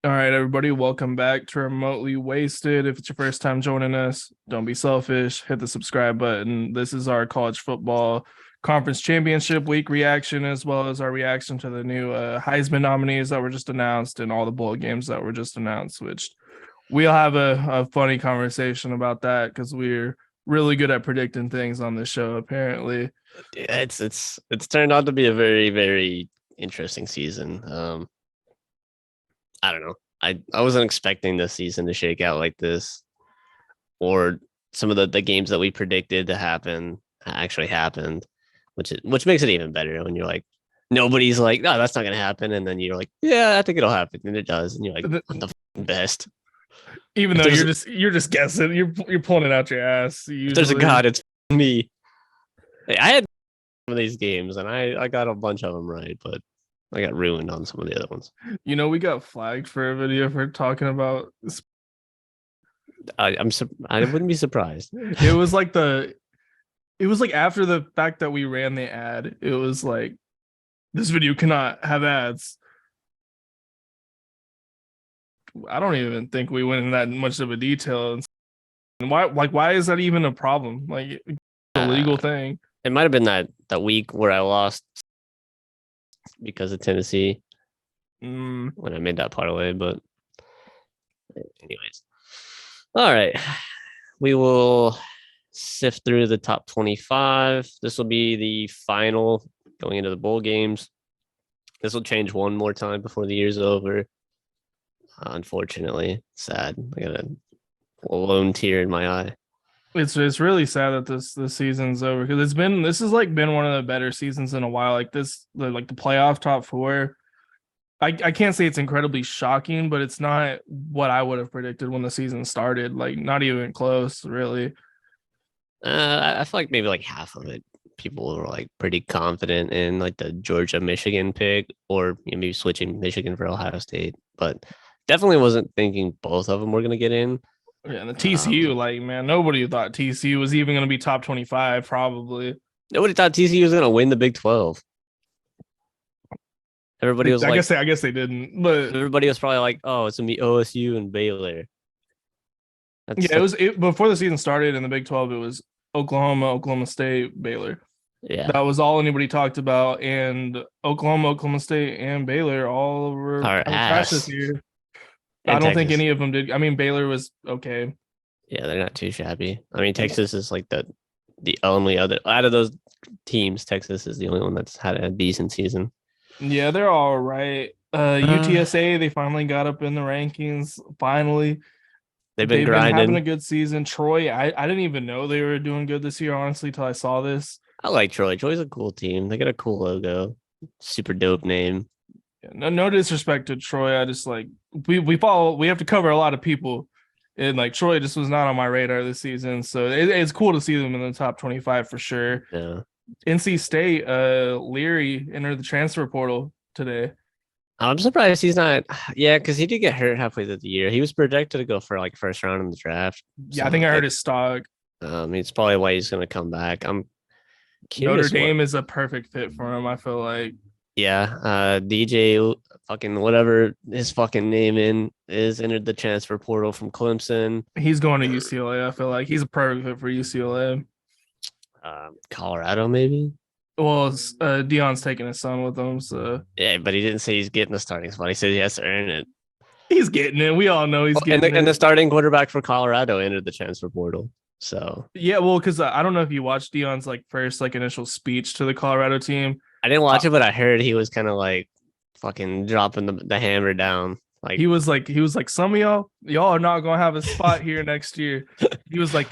All right, everybody, welcome back to Remotely Wasted. If it's your first time joining us, don't be selfish. Hit the subscribe button. This is our college football conference championship week reaction, as well as our reaction to the new Heisman nominees that were just announced and all the bowl games that were just announced, which we'll have a funny conversation about that because we're really good at predicting things on this show, apparently. Yeah, it's turned out to be a very interesting season. I don't know. I wasn't expecting this season to shake out like this, or some of the games that we predicted to happen actually happened, which makes it even better when you're like nobody's like, no, that's not gonna happen, and then you're like, yeah, I think it'll happen, and it does, and you're like, I'm the best. Even If though there's you're just guessing, you're pulling it out your ass. if there's a Usually, God, it's me. I had some of these games, and I got a bunch of them right, but I got ruined on some of the other ones. we got flagged for a video for talking about. I wouldn't be surprised. It was like after the fact that we ran the ad. It was like this video cannot have ads. I don't even think we went in that much of a detail. And why is that even a problem? Like it's a legal thing. It might have been that week where I lost because of Tennessee when I made that parlay, but anyways. All right. We will sift through the top 25. This will be the final going into the bowl games. This will change one more time before the year's over. Unfortunately, sad. I got a lone tear in my eye. It's really sad that this season's over because this has like been one of the better seasons in a while. Like the playoff top four. I can't say it's incredibly shocking, but it's not what I would have predicted when the season started. Like not even close, really. I feel like maybe like half of it, people were like pretty confident in like the Georgia Michigan pick, or maybe switching Michigan for Ohio State, but definitely wasn't thinking both of them were going to get in. Yeah, and the TCU, like man, nobody thought TCU was even going to be top 25. Probably Nobody thought TCU was going to win the Big 12. Everybody was I like, guess they didn't, but everybody was probably like, oh, it's gonna be OSU and Baylor. yeah, it before the season started in the Big 12. It was Oklahoma, Oklahoma State, Baylor. Yeah, That was all anybody talked about, and Oklahoma, Oklahoma State, and Baylor all were our kind of trash this ass. year. I And don't think Texas. any of them did. I mean, Baylor was okay. Yeah, they're not too shabby. I mean, Texas is like the only other out of those teams. Texas is the only one that's had a decent season. Yeah, they're all right. UTSA, they finally got up in the rankings. Finally, They've been they've been having a grinding. good season. Troy, I didn't even know they were doing good this year, honestly, till I saw this. I like Troy. Troy's a cool team. They got a cool logo. Super dope name. Yeah, no disrespect to Troy. I just like we have to cover a lot of people, and like Troy just was not on my radar this season. So it's cool to see them in the top 25 for sure. Yeah. NC State, Leary entered the transfer portal today. I'm surprised he's not. Yeah, because he did get hurt halfway through the year. He was projected to go for like first round in the draft. Yeah, I think I heard his stock. It's probably why he's going to come back. I'm Notre curious Dame is a perfect fit for him. I feel like. Yeah, DJ fucking whatever his fucking name is entered the transfer portal from Clemson. He's going to UCLA. I feel like he's a perfect fit for UCLA. Colorado maybe. Well, Deion's taking his son with him, so Yeah, but he didn't say he's getting the starting spot. He said he has to earn it. he's getting it. We all know he's getting And it. the starting quarterback for Colorado entered the transfer portal. So Yeah, well, because I don't know if you watched Deion's like first like initial speech to the Colorado team. I didn't watch it, but I heard he was kind of like fucking dropping the hammer down. Like he was like, some of y'all are not gonna have a spot here next year. He was like,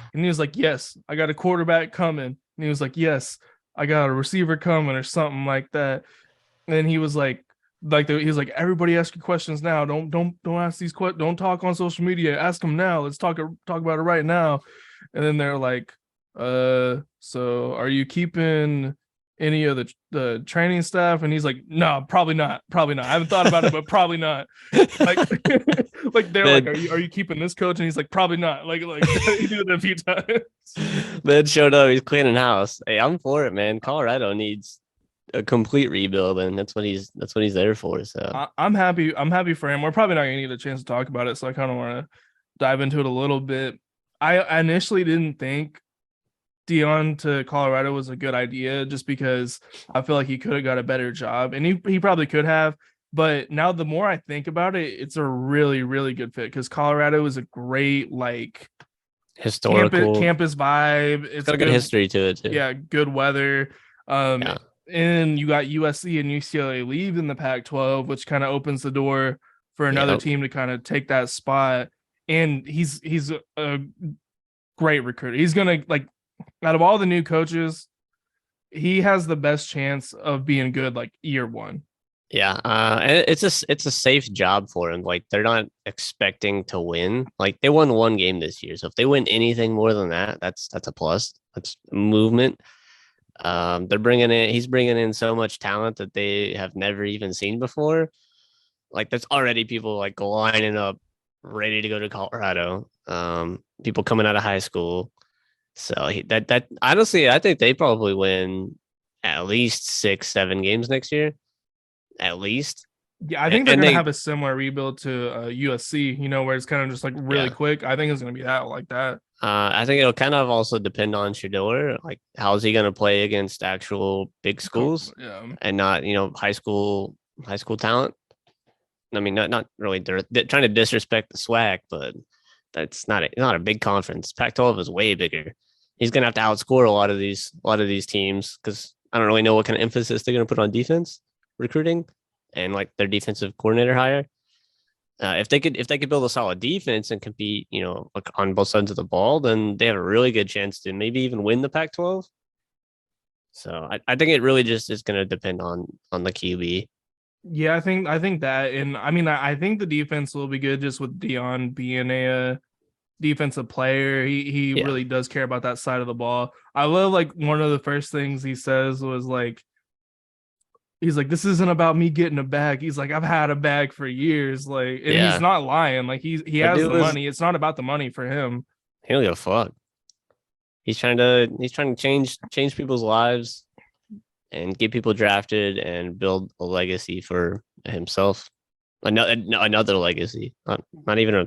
yes, I got a quarterback coming. And he was like, yes, I got a receiver coming or something like that. And he was like he's like, everybody ask your questions now. Don't ask these questions. Don't talk on social media. Ask them now. Let's talk about it right now. And then they're like, so are you keeping any of the training staff? And he's like, no, probably not. I haven't thought about it, but probably not. Like, like they're like, are you keeping this coach? And he's like, probably not. Like he did it a few times. man showed up. He's cleaning house. Hey, I'm for it, man. Colorado needs a complete rebuild, and that's what he's there for. So I'm happy. I'm happy for him. We're probably not gonna get a chance to talk about it, so I kind of want to dive into it a little bit. I initially didn't think Dion to Colorado was a good idea, just because I feel like he could have got a better job, and he probably could have. But now the more I think about it, it's a really, really good fit, because Colorado is a great like historical campus vibe. It's got a good history to it too. Yeah, good weather. Yeah. And you got USC and UCLA leave in the Pac-12, which kind of opens the door for another team to kind of take that spot. And he's a great recruiter. He's gonna, like, out of all the new coaches, he has the best chance of being good like year one. Yeah, and it's a safe job for him. Like, they're not expecting to win. Like, they won one game this year, so if they win anything more than that, that's a plus. That's movement. He's bringing in so much talent that they have never even seen before. Like, there's already people like lining up ready to go to Colorado. People coming out of high school. So that honestly, I think they probably win at least 6-7 games next year. At least. Yeah, I think they're going to have a similar rebuild to USC, where it's kind of just like really quick. I think it's going to be like that. I think it'll kind of also depend on Shedeur. Like, how's he going to play against actual big schools and not, high school talent? I mean, not really. They're trying to disrespect the SWAC, but that's not a big conference. Pac-12 is way bigger. He's going to have to outscore a lot of these teams, because I don't really know what kind of emphasis they're going to put on defense recruiting and like their defensive coordinator hire. If they could build a solid defense and compete, on both sides of the ball, then they have a really good chance to maybe even win the Pac-12. So I think it really just is going to depend on the QB. Yeah, I think that, and I mean, I think the defense will be good, just with Deion being a defensive player. He really does care about that side of the ball. I love, like, one of the first things he says was like, he's like, this isn't about me getting a bag. He's like, I've had a bag for years. Like, and he's not lying. Like, he has the money. It's not about the money for him. He don't give a fuck. He's trying to change people's lives and get people drafted and build a legacy for himself. Another legacy. Not even a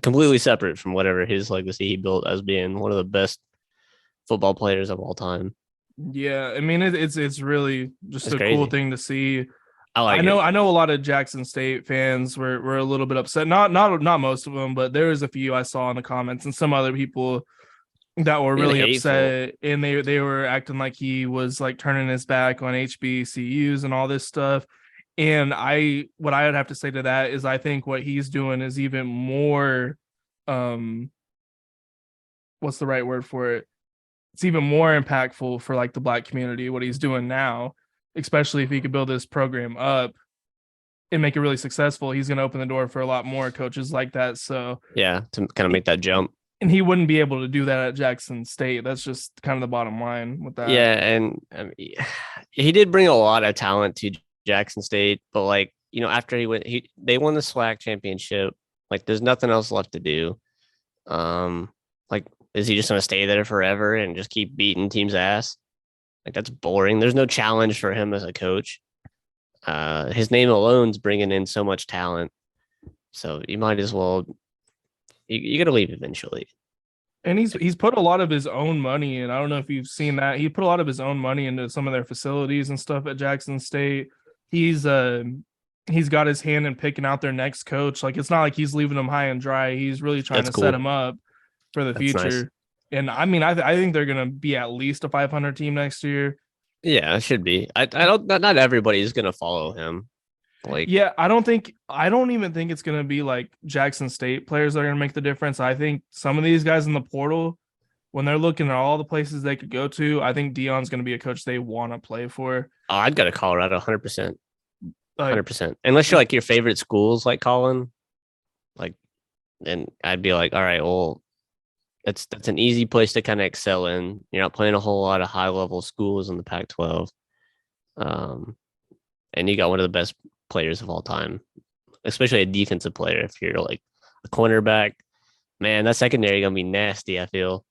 completely separate from whatever his legacy he built as being one of the best football players of all time. Yeah, I mean, it's really just crazy. Cool thing to see. I know a lot of Jackson State fans were a little bit upset. Not most of them, but there was a few I saw in the comments, and some other people that were really upset, and they were acting like he was like turning his back on HBCUs and all this stuff. And what I would have to say to that is, I think what he's doing is even more, what's the right word for it? It's even more impactful for like the Black community, what he's doing now, especially if he could build this program up and make it really successful. He's going to open the door for a lot more coaches like that. So yeah, to kind of make that jump. And he wouldn't be able to do that at Jackson State. That's just kind of the bottom line with that. Yeah, and I mean, he did bring a lot of talent to Jackson State, but like, after they won the SWAC championship. Like, there's nothing else left to do. Like, is he just going to stay there forever and just keep beating teams' ass? Like, that's boring. There's no challenge for him as a coach. His name alone's bringing in so much talent. So you might as well. You got to leave eventually. And he's put a lot of his own money, and I don't know if you've seen that. He put a lot of his own money into some of their facilities and stuff at Jackson State. He's got his hand in picking out their next coach. Like, it's not like he's leaving them high and dry. He's really trying to set him up for the future. Nice. And I mean, I think they're going to be at least a 500 team next year. Yeah, it should be. I don't. Not everybody is going to follow him. Like, yeah, I don't even think it's going to be like Jackson State players that are going to make the difference. I think some of these guys in the portal, when they're looking at all the places they could go to, I think Deion's going to be a coach they want to play for. Oh, I'd go to Colorado 100%. 100%. Unless you're like your favorite schools, like Colin, like, then I'd be like, all right, well, that's an easy place to kind of excel in. You're not playing a whole lot of high level schools in the Pac-12. And you got one of the best players of all time, especially a defensive player. If you're like a cornerback, man, that secondary gonna be nasty, I feel.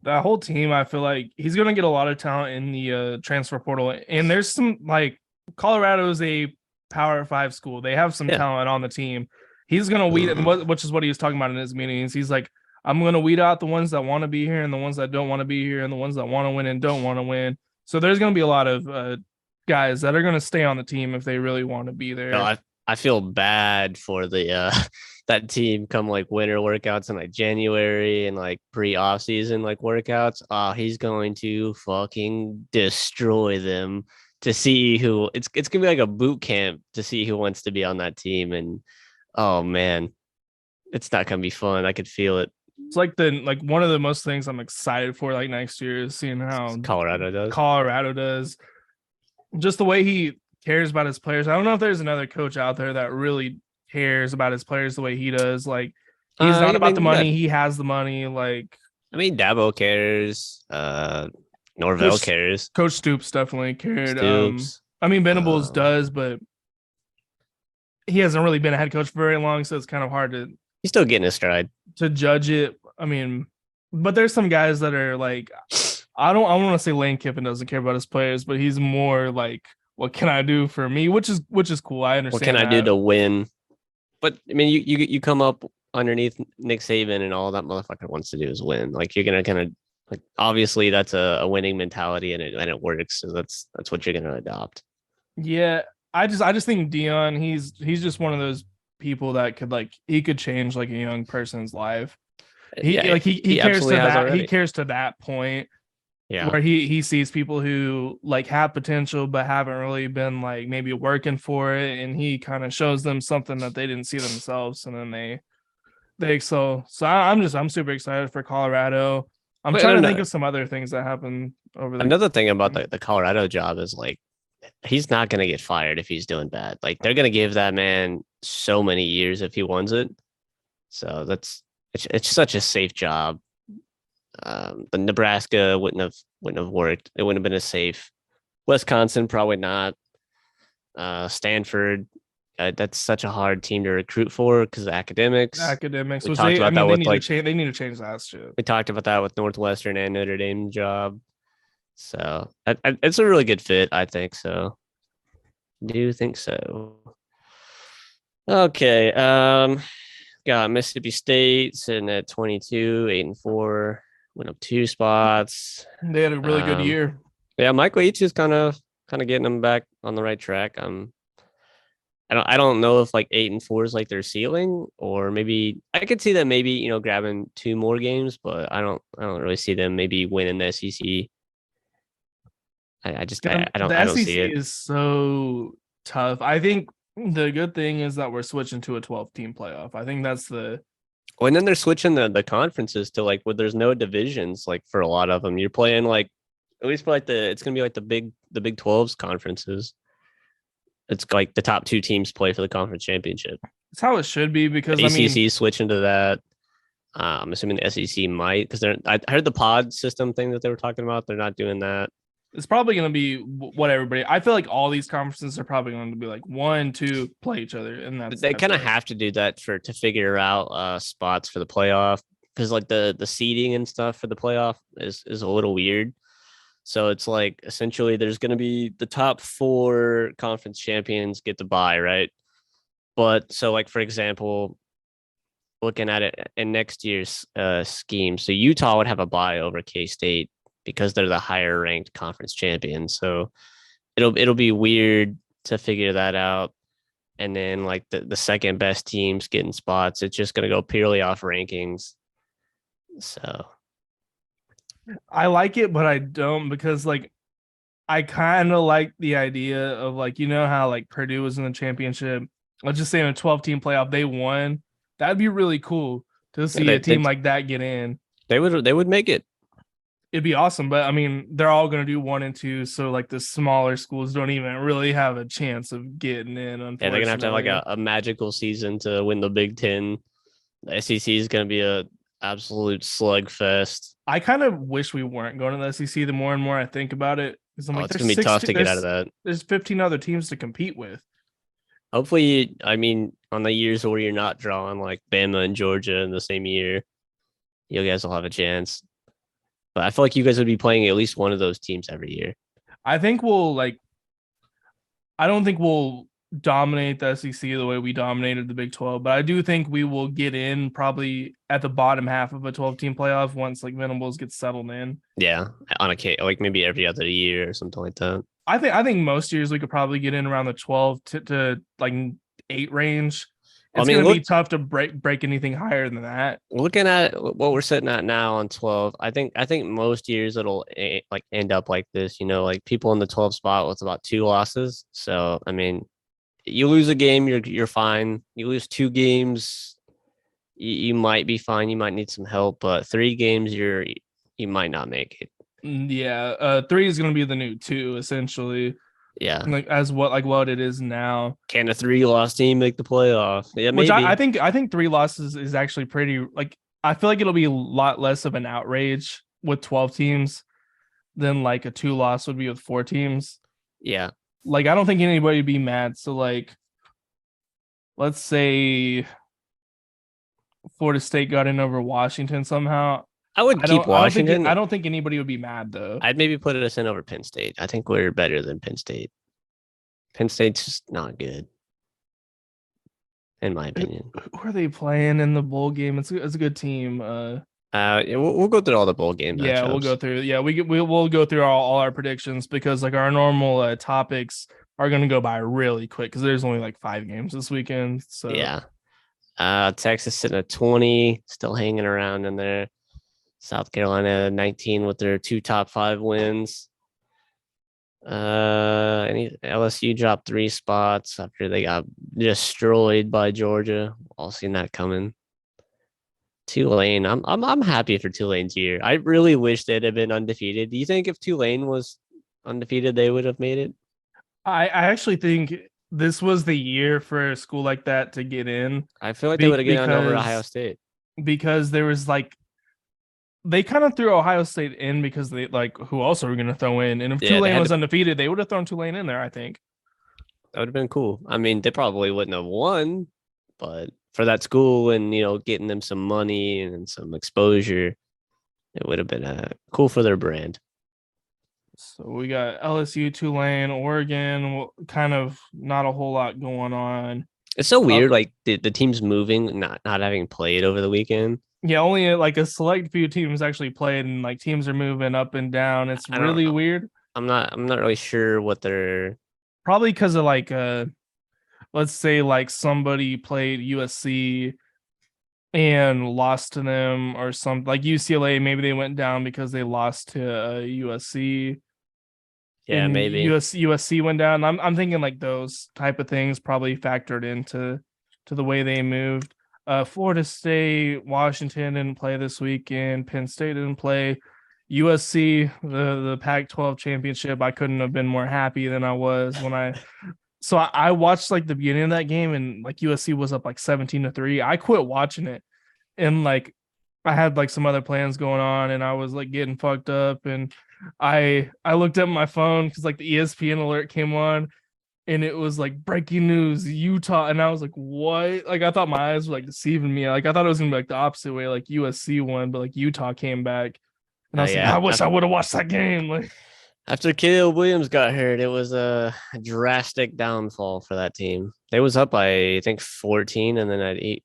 that whole team, I feel like he's going to get a lot of talent in the transfer portal. And there's some, like, Colorado is a Power 5 school. They have some talent on the team. He's going to weed, which is what he was talking about in his meetings. He's like, I'm going to weed out the ones that want to be here and the ones that don't want to be here and the ones that want to win and don't want to win. So there's going to be a lot of guys that are going to stay on the team if they really want to be there. No, I feel bad for the that team come like winter workouts in like January and like pre-off season like workouts. He's going to fucking destroy them to see who it's gonna be like a boot camp to see who wants to be on that team. And oh man, it's not gonna be fun. I could feel it. It's like one of the most things I'm excited for like next year is seeing how Colorado does. Just the way he cares about his players. I don't know if there's another coach out there that really cares about his players the way he does. Like, he's not about the money. He has the money. Like, I mean, Dabo cares. Norvell cares. Coach Stoops definitely cared. Stoops. I mean, Venables does, but he hasn't really been a head coach for very long, so it's kind of hard to. He's still getting his stride to judge it. I mean, but there's some guys that are like, I want to say Lane Kiffin doesn't care about his players, but he's more like, what can I do for me? Which is cool. I understand. What can I do to win? But I mean, you come up underneath Nick Saban and all that motherfucker wants to do is win. Like, you're gonna kind of like, obviously that's a winning mentality and it works. So that's what you're gonna adopt. Yeah, I just think Dion, he's just one of those people that could he could change like a young person's life. He cares to that. Already. He cares to that point. Yeah. Where he sees people who like have potential but haven't really been like maybe working for it, and he kind of shows them something that they didn't see themselves, and then they excel. So I'm super excited for Colorado. I'm trying to think of some other things that happen over there. Another thing about the Colorado job is like, he's not going to get fired if he's doing bad. Like, they're going to give that man so many years if he wins it. So it's such a safe job. The Nebraska wouldn't have worked. It wouldn't have been as safe. Wisconsin probably not. Stanford, that's such a hard team to recruit for because of academics. We talked about that with they need to change that shit. We talked about that with Northwestern and Notre Dame job. So it's a really good fit, I think. So, do you think so? Okay. Got Mississippi State sitting at 22, 8-4. Went up 2 spots. They had a really good year. Yeah, Mike Leach is kind of getting them back on the right track. I don't know if like 8-4 is like their ceiling, or maybe I could see them maybe grabbing 2 more games, but I don't really see them maybe winning the SEC. I don't see it. The SEC is so tough. I think the good thing is that we're switching to a 12-team playoff. I think that's the. Well, and then they're switching the conferences to like where there's no divisions. Like, for a lot of them, you're playing like at least for like it's gonna be like the Big 12's conferences. It's like the top 2 teams play for the conference championship. That's how it should be, because the ACC switching to that. I'm assuming the SEC might, because I heard the pod system thing that they were talking about. They're not doing that. It's probably going to be what everybody. I feel like all these conferences are probably going to be like 1, 2 play each other, and they kind of have to do that to figure out spots for the playoff, because like the seeding and stuff for the playoff is a little weird. So it's like essentially there's going to be the top 4 conference champions get the bye, right? But so like, for example, looking at it in next year's scheme, so Utah would have a bye over K-State because they're the higher ranked conference champions. So it'll be weird to figure that out. And then like the second best teams getting spots, it's just going to go purely off rankings. So I like it, but I don't, because like I kind of like the idea of like, how like Purdue was in the championship. Let's just say in a 12-team playoff, they won. That'd be really cool to see a team like that get in. They would make it. It'd be awesome, but I mean, they're all going to do 1 and 2, so like the smaller schools don't even really have a chance of getting in. Unfortunately, yeah, they're gonna have to have like a magical season to win the Big Ten. The SEC is gonna be a absolute slugfest. I kind of wish we weren't going to the SEC. The more and more I think about it, because I'm like, it's gonna be tough to get out of that. There's 15 other teams to compete with. Hopefully, I mean, on the years where you're not drawing like Bama and Georgia in the same year, you guys will have a chance. But I feel like you guys would be playing at least one of those teams every year. I think I don't think we'll dominate the SEC the way we dominated the Big 12, but I do think we will get in probably at the bottom half of a 12-team playoff once like Venables gets settled in. Yeah, on a case, like maybe every other year or something like that. I think most years we could probably get in around the 12 to like 8 range. It's going to be tough to break anything higher than that. Looking at what we're sitting at now on 12, I think most years it'll like end up like this, like people in the 12 spot with about 2 losses. So, I mean, you lose a game, you're fine. You lose 2 games, you might be fine. You might need some help, but 3 games, you might not make it. Yeah, 3 is going to be the new 2 essentially. Yeah, like what it is now. Can a 3-loss team make the playoff? Yeah, which maybe. I think 3 losses is actually pretty. Like I feel like it'll be a lot less of an outrage with 12 teams than like a 2 loss would be with 4 teams. Yeah, like I don't think anybody would be mad. So like, let's say Florida State got in over Washington somehow. I would keep Washington. I don't think anybody would be mad though. I'd maybe put us in over Penn State. I think we're better than Penn State. Penn State's just not good, in my opinion. Who are they playing in the bowl game? It's a good team. We'll go through all the bowl games. Yeah, matchups. we'll go through. Yeah, we'll go through all our predictions because like our normal topics are going to go by really quick because there's only like 5 games this weekend. So yeah, Texas sitting at 20, still hanging around in there. South Carolina 19 with their 2 top 5 wins. LSU dropped 3 spots after they got destroyed by Georgia. All seen that coming. Tulane, I'm happy for Tulane's year. I really wish they'd have been undefeated. Do you think if Tulane was undefeated, they would have made it? I actually think this was the year for a school like that to get in. I feel like they would have gotten over Ohio State because there was like. They kind of threw Ohio State in because they like who else are we going to throw in? And if Tulane was undefeated, they would have thrown Tulane in there, I think. That would have been cool. I mean, they probably wouldn't have won, but for that school and, getting them some money and some exposure, it would have been cool for their brand. So we got LSU, Tulane, Oregon, kind of not a whole lot going on. It's so weird, like the teams moving, not having played over the weekend. Yeah, only like a select few teams actually played, and like teams are moving up and down. It's really weird. I'm not really sure what they're probably because of like let's say like somebody played USC and lost to them or something like UCLA. Maybe they went down because they lost to USC. Yeah, and maybe USC went down. I'm thinking like those type of things probably factored into the way they moved. Florida State, Washington didn't play this weekend. Penn State didn't play. USC, the Pac-12 championship. I couldn't have been more happy than I was when I watched like the beginning of that game and like USC was up like 17-3. I quit watching it and like I had like some other plans going on and I was like getting fucked up and I looked at my phone because like the ESPN alert came on. And it was like breaking news, Utah. And I was like, what? Like, I thought my eyes were like deceiving me. Like, I thought it was going to be like the opposite way, like USC won, but like Utah came back. And I was like, I wish I would have watched that game. Like, after Caleb Williams got hurt, it was a drastic downfall for that team. They was up by, I think, 14. And then he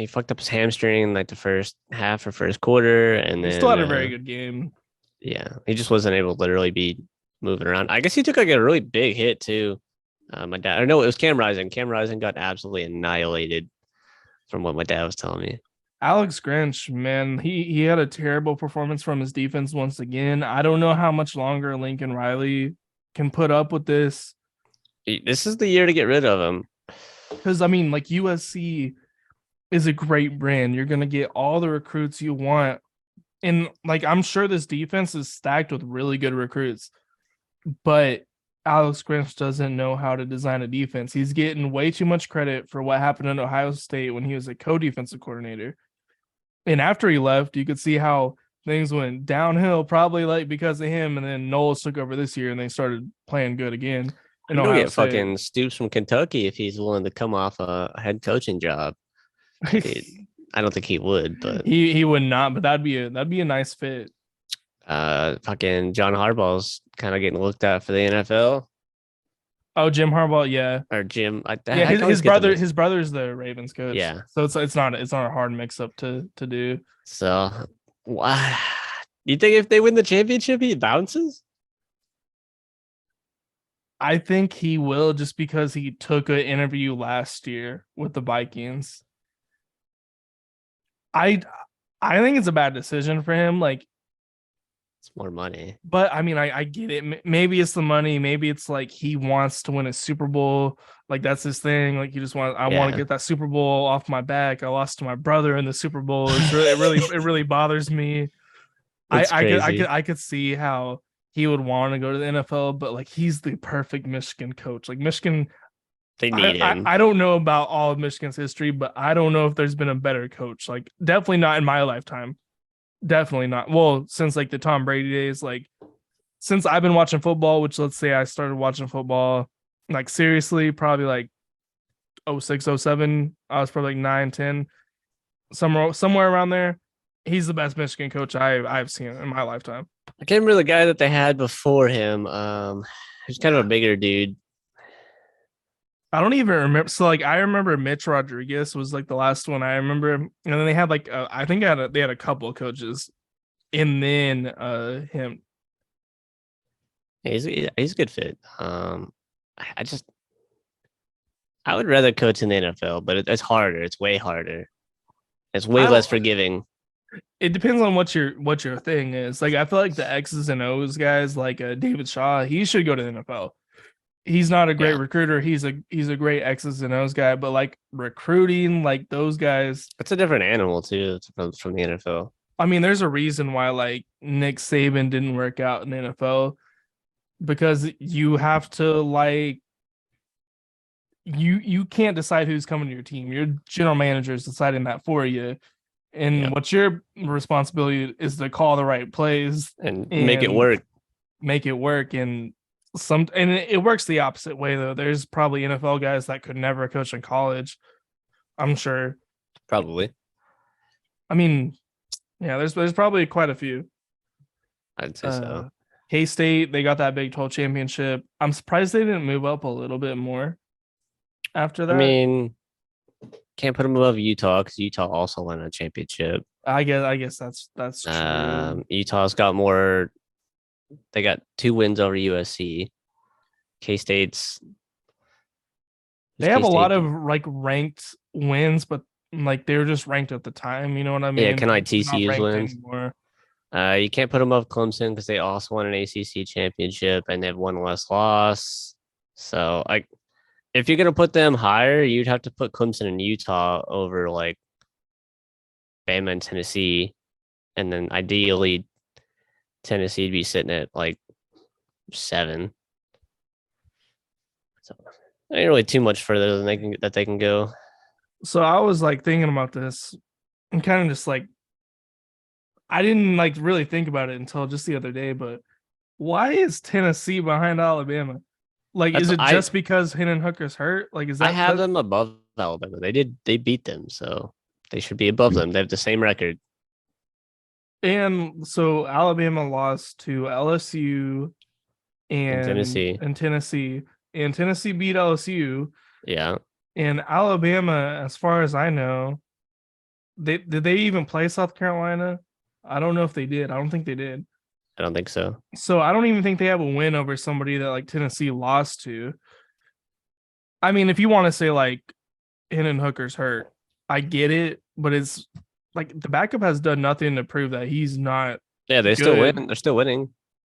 fucked up his hamstring in like the first half or first quarter. And then he still had a very good game. Yeah. He just wasn't able to literally be moving around. I guess he took like a really big hit too. My dad, I know it was Cam Rising. Cam Rising got absolutely annihilated from what my dad was telling me. Alex Grinch, man, he had a terrible performance from his defense once again. I don't know how much longer Lincoln Riley can put up with this. This is the year to get rid of him. Because, I mean, like USC is a great brand. You're going to get all the recruits you want. And, like, I'm sure this defense is stacked with really good recruits. But Alex Grinch doesn't know how to design a defense. He's getting way too much credit for what happened at Ohio State when he was a co-defensive coordinator. And after he left, you could see how things went downhill, probably like because of him. And then Knowles took over this year and they started playing good again. And he'll get fucking Stoops from Kentucky if he's willing to come off a head coaching job. I don't think he would, but he would not. But that'd be a nice fit. Fucking John Harbaugh's kind of getting looked at for the NFL. Oh, Jim Harbaugh, yeah. Or Jim. Yeah, his brother's the Ravens coach. Yeah. So it's not a hard mix up to do. So why you think if they win the championship, he bounces? I think he will just because he took an interview last year with the Vikings. I think it's a bad decision for him. Like, it's more money. But I mean, I get it. Maybe it's the money. Maybe it's like he wants to win a Super Bowl. Like that's his thing. Like he just I want to get that Super Bowl off my back. I lost to my brother in the Super Bowl. It really bothers me. I could see how he would want to go to the NFL, but like he's the perfect Michigan coach. Like Michigan, they need him. I don't know about all of Michigan's history, but I don't know if there's been a better coach. Like definitely not in my lifetime. Definitely not. Well, since like the Tom Brady days, like since I've been watching football, which let's say I started watching football, like seriously, probably like 06, 07. I was probably like 9, 10, somewhere around there. He's the best Michigan coach I've seen in my lifetime. I can't remember the guy that they had before him. He's kind of a bigger dude. I don't even remember. So like I remember Mitch Rodriguez was like the last one I remember, and then they had like I think they had a couple of coaches, and then him. He's a good fit. I would rather coach in the NFL, but it's harder. It's way harder. It's way less forgiving. It depends on what your thing is. Like I feel like the X's and O's guys, like David Shaw, he should go to the NFL. He's not a great recruiter. He's a great X's and O's guy, but like recruiting, like those guys, it's a different animal too. It's from the NFL. I mean, there's a reason why like Nick Saban didn't work out in the NFL because you have to like you can't decide who's coming to your team. Your general manager is deciding that for you. And what's your responsibility is to call the right plays and make it work. Make it work. And it works the opposite way though. There's probably NFL guys that could never coach in college. I'm sure. Probably. I mean, yeah, there's probably quite a few. I'd say so. K-State, they got that Big 12 championship. I'm surprised they didn't move up a little bit more after that. I mean, can't put them above Utah because Utah also won a championship. I guess that's true. Utah's got more. They got 2 wins over USC. K-State's. They have a lot of like ranked wins, but like they were just ranked at the time. You know what I mean? Yeah, can I TCU's wins? You can't put them above Clemson because they also won an ACC championship and they have one less loss. So like, if you're gonna put them higher, you'd have to put Clemson and Utah over like Bama and Tennessee, and then ideally Tennessee would be sitting at like 7. So ain't really too much further than they can go. So I was like thinking about this and kind of just like I didn't like really think about it until just the other day, but why is Tennessee behind Alabama? Like, is it just because Hendon Hooker's hurt? Like, is that I have them above Alabama? They beat them, so they should be above them. They have the same record. And so Alabama lost to LSU and Tennessee. And Tennessee beat LSU. Yeah. And Alabama, as far as I know, did they even play South Carolina? I don't know if they did. I don't think they did. I don't think so. So I don't even think they have a win over somebody that like Tennessee lost to. I mean, if you want to say like Hendon Hooker's hurt, I get it, but it's like the backup has done nothing to prove that he's not. Yeah, they still win. They're still winning.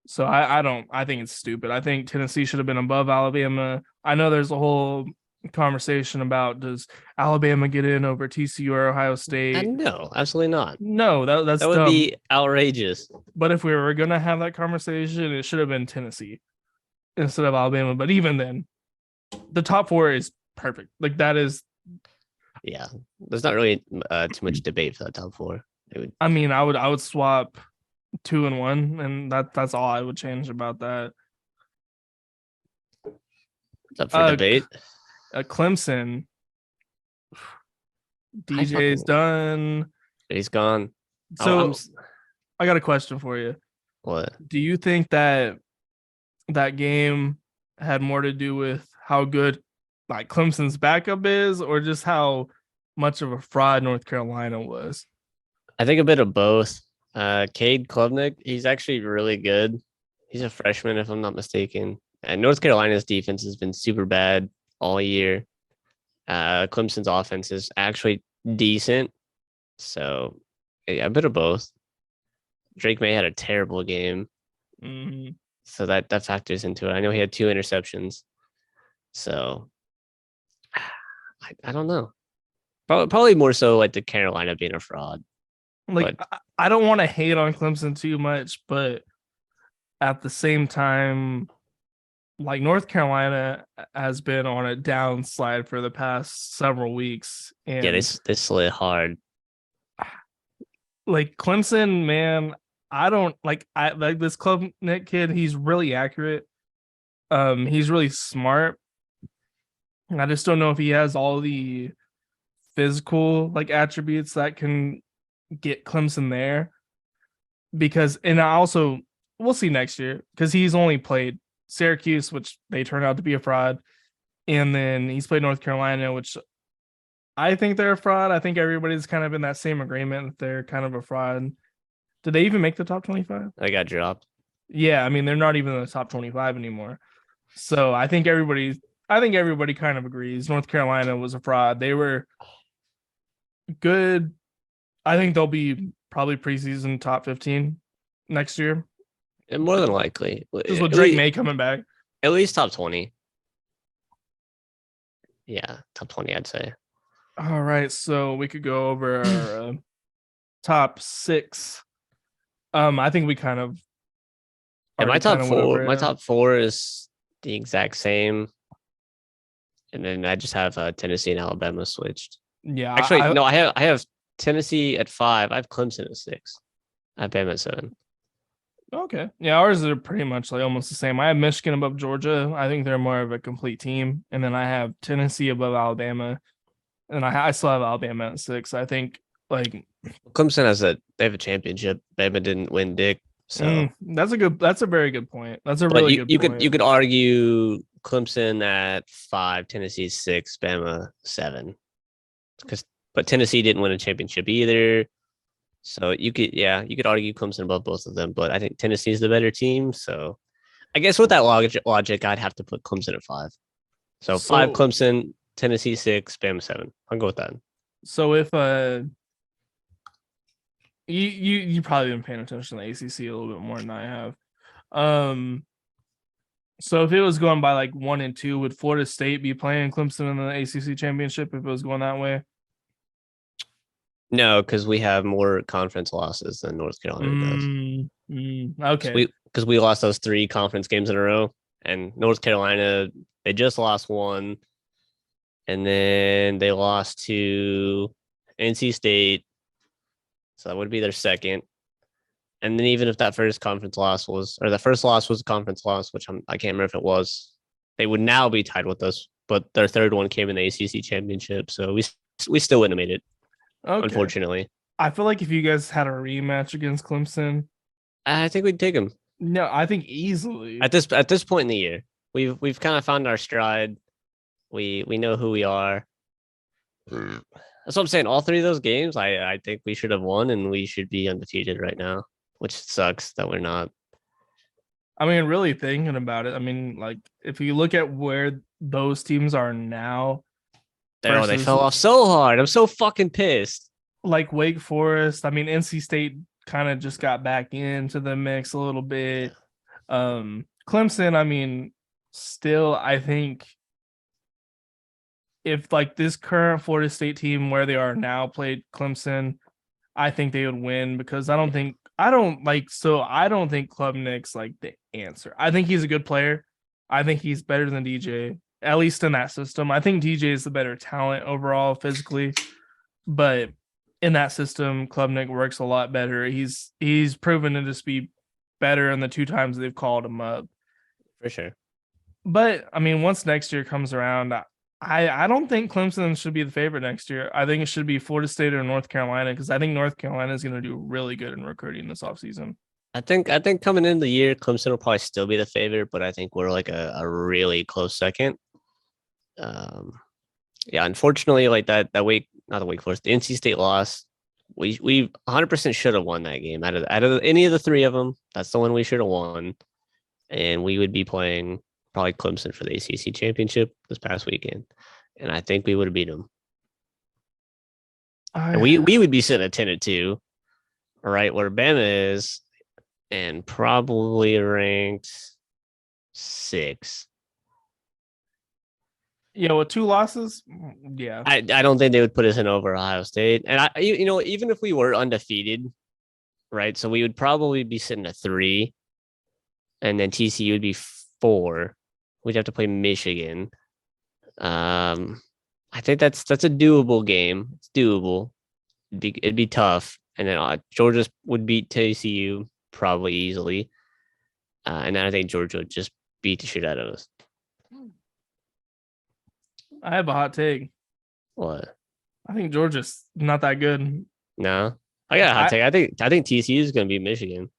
So I think it's stupid. I think Tennessee should have been above Alabama. I know there's a whole conversation about does Alabama get in over TCU or Ohio State? No, absolutely not. No, that would be outrageous. But if we were gonna have that conversation, it should have been Tennessee instead of Alabama. But even then, the top 4 is perfect. Like that is. Yeah, there's not really too much debate for that top 4. I mean, I would swap 2 and 1, and that's all I would change about that. It's up for debate. Clemson, DJ's done. He's gone. So I got a question for you. What? Do you think that game had more to do with how good like Clemson's backup is, or just how much of a fraud North Carolina was? I think a bit of both. Cade Klubnik, he's actually really good. He's a freshman, if I'm not mistaken. And North Carolina's defense has been super bad all year. Clemson's offense is actually decent. So, yeah, a bit of both. Drake May had a terrible game. Mm-hmm. So that factors into it. I know he had 2 interceptions. So, I don't know. Probably more so like the Carolina being a fraud. Like, But I don't want to hate on Clemson too much, but at the same time, like North Carolina has been on a downslide for the past several weeks, yeah, and they slid hard. like Clemson, man, I like this Klubnik kid. He's really accurate. He's really smart. I just don't know if he has all the physical like attributes that can get Clemson there. Because, and I also, we'll see next year, because he's only played Syracuse, which they turned out to be a fraud, and then he's played North Carolina, which I think they're a fraud. I think everybody's kind of in that same agreement that they're kind of a fraud. Did they even make the top 25? I got dropped. Yeah, I mean, they're not even in the top 25 anymore. So I think everybody kind of agrees North Carolina was a fraud. They were good. I think they'll be probably preseason top 15 next year. And more than likely. Just with Drake May coming back. At least top 20. Yeah, top 20, I'd say. All right, so we could go over our top 6. I think we kind of. And my top 4 is the exact same. And then I just have Tennessee and Alabama switched. Yeah. Actually, no, I have Tennessee at 5. I have Clemson at 6. I have Bama at 7. Okay. Yeah, ours are pretty much like almost the same. I have Michigan above Georgia. I think they're more of a complete team. And then I have Tennessee above Alabama. And I still have Alabama at 6. I think like Clemson they have a championship. Bama didn't win dick. So that's a very good point. That's a really good point. You could argue Clemson at 5, Tennessee 6, Bama 7. But Tennessee didn't win a championship either. So you could argue Clemson above both of them, but I think Tennessee's the better team. So I guess with that logic, I'd have to put Clemson at 5. So 5 Clemson, Tennessee 6, Bama 7. I'll go with that. So if you probably been paying attention to the ACC a little bit more than I have. So if it was going by like 1 and 2, would Florida State be playing Clemson in the ACC championship if it was going that way? No, because we have more conference losses than North Carolina does. Okay. Because we lost those 3 conference games in a row, and North Carolina, they just lost 1, and then they lost to NC State, so that would be their second. And then even if that first conference loss was, or the first loss was a conference loss, which I can't remember if it was, they would now be tied with us. But their third one came in the ACC championship, so we still wouldn't have made it. Okay. Unfortunately, I feel like if you guys had a rematch against Clemson, I think we'd take them. No, I think easily. At this point in the year, we've kind of found our stride. We know who we are. That's what I'm saying. All 3 of those games, I think we should have won, and we should be undefeated right now, which sucks that we're not. I mean, really thinking about it, I mean, like if you look at where those teams are now. They fell off so hard. I'm so fucking pissed. Like Wake Forest. I mean, NC State kind of just got back into the mix a little bit. Clemson, I mean, still, I think if like this current Florida State team where they are now played Clemson, I think they would win, because I don't think Klubnik's like the answer. I think he's a good player. I think he's better than DJ. At least in that system. I think DJ is the better talent overall physically, but in that system, Klubnik works a lot better. He's proven to just be better in the 2 times they've called him up. For sure. But I mean, once next year comes around, I don't think Clemson should be the favorite next year. I think it should be Florida State or North Carolina, because I think North Carolina is going to do really good in recruiting this offseason. I think coming into the year, Clemson will probably still be the favorite, but I think we're like a really close second. Yeah, unfortunately, like that week, not the Wake Forest, the NC State loss. We 100% should have won that game. Out of any of the three of them, that's the one we should have won, and we would be playing probably Clemson for the ACC championship this past weekend, and I think we would have beat them. And we would be sitting at 10-2, right where Bama is, and probably ranked 6. Yeah, with 2 losses, yeah. I don't think they would put us in over Ohio State. And even if we were undefeated, right? So we would probably be sitting at 3, and then TCU would be 4. We'd have to play Michigan. I think that's a doable game. It's doable. It'd be tough. And then Georgia would beat TCU probably easily. And then I think Georgia would just beat the shit out of us. I have a hot take. What? I think Georgia's not that good. No, I got a hot take. I think TCU is going to beat Michigan.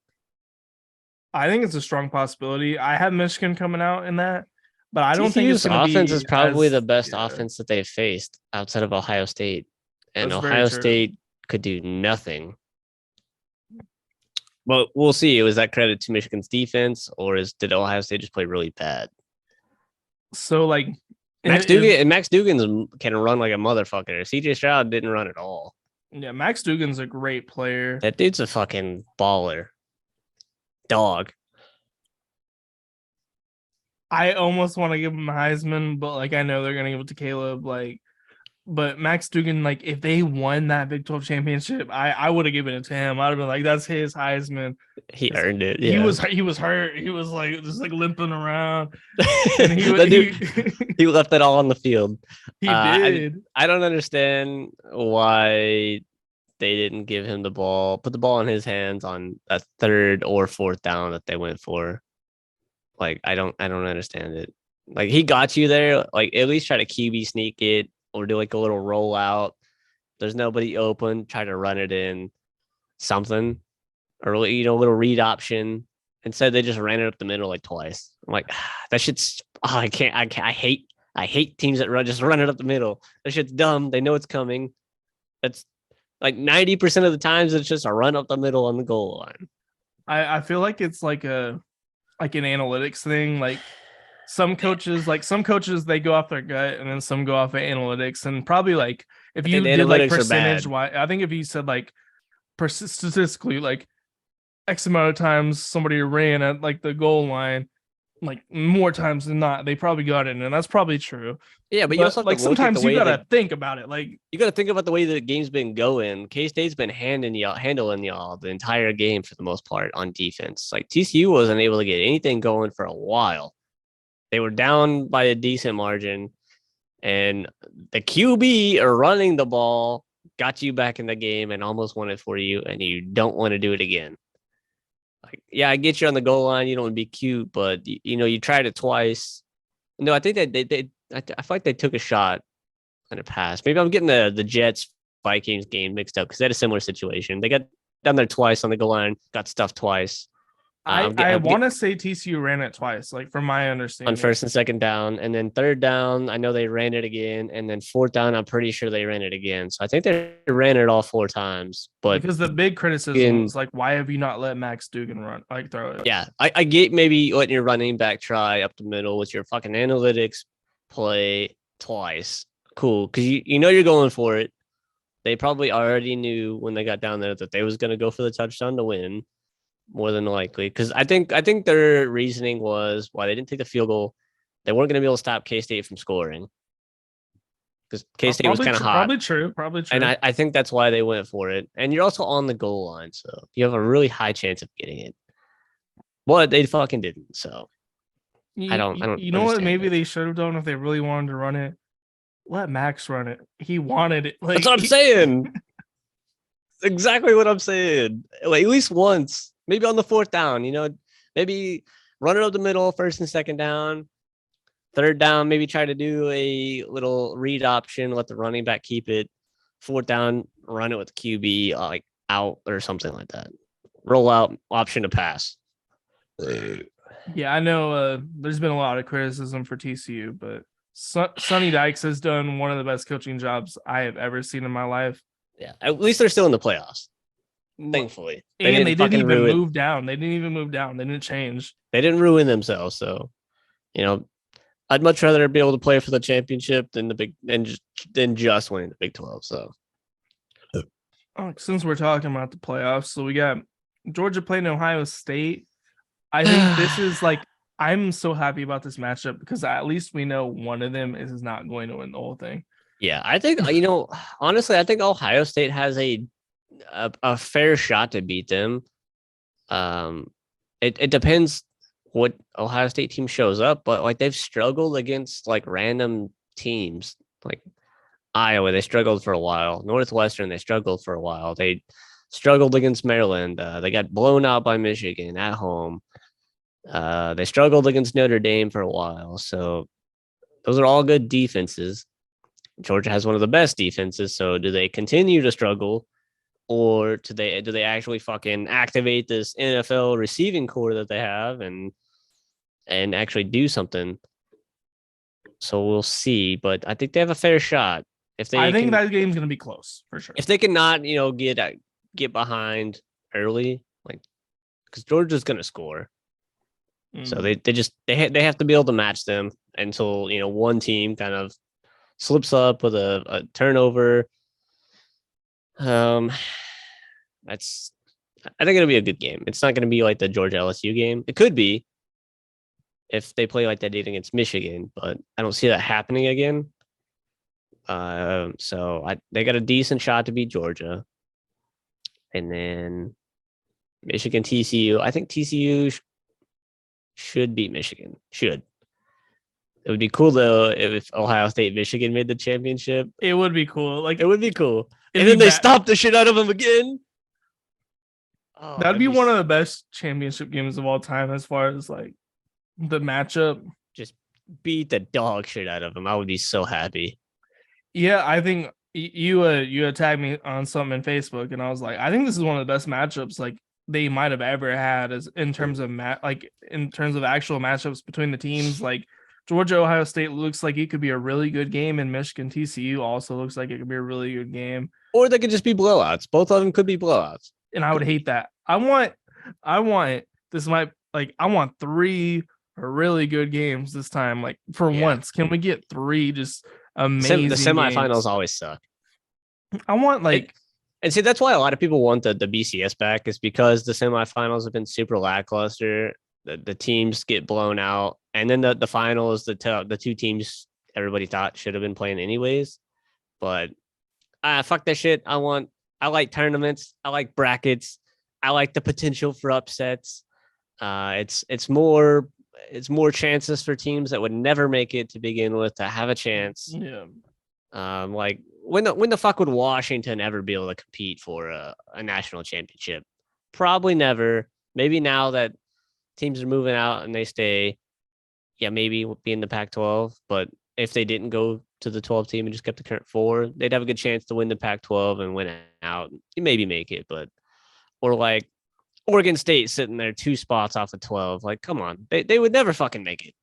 I think it's a strong possibility. I have Michigan coming out in that, but I don't TCU's think it's going to be. Offense is probably the best offense that they've faced outside of Ohio State, and That's Ohio State could do nothing. Well, we'll see. Was that credit to Michigan's defense, or did Ohio State just play really bad? So like. Max Duggan can run like a motherfucker. CJ Stroud didn't run at all. Yeah, Max Duggan's a great player. That dude's a fucking baller. Dog. I almost want to give him a Heisman, but like I know they're gonna give it to Caleb. But Max Duggan, like if they won that Big 12 championship, I would have given it to him. I'd have been like, that's his Heisman. He earned it. Yeah. He was hurt. He was like just like limping around. And he left it all on the field. He did. I don't understand why they didn't give him the ball, put the ball in his hands on a 3rd or 4th down that they went for. Like I don't understand it. Like he got you there. Like at least try to QB sneak it. Or do like a little rollout. There's nobody open. Try to run it in something, or a little read option. Instead, they just ran it up the middle like twice. I'm like, that shit's. Oh, I can't. I hate teams that run it up the middle. That shit's dumb. They know it's coming. That's like 90% of the times it's just a run up the middle on the goal line. I feel like it's like an analytics thing. Like some coaches they go off their gut and then some go off of analytics, and probably like if you did like percentage wise, I think if you said like statistically like X amount of times somebody ran at like the goal line, like more times than not, they probably got it, and that's probably true. Yeah, but you also have like sometimes you gotta think about it. Like you gotta think about the way the game's been going. K-State's been handling y'all the entire game for the most part on defense. Like TCU wasn't able to get anything going for a while. They were down by a decent margin, and the QB are running the ball, got you back in the game and almost won it for you, and you don't want to do it again. Like, yeah, I get you on the goal line. You don't want to be cute, but you tried it twice. No, I think that I feel like they took a shot and it passed. Maybe I'm getting the Jets Vikings game mixed up because they had a similar situation. They got down there twice on the goal line, got stuffed twice. I want to say TCU ran it twice, like from my understanding. On 1st and 2nd down, and then 3rd down, I know they ran it again, and then 4th down, I'm pretty sure they ran it again. So I think they ran it all 4 times. But because the big criticism was like, why have you not let Max Duggan run, like throw it? Yeah, I get maybe letting your running back try up the middle with your fucking analytics play twice. Cool, because you know you're going for it. They probably already knew when they got down there that they was going to go for the touchdown to win. More than likely, because I think their reasoning was why they didn't take the field goal. They weren't going to be able to stop K-State from scoring because K-State was kind of hot. Probably true. And I think that's why they went for it. And you're also on the goal line, so you have a really high chance of getting it. But they fucking didn't. So I don't. You know what? Maybe they should have done if they really wanted to run it. Let Max run it. He wanted it. Like, that's what I'm saying. Exactly what I'm saying. Like, at least once. Maybe on the 4th down, maybe run it up the middle, 1st and 2nd down, 3rd down, maybe try to do a little read option, let the running back keep it. 4th down, run it with QB like out or something like that. roll out option to pass. Yeah, I know there's been a lot of criticism for TCU, but Sonny Dykes has done one of the best coaching jobs I have ever seen in my life. Yeah, at least they're still in the playoffs. Thankfully. And they didn't even move down. They didn't even move down. They didn't change. They didn't ruin themselves. So, I'd much rather be able to play for the championship than just winning the Big 12. So, since we're talking about the playoffs, so we got Georgia playing Ohio State. I think this is I'm so happy about this matchup because at least we know one of them is not going to win the whole thing. Yeah, I think honestly, I think Ohio State has a fair shot to beat them. It depends what Ohio State team shows up, but they've struggled against random teams like Iowa. They struggled for a while. Northwestern, they struggled for a while. They struggled against Maryland. They got blown out by Michigan at home. They struggled against Notre Dame for a while. So those are all good defenses. Georgia has one of the best defenses. So do they continue to struggle? Or do they actually fucking activate this NFL receiving core that they have and actually do something? So we'll see. But I think they have a fair shot. I think that game's gonna be close for sure. If they cannot, get behind early, because Georgia's gonna score. So they have to be able to match them until one team kind of slips up with a turnover. I think it'll be a good game. It's not going to be like the Georgia LSU game. It could be if they play like they did against Michigan, but I don't see that happening again. So they got a decent shot to beat Georgia, and then Michigan TCU. I think TCU should beat Michigan. Should. It would be cool though if Ohio State Michigan made the championship. It would be cool. It would be cool. And then they stopped the shit out of them again. Oh, that'd be one of the best championship games of all time as far as the matchup. Just beat the dog shit out of them. I would be so happy. Yeah, I think you tagged me on something in Facebook, and I was like, I think this is one of the best matchups they might have ever had in terms of actual matchups between the teams. Georgia Ohio State looks like it could be a really good game, and Michigan TCU also looks like it could be a really good game. Or they could just be blowouts. Both of them could be blowouts. And I would hate that. I want three really good games this time. Once, can we get three just amazing? The semifinals games? Always suck. I want and see, that's why a lot of people want the BCS back, is because the semifinals have been super lackluster. The teams get blown out, and then the finals, the two teams everybody thought should have been playing anyways. But fuck that shit. I like tournaments. I like brackets. I like the potential for upsets. It's more chances for teams that would never make it to begin with to have a chance. Yeah. When the fuck would Washington ever be able to compete for a national championship? Probably never. Maybe now that teams are moving out and they stay, maybe be in the Pac-12. But if they didn't go to the 12 team and just kept the current 4, they'd have a good chance to win the Pac-12 and win out. You maybe make it, or Oregon State sitting there 2 spots off of 12. Come on, they would never fucking make it.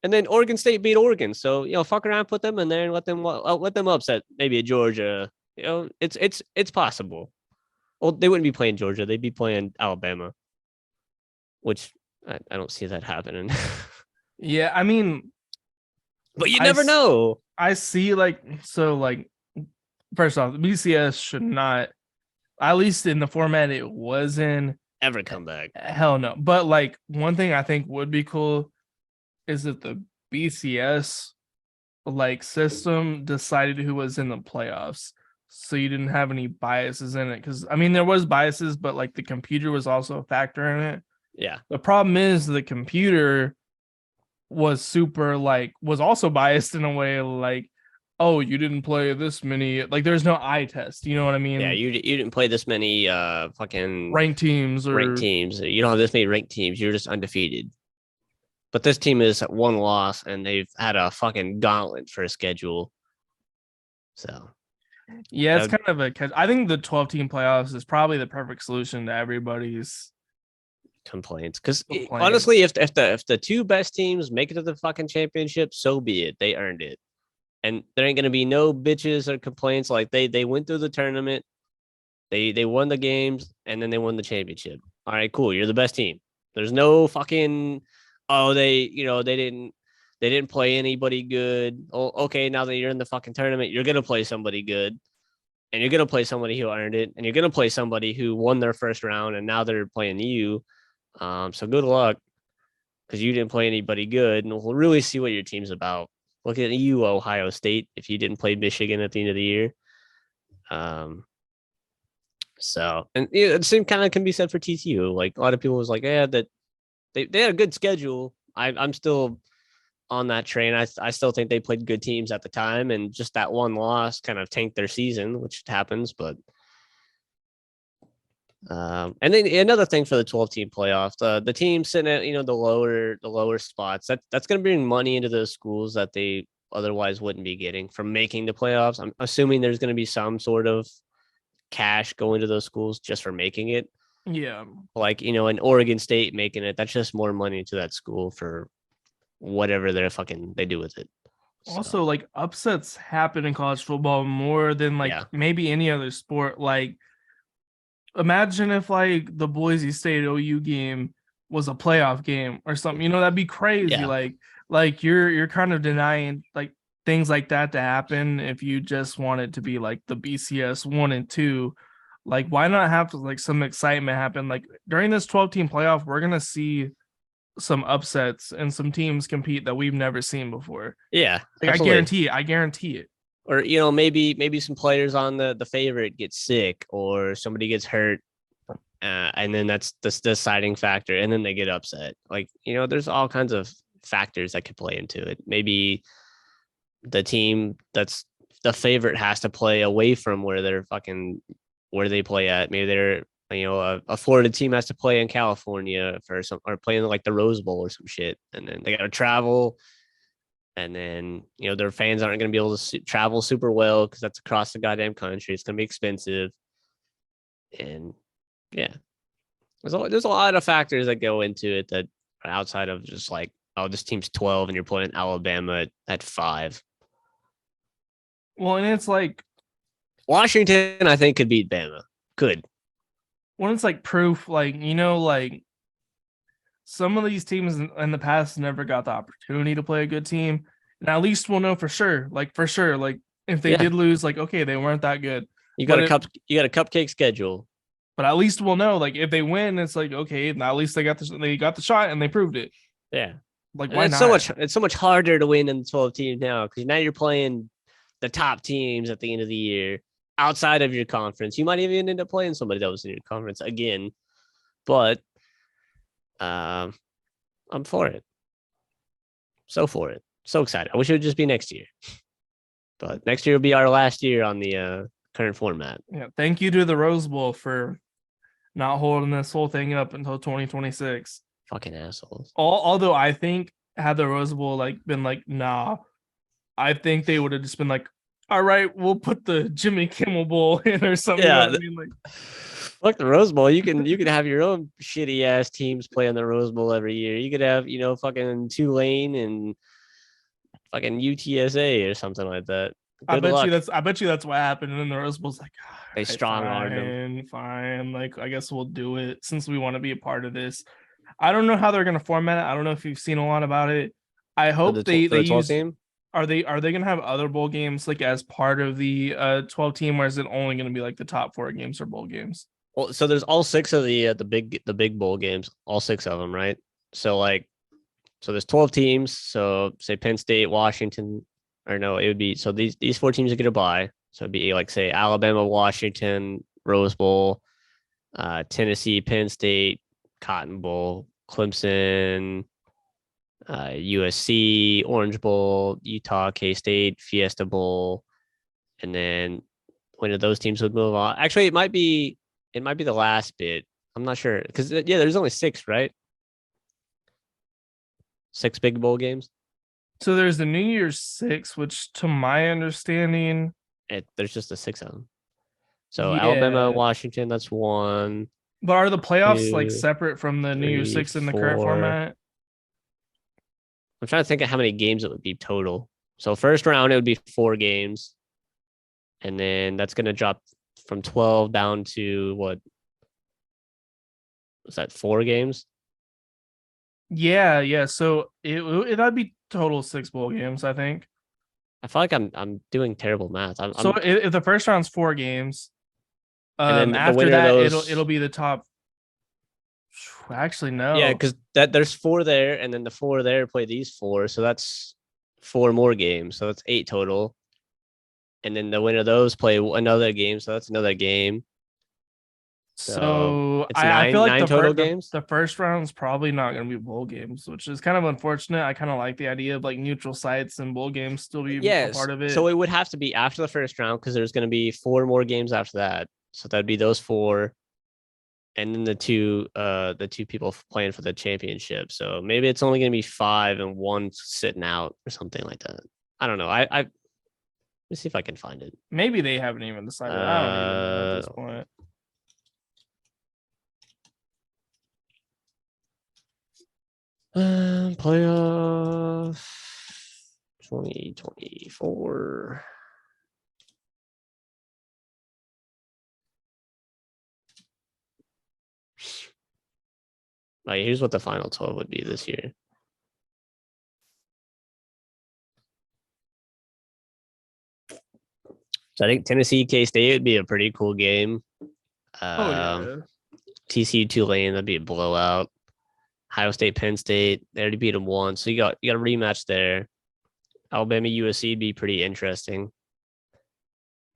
And then Oregon State beat Oregon, so fuck around, put them in there, and let them upset maybe a Georgia. It's possible. Well, they wouldn't be playing Georgia; they'd be playing Alabama, which I don't see that happening. Yeah, I mean, but you never know. I see first off, the BCS should not, at least in the format it was in, ever come back. Hell no. But one thing I think would be cool is that the BCS system decided who was in the playoffs, so you didn't have any biases in it. Because there was biases, but the computer was also a factor in it. Yeah. The problem is the computer was was also biased in a way, oh, you didn't play this many, there's no eye test, you know what I mean? Yeah, you didn't play this many fucking ranked teams. You don't have this many ranked teams. You're just undefeated. But this team is 1 loss, and they've had a fucking gauntlet for a schedule. So Yeah, it's kind of a catch. I think the 12-team playoffs is probably the perfect solution to everybody's complaints. Because honestly, if the two best teams make it to the fucking championship, so be it. They earned it, and there ain't gonna be no bitches or complaints. Like they went through the tournament, they won the games, and then they won the championship. All right, cool. You're the best team. There's no fucking they didn't play anybody good. Oh, okay, now that you're in the fucking tournament, you're gonna play somebody good. And you're going to play somebody who earned it, and you're going to play somebody who won their first round, and now they're playing you. So good luck, because you didn't play anybody good, and we'll really see what your team's about. Look at you, Ohio State, if you didn't play Michigan at the end of the year. And the same kind of can be said for TCU. Like a lot of people was like, yeah, that they had a good schedule. I'm still on that train. I still think they played good teams at the time, and just that one loss kind of tanked their season, which happens. But and then another thing for the 12-team playoff, the team sitting at the lower spots, that's going to bring money into those schools that they otherwise wouldn't be getting from making the playoffs. I'm assuming there's going to be some sort of cash going to those schools just for making it. Yeah, like an Oregon State making it, that's just more money to that school for whatever they do with it. Also, like upsets happen in college football more than maybe any other sport. Like, imagine if like the Boise State OU game was a playoff game or something. That'd be crazy. Yeah. Like you're kind of denying like things like that to happen if you just want it to be like the BCS 1 and 2. Like, why not have like some excitement happen? Like during this 12-team playoff, we're gonna see some upsets and some teams compete that we've never seen before. Yeah, like, I guarantee it. Or maybe some players on the favorite get sick, or somebody gets hurt, and then that's the deciding factor, and then they get upset. Like there's all kinds of factors that could play into it. Maybe the team that's the favorite has to play away from where they play at. Maybe they're a Florida team has to play in California or playing like the Rose Bowl or some shit, and then they got to travel, and then their fans aren't going to be able to travel super well because that's across the goddamn country. It's going to be expensive, and yeah, there's a lot of factors that go into it that are outside of just like, oh, this team's 12 and you're playing Alabama at 5. Well, and it's like Washington, I think, could beat Bama. Could. When it's like proof, like like some of these teams in the past never got the opportunity to play a good team, and at least we'll know for sure. Like if they did lose, like okay, they weren't that good. You got a cupcake schedule, but at least we'll know. Like if they win, it's like okay, at least they got the shot and they proved it. Yeah, like why not? It's so much harder to win in the 12 teams now because now you're playing the top teams at the end of the year. Outside of your conference, you might even end up playing somebody that was in your conference again, but I'm for it. So for it. So excited. I wish it would just be next year, but next year will be our last year on the current format. Yeah. Thank you to the Rose Bowl for not holding this whole thing up until 2026. Fucking assholes. Although I think had the Rose Bowl been like, nah, I think they would have just been like, all right, we'll put the Jimmy Kimmel Bowl in or something. Yeah, fuck the Rose Bowl. You can have your own shitty ass teams play on the Rose Bowl every year. You could have fucking Tulane and fucking UTSA or something like that. I bet you that's what happened. And then the Rose Bowl's like, they strong armed them. Fine, like I guess we'll do it since we want to be a part of this. I don't know how they're gonna format it. I don't know if you've seen a lot about it. I hope they use. Team? Are they gonna have other bowl games like as part of the 12 team, or is it only gonna be like the top 4 games or bowl games? Well, so there's all 6 of the big bowl games, all 6 of them, right? So there's 12 teams. So say Penn State, Washington, or no, it would be so these 4 teams are gonna bye. So it'd be like say Alabama, Washington, Rose Bowl, Tennessee, Penn State, Cotton Bowl, Clemson, USC, Orange Bowl, Utah, K-State, Fiesta Bowl, and then when those teams would move on. Actually, it might be the last bit. I'm not sure because there's only 6, right? 6 big bowl games. So there's the New Year's 6, which to my understanding There's just a 6 of them. So Yeah. Alabama, Washington, that's 1. But are the playoffs like 2, separate from the New Year's 3, Six in the current 4. format? I'm trying to think of how many games it would be total. So first round, it would be 4 games. And then that's going to drop from 12 down to what? Was that 4 games? Yeah. So that'd be total 6 bowl games, I think. I feel like I'm doing terrible math. If the first round's 4 games, and then after that it'll be the top. Actually, no. Yeah, because there's 4 there, and then the 4 there play these 4, so that's 4 more games. So that's 8 total. And then the winner of those play another game, so that's another game. So it's I feel like nine total games. The first round's probably not going to be bowl games, which is kind of unfortunate. I kind of like the idea of like neutral sites and bowl games still be a part of it. So it would have to be after the first round because there's going to be 4 more games after that. So that'd be those 4, and then the two people playing for the championship. So maybe it's only going to be 5 and 1 sitting out or something like that. I don't know. Let's see if I can find it. Maybe they haven't even decided. I don't even know at this point. Playoff 2024. Like, here's what the final 12 would be this year. So I think Tennessee, K-State would be a pretty cool game. TCU, Tulane, that'd be a blowout. Ohio State, Penn State, they already beat them once. So you got a rematch there. Alabama, USC would be pretty interesting.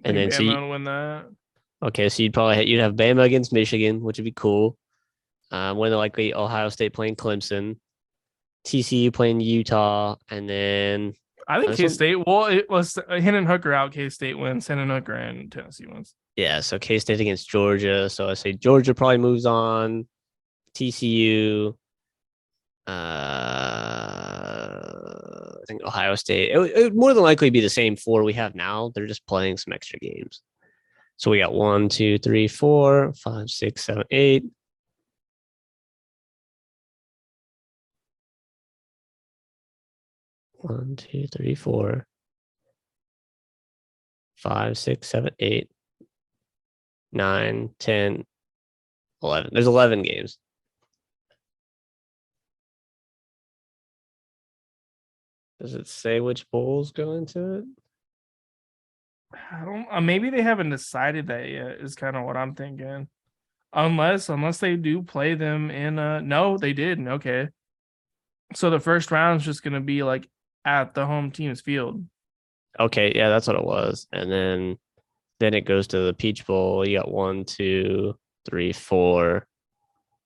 And then Bama win that. Okay, so you'd have Bama against Michigan, which would be cool. More than likely Ohio State playing Clemson, TCU playing Utah, and then I think K-State. Well, it was Hendon Hooker out. K-State wins. Hendon Hooker and Tennessee wins. Yeah, so K-State against Georgia. So I say Georgia probably moves on. TCU. I think Ohio State. It would more than likely be the same 4 we have now. They're just playing some extra games. So we got 1, 2, 3, 4, 5, 6, 7, 8. One, 2, 3, 4, 5, 6, 7, 8, 9, 10, 11. There's 11 games. Does it say which bowls go into it? I don't. Maybe they haven't decided that yet. Is kind of what I'm thinking. Unless they do play them in. No, they did. Okay. So the first round is just gonna be like at the home team's field. Okay, yeah, that's what it was. And then it goes to the Peach Bowl. You got 1, 2, 3, 4.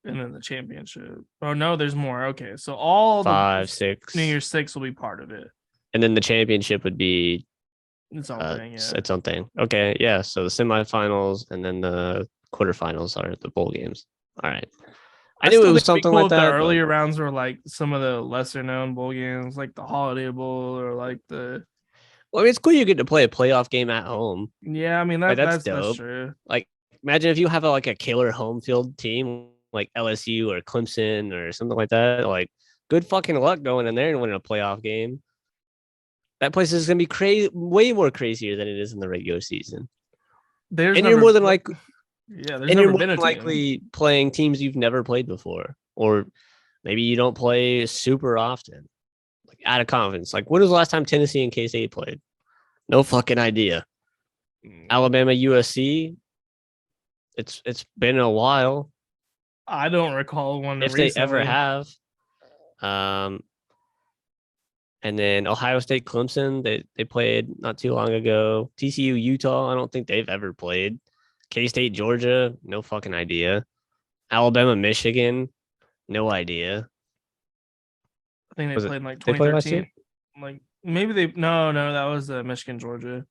And then the championship. Oh no, there's more. Okay, so all 5, 6. New Year's 6 will be part of it. And then the championship would be its own thing. Yeah. Its own thing. Okay, yeah. So the semifinals and then the quarterfinals are the bowl games. All right. I knew it was something like that. The earlier rounds were like some of the lesser known bowl games, like the Holiday Bowl or like the. Well, I mean, it's cool you get to play a playoff game at home. Yeah, I mean that's dope. That's true. Like, imagine if you have a killer home field team like LSU or Clemson or something like that. Like, good fucking luck going in there and winning a playoff game. That place is gonna be crazy, way more crazier than it is in the regular season. You're more than likely playing teams you've never played before, or maybe you don't play super often, like out of conference. Like, when was the last time Tennessee and K-State played? No fucking idea. Alabama, USC. It's been a while. I don't recall one if recently. They ever have. And then Ohio State, Clemson, they played not too long ago. TCU, Utah, I don't think they've ever played. K-State, Georgia, no fucking idea. Alabama, Michigan, no idea. I think they played in like 2013. Like maybe no, that was Michigan, Georgia.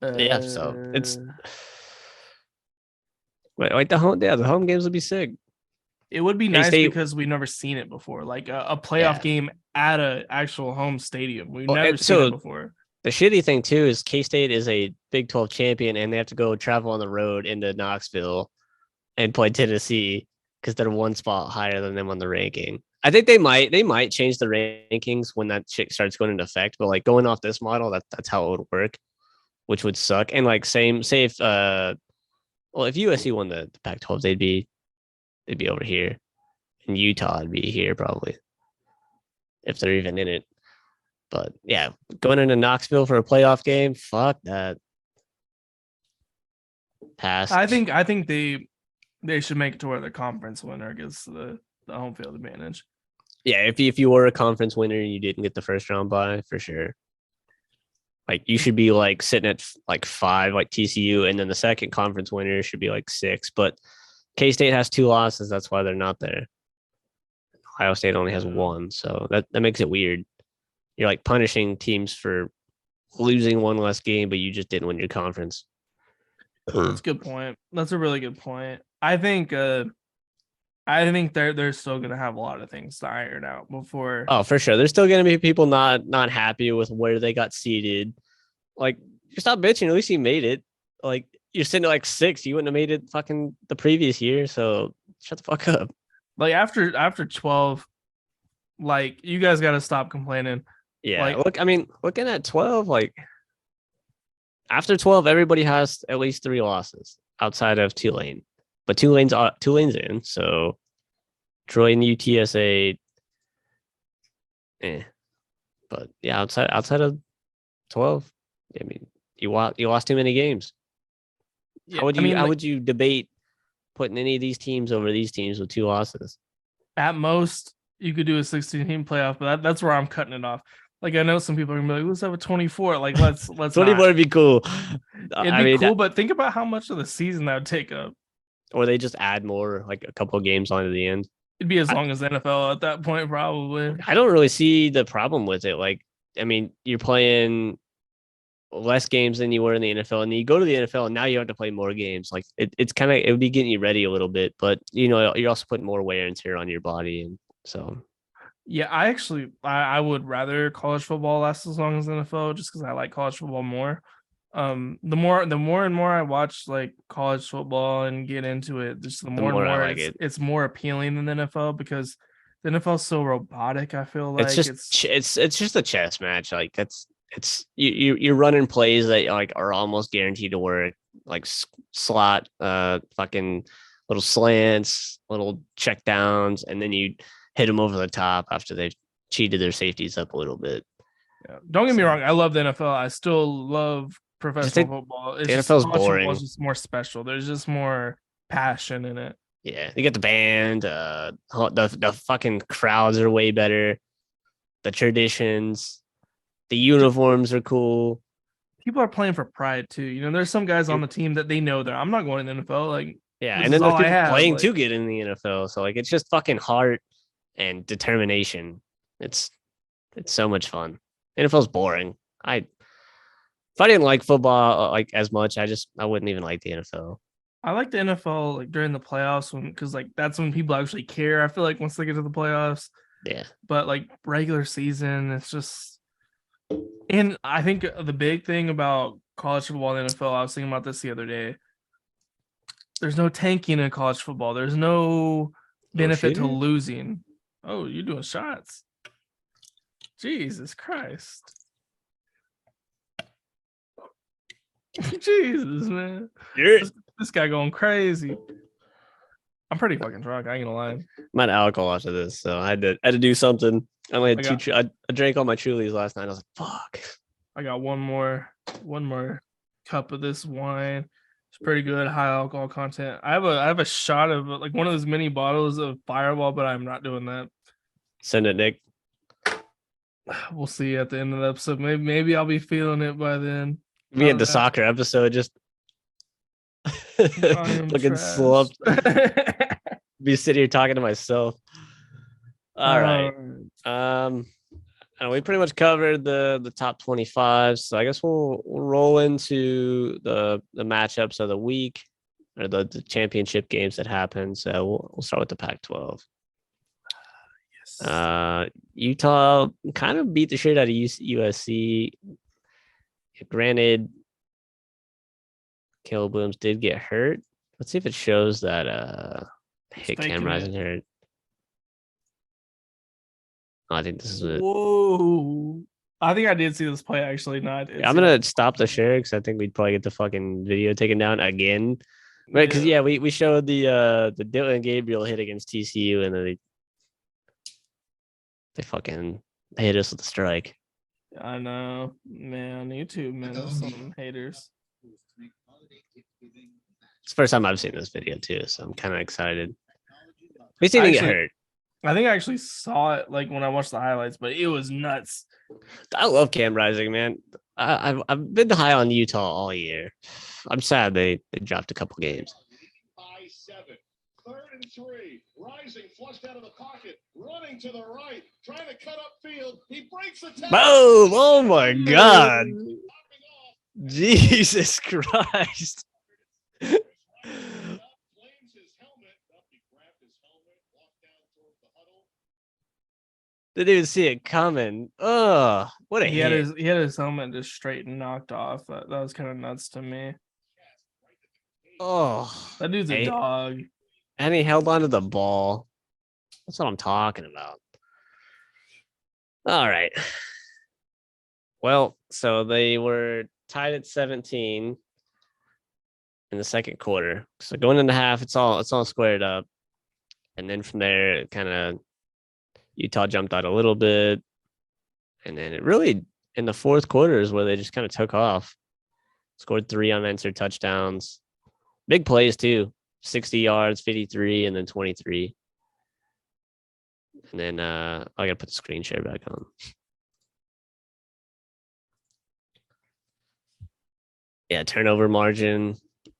Yeah, so it's like the home games would be sick. It would be nice because we've never seen it before, like a playoff game at an actual home stadium. We've never seen it before. The shitty thing too is K-State is a Big 12 champion, and they have to go travel on the road into Knoxville and play Tennessee because they're one spot higher than them on the ranking. I think they might change the rankings when that shit starts going into effect. But like going off this model, that's how it would work, which would suck. And like say if if USC won the Pac-12, they'd be over here, and Utah would be here probably if they're even in it. But yeah, going into Knoxville for a playoff game, fuck that. Pass. I think they should make it to where the conference winner gets the home field advantage. Yeah, if you were a conference winner and you didn't get the first round bye, for sure. Like you should be like sitting at like 5, like TCU, and then the second conference winner should be like 6. But K-State has 2 losses, that's why they're not there. Ohio State only has 1, so that makes it weird. You're like punishing teams for losing 1 less game, but you just didn't win your conference. That's a good point. That's a really good point. I think they're still gonna have a lot of things to iron out before. Oh, for sure. There's still gonna be people not happy with where they got seated. Like, you stop bitching. At least you made it. Like, you're sitting at like 6. You wouldn't have made it fucking the previous year. So shut the fuck up. Like after 12, like you guys got to stop complaining. Yeah. Like, look, I mean, looking at 12, like after 12, everybody has at least 3 losses outside of Tulane. But Tulane's in, so Troy and UTSA. But yeah, outside of 12, I mean, you lost too many games. yeah, How would you debate putting any of these teams over these teams with 2 losses? At most, you could do a 16-team playoff, but that's where I'm cutting it off. Like I know some people are gonna be like, let's have a 24. Like let's 24 would be cool. It'd be cool, but think about how much of the season that would take up. Or they just add more, like a couple of games onto the end. It'd be as long as NFL at that point, probably. I don't really see the problem with it. Like, I mean, you're playing less games than you were in the NFL, and you go to the NFL, and now you have to play more games. Like, it's kind of, it would be getting you ready a little bit, but you know, you're also putting more wear and tear on your body, and so. Yeah, I would rather college football last as long as NFL, just because I like college football more. The more and more I watch like college football and get into it, just the more and more I like it's more appealing than the NFL, because the NFL is so robotic. I feel like it's just a chess match. Like you're running plays that like are almost guaranteed to work, like slot, fucking little slants, little check downs, and then you hit them over the top after they've cheated their safeties up a little bit. Yeah. Don't get me wrong, I love the NFL. I still love professional football. The NFL's boring. It's just more special. There's just more passion in it. Yeah, you get the band, the fucking crowds are way better. The traditions, the uniforms are cool. People are playing for pride too. You know, there's some guys on the team that they know that I'm not going to the NFL. Like, yeah, and then there's people playing to get in the NFL. So like, it's just fucking heart and determination. It's so much fun. NFL's boring. If I didn't like football like as much, I wouldn't even like the NFL. I like the NFL like during the playoffs because like that's when people actually care. I feel like once they get to the playoffs, yeah. But like regular season, it's just. And I think the big thing about college football and NFL, I was thinking about this the other day. There's no tanking in college football. There's no benefit to losing. Oh, you're doing shots. Jesus Christ. Jesus, man. This guy going crazy. I'm pretty fucking drunk. I ain't gonna lie. I'm at alcohol after this, so I had to do something. I only had I drank all my Trulies last night. I was like, fuck. I got one more cup of this wine. It's pretty good, high alcohol content. I have a shot of like one of those mini bottles of Fireball, but I'm not doing that. Send it, Nick. We'll see at the end of the episode. Maybe I'll be feeling it by then. Me at the soccer episode, just looking slumped. Be sitting here talking to myself. All right. And we pretty much covered the top 25. So I guess we'll roll into the matchups of the week, or the championship games that happened. So we'll start with the Pac-12. Yes. Utah kind of beat the shit out of USC. Granted, Caleb Williams did get hurt. Let's see if it shows that hit Cam Rising hurt. Oh, I think this is it. Whoa. I think I did see this play actually. I'm gonna stop the share because I think we'd probably get the fucking video taken down again. Right, because we showed the Dylan Gabriel hit against TCU and then they fucking hit us with a strike. I know, man. YouTube, man, there's some haters. It's the first time I've seen this video too, so I'm kind of excited. At least he didn't get hurt. I think I actually saw it like when I watched the highlights, but it was nuts. I love Cam Rising, man. I've been high on Utah all year. I'm sad they dropped a couple games. 3rd and 3. Rising flushed out of the pocket, running to the right, trying to cut up field. He breaks the tackle. Boom! Oh my God! Jesus Christ! Didn't even see it coming. Oh, what a hit. He had his helmet just straight and knocked off. That was kind of nuts to me. Oh, that dude's a dog. And he held onto the ball. That's what I'm talking about. All right. Well, so they were tied at 17 in the second quarter. So going into half, it's all squared up. And then from there, it kind of Utah jumped out a little bit. And then it really in the fourth quarter is where they just kind of took off. Scored 3 unanswered touchdowns. Big plays too. 60 yards, 53, and then 23. And then I gotta put the screen share back on. Yeah, turnover margin.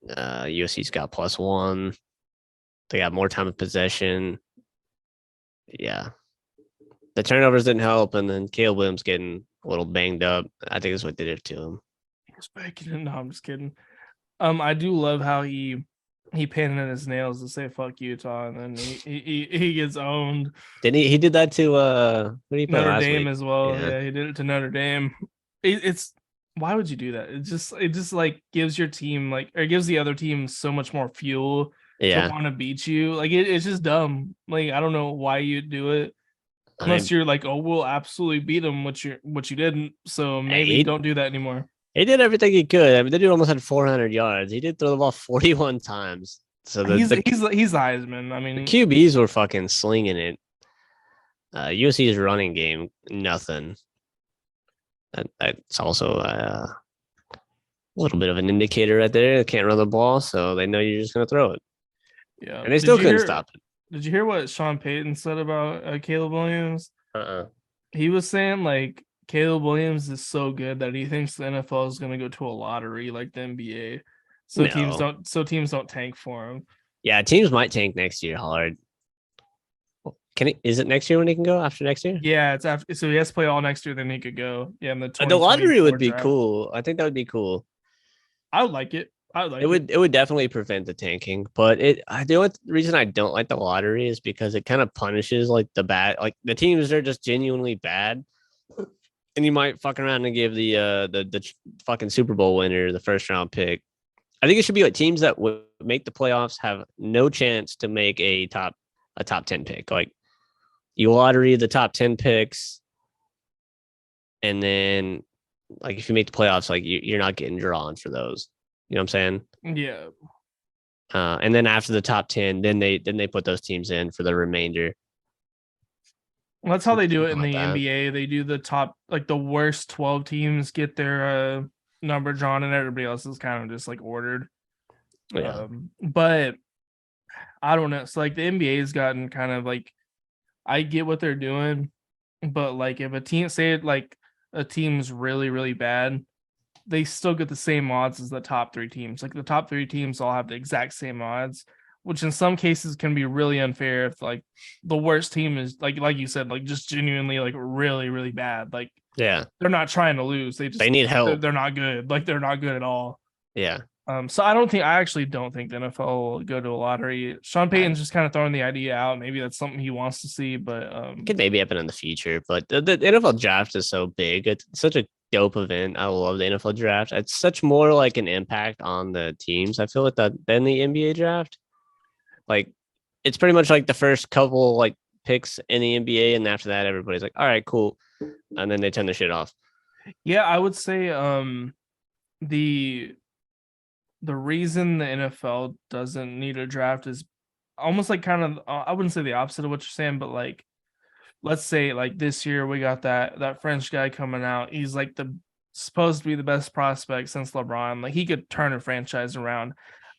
USC's got +1. They got more time of possession. Yeah. The turnovers didn't help, and then Caleb Williams getting a little banged up. I think that's what did it to him. He's baking it. No, I'm just kidding. I do love how he painted in his nails to say "fuck Utah," and then he gets owned. Didn't he? He did that to Notre Dame as well. Yeah, he did it to Notre Dame. It's why would you do that? It just like gives your team or gives the other team so much more fuel to want to beat you. Like it's just dumb. Like I don't know why you do it unless you're like, oh, we'll absolutely beat them, which you didn't. So maybe don't do that anymore. He did everything he could. I mean, the dude almost had 400 yards. He did throw the ball 41 times. So he's Heisman. I mean, the QBs were fucking slinging it. USC's running game, nothing. That's also a little bit of an indicator right there. They can't run the ball, so they know you're just gonna throw it. Yeah, and they still couldn't stop it. Did you hear what Sean Payton said about Caleb Williams? He was saying like Caleb Williams is so good that he thinks the NFL is going to go to a lottery like the NBA. So teams don't tank for him. Yeah, teams might tank next year hard. Is it next year when he can go after next year? Yeah, it's after. So he has to play all next year, then he could go. Yeah, the lottery would be cool. I think that would be cool. I would like it. It would definitely prevent the tanking, but the only reason I don't like the lottery is because it kind of punishes like the bad, like the teams that are just genuinely bad. And you might fuck around and give the fucking Super Bowl winner the first round pick. I think it should be like teams that would make the playoffs have no chance to make a top 10 pick. Like you lottery the top 10 picks, and then like if you make the playoffs, like you're not getting drawn for those. You know what I'm saying? Yeah. And then after the top 10, then they put those teams in for the remainder. Well, that's how they do it in the NBA. They do the top, like the worst 12 teams get their number drawn, and everybody else is kind of just like ordered. Yeah. But I don't know. So like the NBA has gotten kind of like, I get what they're doing, but like if a team's really, really bad, they still get the same odds as the top 3 teams. Like the top 3 teams all have the exact same odds, which in some cases can be really unfair if like the worst team is like you said, like just genuinely like really, really bad. Like yeah, they're not trying to lose. They need help. They're not good. Like they're not good at all. Yeah. So I actually don't think the NFL will go to a lottery. Sean Payton's just kind of throwing the idea out. Maybe that's something he wants to see, but it could maybe happen in the future. But the NFL draft is so big. It's such a dope event. I love the NFL draft. It's such more like an impact on the teams. I feel like that than the NBA draft. Like it's pretty much like the first couple like picks in the NBA, and after that, everybody's like, all right, cool, and then they turn the shit off. Yeah, I would say the reason the NFL doesn't need a draft is almost like kind of I wouldn't say the opposite of what you're saying, but like let's say like this year we got that French guy coming out. He's like supposed to be the best prospect since LeBron. Like he could turn a franchise around.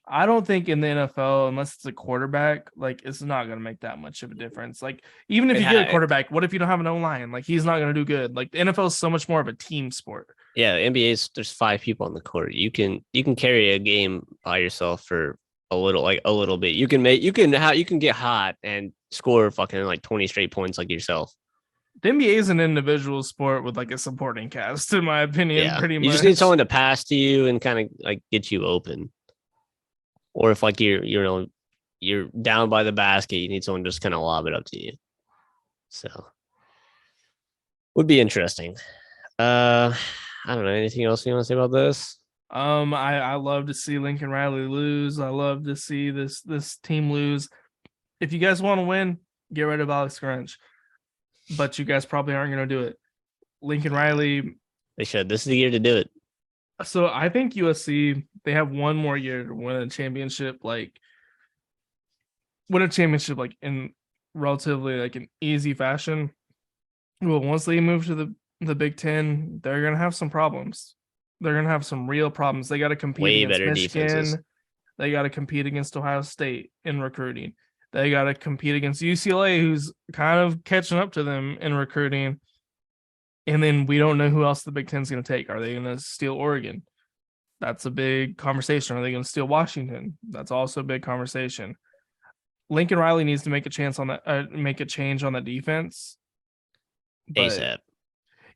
I don't think in the NFL, unless it's a quarterback, like it's not going to make that much of a difference. Like even if you get a quarterback, what if you don't have an O-line? Like he's not going to do good. Like the NFL is so much more of a team sport. Yeah, NBA's there's 5 people on the court. You can carry a game by yourself for a little bit. You can get hot and score fucking like 20 straight points like yourself. The NBA is an individual sport with like a supporting cast, in my opinion. Yeah, pretty much. You just need someone to pass to you and kind of like get you open. Or if like you're down by the basket, you need someone to just kind of lob it up to you. So would be interesting. I don't know. Anything else you want to say about this? I love to see Lincoln Riley lose. I love to see this team lose. If you guys want to win, get rid of Alex Grinch. But you guys probably aren't going to do it. Lincoln Riley. They should. This is the year to do it. So I think USC, they have one more year to win a championship, like in relatively like an easy fashion. Well, once they move to the Big Ten, they're gonna have some problems. They're gonna have some real problems. They got to compete against Michigan. Defenses. They got to compete against Ohio State in recruiting. They got to compete against UCLA, who's kind of catching up to them in recruiting. And then we don't know who else the Big Ten is going to take. Are they going to steal Oregon? That's a big conversation. Are they going to steal Washington? That's also a big conversation. Lincoln Riley needs to make a change on the defense. ASAP.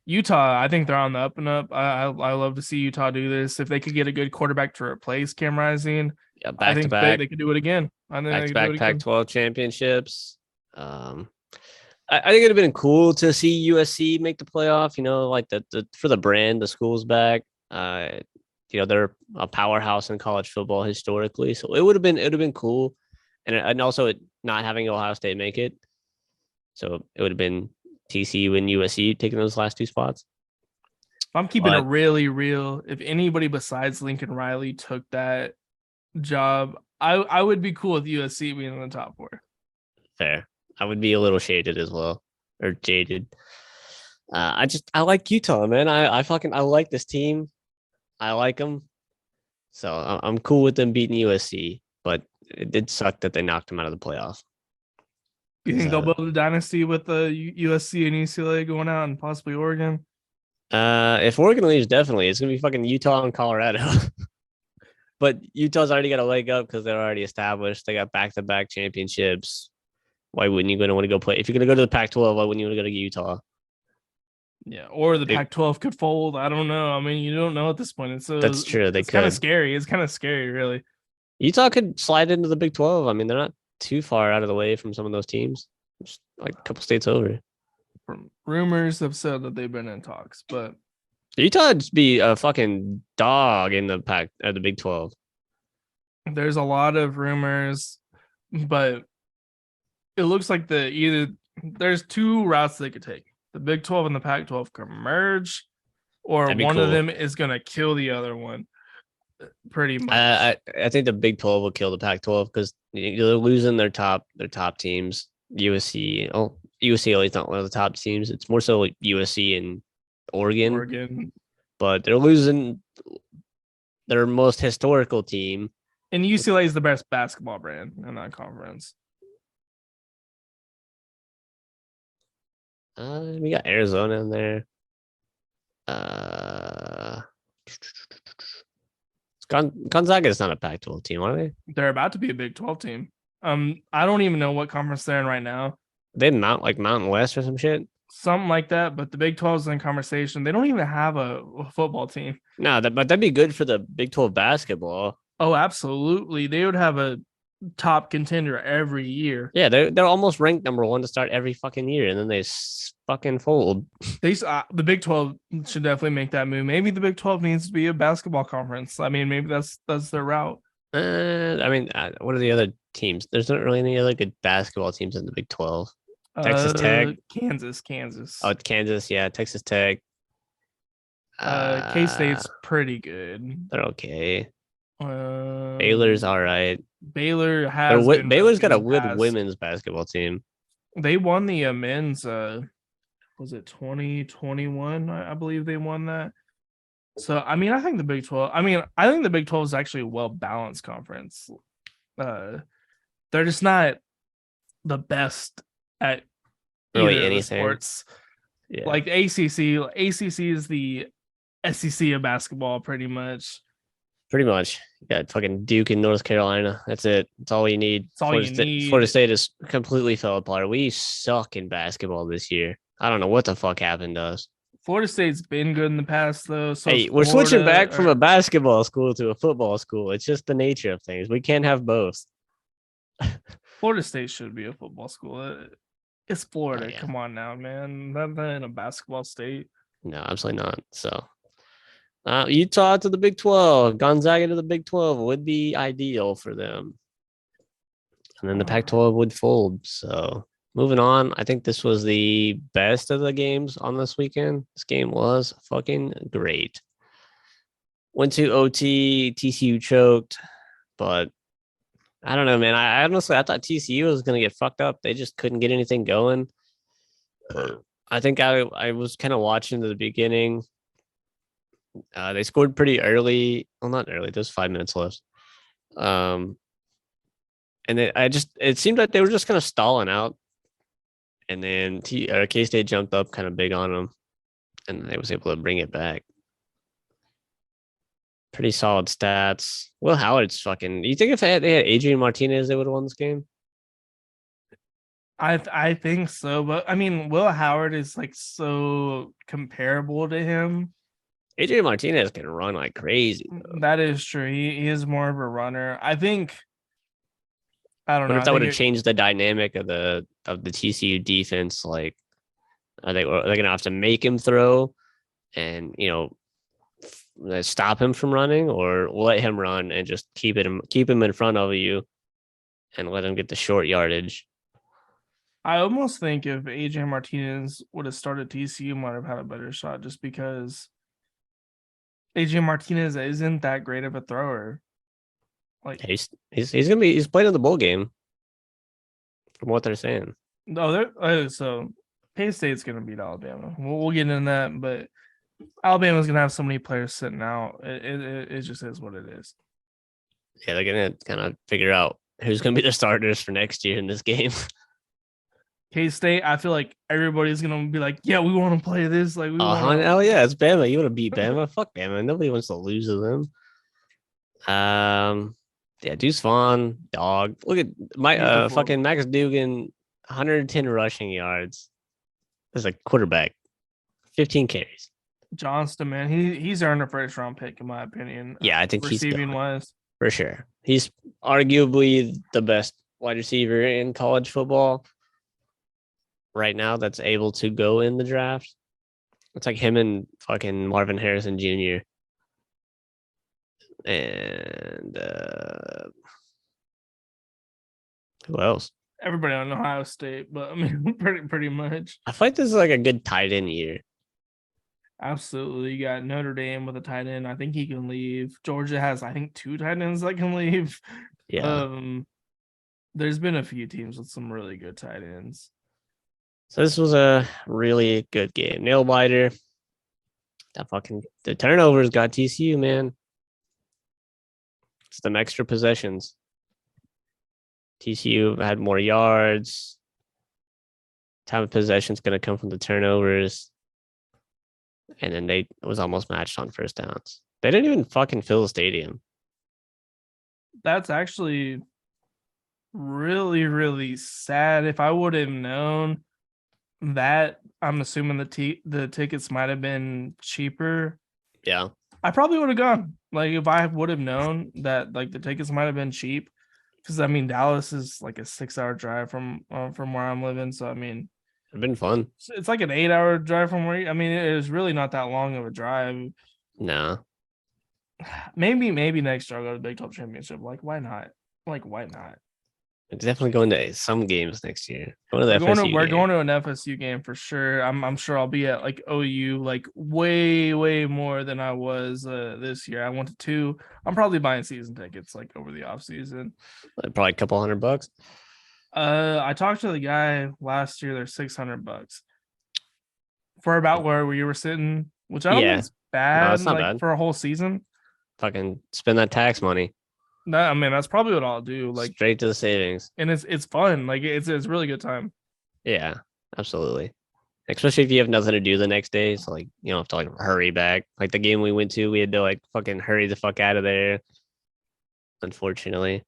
Utah, I think they're on the up and up. I love to see Utah do this. If they could get a good quarterback to replace Cam Rising, back to back, they could do it again. Back to back Pac-12 championships. I think it'd have been cool to see USC make the playoff. You know, like the for the brand, the school's back. They're a powerhouse in college football historically, so it would have been cool, and also it not having Ohio State make it, so it would have been TCU and USC taking those last 2 spots. I'm keeping it really real. If anybody besides Lincoln Riley took that job, I would be cool with USC being in the top 4. Fair. I would be a little shaded as well, or jaded. I like Utah, man. I like this team. I like them. So I'm cool with them beating USC, but it did suck that they knocked them out of the playoff. You think they'll build a dynasty with the USC and UCLA going out and possibly Oregon? If Oregon leaves, definitely. It's going to be fucking Utah and Colorado. But Utah's already got a leg up because they're already established. They got back-to-back championships. Why wouldn't you going to want to go play? If you're going to go to the Pac-12, why wouldn't you want to go to Utah? Yeah, or the Pac-12 could fold. I don't know. I mean, you don't know at this point. That's true. It's kind of scary. It's kind of scary, really. Utah could slide into the Big 12. I mean, they're not too far out of the way from some of those teams. Just like a couple states over. Rumors have said that they've been in talks, but Utah would just be a fucking dog in the Big 12. There's a lot of rumors, but it looks like there's 2 routes they could take. The Big 12 and the Pac-12 can merge, or one of them is going to kill the other one. Pretty much. I think the Big 12 will kill the Pac-12 because they're losing their top teams. UCLA is not one of the top teams. It's more so like USC and Oregon. But they're losing their most historical team. And UCLA is the best basketball brand in that conference. We got Arizona in there. Gonzaga is not a Pac-12 team, are they? They're about to be a Big 12 team. I don't even know what conference they're in right now. They Mountain West or some shit? Something like that, but the Big 12 is in conversation. They don't even have a football team. No, but that'd be good for the Big 12 basketball. Oh, absolutely. They would have top contender every year. Yeah, they're almost ranked number 1 to start every fucking year, and then they fucking fold. The Big 12 should definitely make that move. Maybe the Big 12 needs to be a basketball conference. I mean, maybe that's their route. What are the other teams? There's not really any other good basketball teams in the Big 12. Texas Tech, Kansas. Oh, Kansas, yeah, Texas Tech. K-State's pretty good. They're okay. Baylor's all right. Baylor's got a good women's basketball team. They won the men's. Was it 2021? I believe they won that. So I mean, I think the Big 12. I think the Big 12 is actually a well balanced conference. They're just not the best at really anything. Sports. Yeah. Like the ACC is the SEC of basketball, pretty much. Pretty much. You got fucking Duke and North Carolina. That's it. That's all you need. That's all you need. Florida State is completely fell apart. We suck in basketball this year. I don't know what the fuck happened to us. Florida State's been good in the past, though. So we're switching back from a basketball school to a football school. It's just the nature of things. We can't have both. Florida State should be a football school. It's Florida. Oh, yeah. Come on now, man. Not in a basketball state. No, absolutely not. So Utah to the Big 12, Gonzaga to the Big 12 would be ideal for them. And then the Pac-12 would fold. So moving on, I think this was the best of the games on this weekend. This game was fucking great. Went to OT, TCU choked, but I don't know, man. I honestly thought TCU was going to get fucked up. They just couldn't get anything going. I think I was kind of watching to the beginning. They scored pretty early. Well, not early. There's 5 minutes left. And it seemed like they were just kind of stalling out. And then K-State jumped up kind of big on them, and they was able to bring it back. Pretty solid stats. Will Howard's fucking. You think if they had Adrian Martinez, they would have won this game? I think so, but I mean, Will Howard is like so comparable to him. Adrian Martinez can run like crazy, though. That is true. He is more of a runner. I think. I don't know. If that would have changed the dynamic of the TCU defense, like they're gonna have to make him throw, and stop him from running, or let him run and just keep him in front of you, and let him get the short yardage. I almost think if Adrian Martinez would have started, TCU might have had a better shot, just because Adrian Martinez isn't that great of a thrower. Like he's playing in the bowl game, from what they're saying. No, so K-State's gonna beat Alabama. We'll get into that, but Alabama's gonna have so many players sitting out. It just is what it is. Yeah, they're gonna kind of figure out who's gonna be the starters for next year in this game. K-State, I feel like everybody's gonna be like, yeah, we want to play this. Like, hell yeah, it's Bama. You want to beat Bama? Fuck Bama. Nobody wants to lose to them. Yeah, Deuce Vaughn, dog. Look at my fucking Max Duggan, 110 rushing yards as a quarterback, 15 carries. Johnston, man, he's earned a first round pick in my opinion. Yeah, I think receiving wise, for sure. He's arguably the best wide receiver in college football right now that's able to go in the draft. It's like him and fucking Marvin Harrison Jr. And who else? Everybody on Ohio State, but I mean, pretty much. I feel like this is like a good tight end year. Absolutely. You got Notre Dame with a tight end. I think he can leave. Georgia has, I think, 2 tight ends that can leave. Yeah. There's been a few teams with some really good tight ends. So this was a really good game. Nail biter. The turnovers got TCU, man. Some extra possessions. TCU had more yards. Time of possession is going to come from the turnovers. And then it was almost matched on first downs. They didn't even fucking fill the stadium. That's actually really, really sad. If I would have known that, I'm assuming the tickets might have been cheaper. Yeah. I probably would have gone. Like, if I would have known that, like, the tickets might have been cheap, Because I mean, Dallas is like a 6-hour drive from where I'm living. So I mean, It's been fun. it's like an 8-hour drive from where. I mean, it is really not that long of a drive. No. Maybe next year I'll go to the Big 12 championship. Like, why not? It's definitely going to some games next year. Going to the We're FSU going game. to an FSU game for sure. I'm sure I'll be at like OU like way more than I was this year. I went to 2. I'm probably buying season tickets like over the off season. Probably a couple $100. I talked to the guy last year. They're $600 for about where you were sitting, which I don't think it's bad. No, it's not like bad. for a whole season. Fucking spend that tax money. I mean, that's probably what I'll do. Like straight to the savings. And it's fun. Like it's a really good time. Yeah, absolutely. Especially if you have nothing to do the next day. So like you don't have to like hurry back. Like the game we went to, we had to like fucking hurry the fuck out of there. Unfortunately.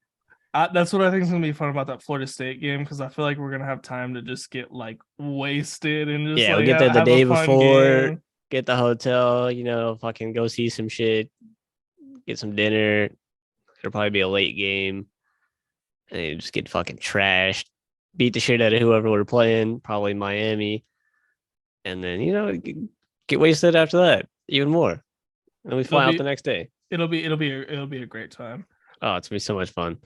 That's what I think is gonna be fun about that Florida State game, because I feel like we're gonna have time to just get like wasted and just we get there the day before, get the hotel, fucking go see some shit, get some dinner. It'll probably be a late game, and you just get fucking trashed, beat the shit out of whoever we're playing, probably Miami, and then get wasted after that even more, and we fly out the next day. It'll be a great time. Oh, it's gonna be so much fun.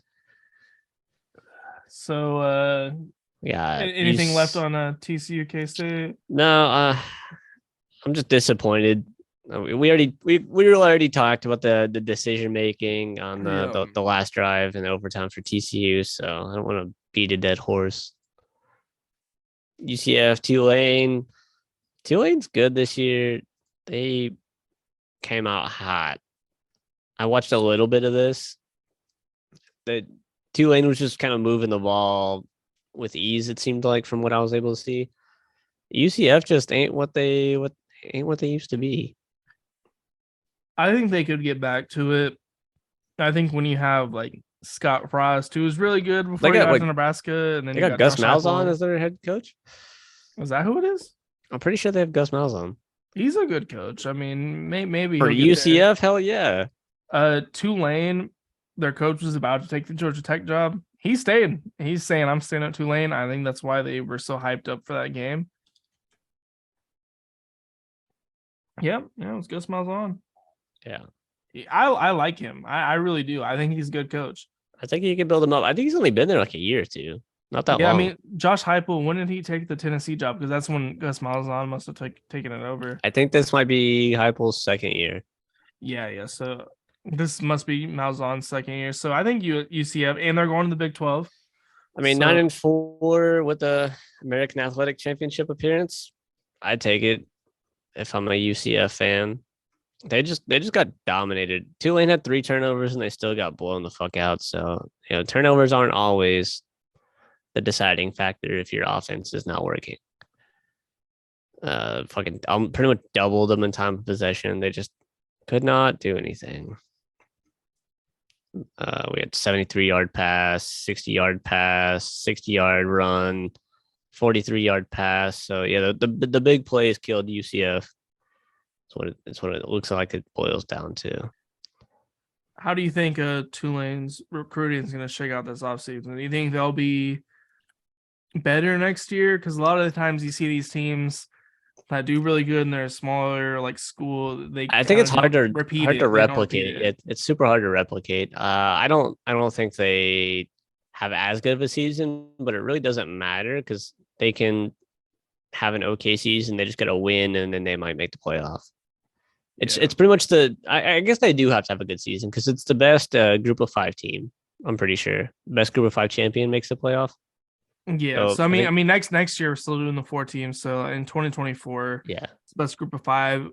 So yeah, anything left on TCU K-State? No, I'm just disappointed. We already talked about the decision making on the last drive and overtime for TCU, so I don't want to beat a dead horse. UCF, Tulane's good this year. They came out hot. I watched a little bit of this. The Tulane was just kind of moving the ball with ease, it seemed like, from what I was able to see. UCF just ain't what they used to be. I think they could get back to it. I think when you have like Scott Frost, who was really good before he got to Nebraska, and then they got Gus Malzahn as their head coach. Is that who it is? I'm pretty sure they have Gus Malzahn. He's a good coach. I mean, maybe for UCF, hell yeah. Tulane, their coach was about to take the Georgia Tech job. He stayed. He's saying, I'm staying at Tulane. I think that's why they were so hyped up for that game. Yeah, it was Gus Malzahn. Yeah. I like him. I really do. I think he's a good coach. I think you can build him up. I think he's only been there like a year or two. Not that long. Yeah, I mean, Josh Heupel, when did he take the Tennessee job? Because that's when Gus Malzahn must have taken it over. I think this might be Heupel's second year. Yeah. So this must be Malzahn's second year. So I think UCF, and they're going to the Big 12. I mean, 9-4 with the American Athletic Championship appearance. I'd take it if I'm a UCF fan. They just got dominated. Tulane had 3 turnovers and they still got blown the fuck out. So, turnovers aren't always the deciding factor if your offense is not working. Pretty much doubled them in time of possession. They just could not do anything. We had 73-yard pass, 60-yard pass, 60-yard run, 43-yard pass. So yeah, the big plays killed UCF. That's what it looks like it boils down to. How do you think Tulane's recruiting is going to shake out this offseason? Do you think they'll be better next year? Because a lot of the times you see these teams that do really good and they're a smaller like school. I think it's hard to replicate it. It's super hard to replicate. I don't think they have as good of a season, but it really doesn't matter because they can have an okay season. They just got to win, and then they might make the playoff. It's pretty much I guess they do have to have a good season because it's the best group of 5 team. I'm pretty sure best group of 5 champion makes the playoff. Yeah. So I mean, next year we're still doing the 4 teams. So in 2024, it's best group of 5.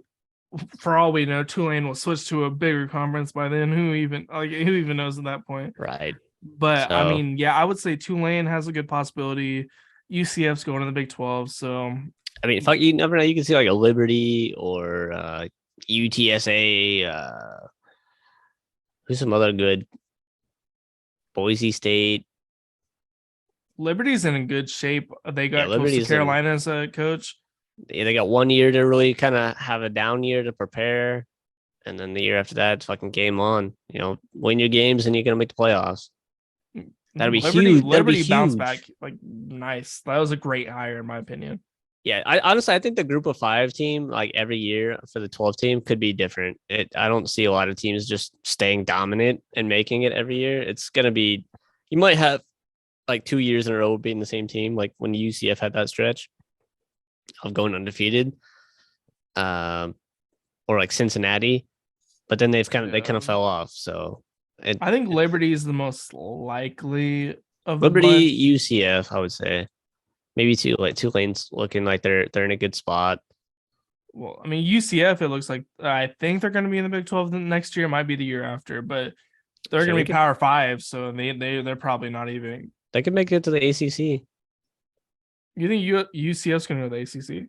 For all we know, Tulane will switch to a bigger conference by then. Who even knows at that point? Right. But I mean, I would say Tulane has a good possibility. UCF's going to the Big 12. So I mean, you never know. You can see like a Liberty or UTSA. Who's some other good? Boise State. Liberty's in good shape. They got Coastal Carolina as a coach. Yeah, they got 1 year to really kind of have a down year to prepare, and then the year after that, it's fucking game on. Win your games and you're gonna make the playoffs. That'd be Liberty, huge. Liberty That'd be bounced huge. back like nice. That was a great hire in my opinion. Yeah, I think the group of 5 team, like every year for the 12 team, could be different. I don't see a lot of teams just staying dominant and making it every year. It's gonna be, you might have like 2 years in a row being the same team, like when UCF had that stretch of going undefeated, or like Cincinnati, but then they kind of fell off. So I think Liberty is the most likely of the Liberty, bunch. UCF, I would say. Maybe Tulane's looking like they're in a good spot. Well, I mean UCF, it looks like I think they're going to be in the Big 12 next year. It might be the year after, but they're going to be Power 5, so they're probably not even. They could make it to the ACC. You think UCF's going to go to the ACC?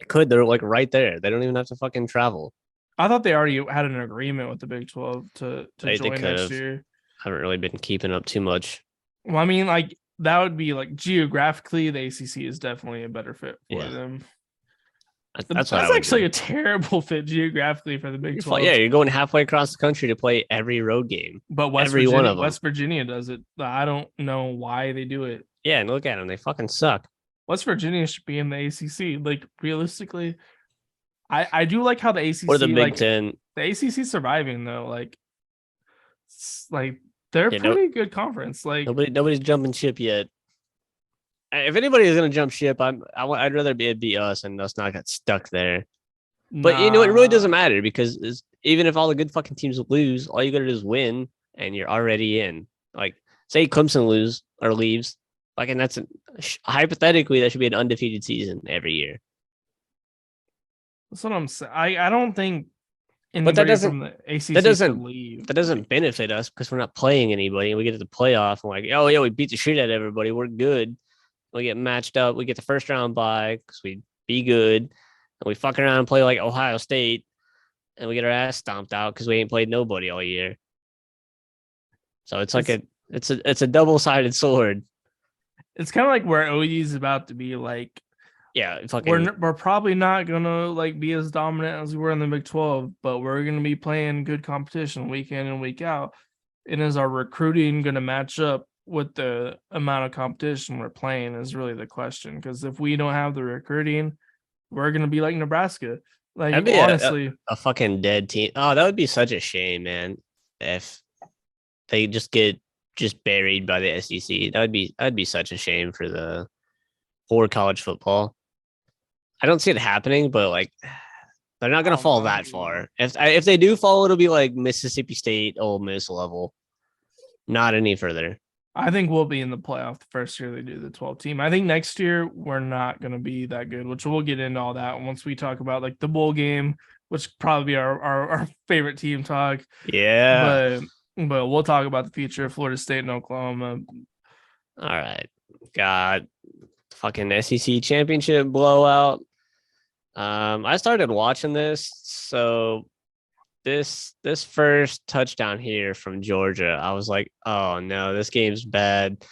It could. They're like right there. They don't even have to fucking travel. I thought they already had an agreement with the Big 12 to join next year. Haven't really been keeping up too much. Well, I mean, like that would be like geographically, the ACC is definitely a better fit for them. That's actually a terrible fit geographically for the Big 12. Yeah, you're going halfway across the country to play every road game. But West Virginia does it. I don't know why they do it. Yeah, and look at them. They fucking suck. West Virginia should be in the ACC. Like, realistically, I do like how the ACC... Or the Big Ten. The ACC surviving, though. Like they're a pretty good conference. Like nobody's jumping ship yet. If anybody is going to jump ship, I'd rather it be us and us not get stuck there. But you know, it really doesn't matter because even if all the good fucking teams lose, all you got to do is win and you're already in. Like, say Clemson leaves, like, and that's hypothetically that should be an undefeated season every year. That's what I'm saying. I don't think. But that doesn't. From the ACC that doesn't benefit us because we're not playing anybody. We get to the playoff and like, oh yeah, we beat the shit out of everybody. We're good. We get matched up. We get the first round bye because we be good, and we fuck around and play like Ohio State, and we get our ass stomped out because we ain't played nobody all year. So it's a double-sided sword. It's kind of like where OU is about to be. Like, yeah, we're probably not gonna like be as dominant as we were in the Big 12, but we're gonna be playing good competition week in and week out. And is our recruiting gonna match up with the amount of competition we're playing is really the question. Because if we don't have the recruiting, we're gonna be like Nebraska. Like, honestly, a fucking dead team. Oh, that would be such a shame, man. If they just get buried by the SEC, that'd be such a shame for college football. I don't see it happening, but like they're not gonna fall that far. If they do fall, it'll be like Mississippi State, Ole Miss level, not any further. I think we'll be in the playoff the first year they do the 12 team. I think next year we're not going to be that good, which we'll get into all that once we talk about like the bowl game, which probably be our favorite team talk. Yeah. But we'll talk about the future of Florida State and Oklahoma. All right. God, fucking SEC championship blowout. I started watching this. So this first touchdown here from Georgia, I was like, oh no, this game's bad.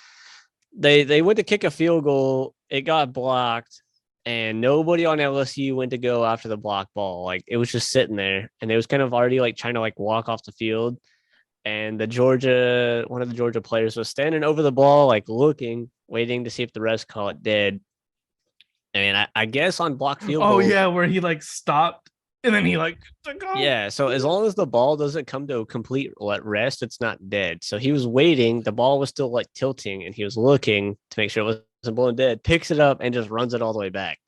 They went to kick a field goal, it got blocked, and nobody on LSU went to go after the blocked ball. Like, it was just sitting there, and it was kind of already like trying to like walk off the field. And one of the Georgia players was standing over the ball, like looking, waiting to see if the refs call it dead. And I guess on blocked field goal. Oh yeah, where he like stopped. And then he like took off. Yeah, so as long as the ball doesn't come to a complete rest, it's not dead. So he was waiting. The ball was still like tilting, and he was looking to make sure it wasn't blown dead. Picks it up and just runs it all the way back.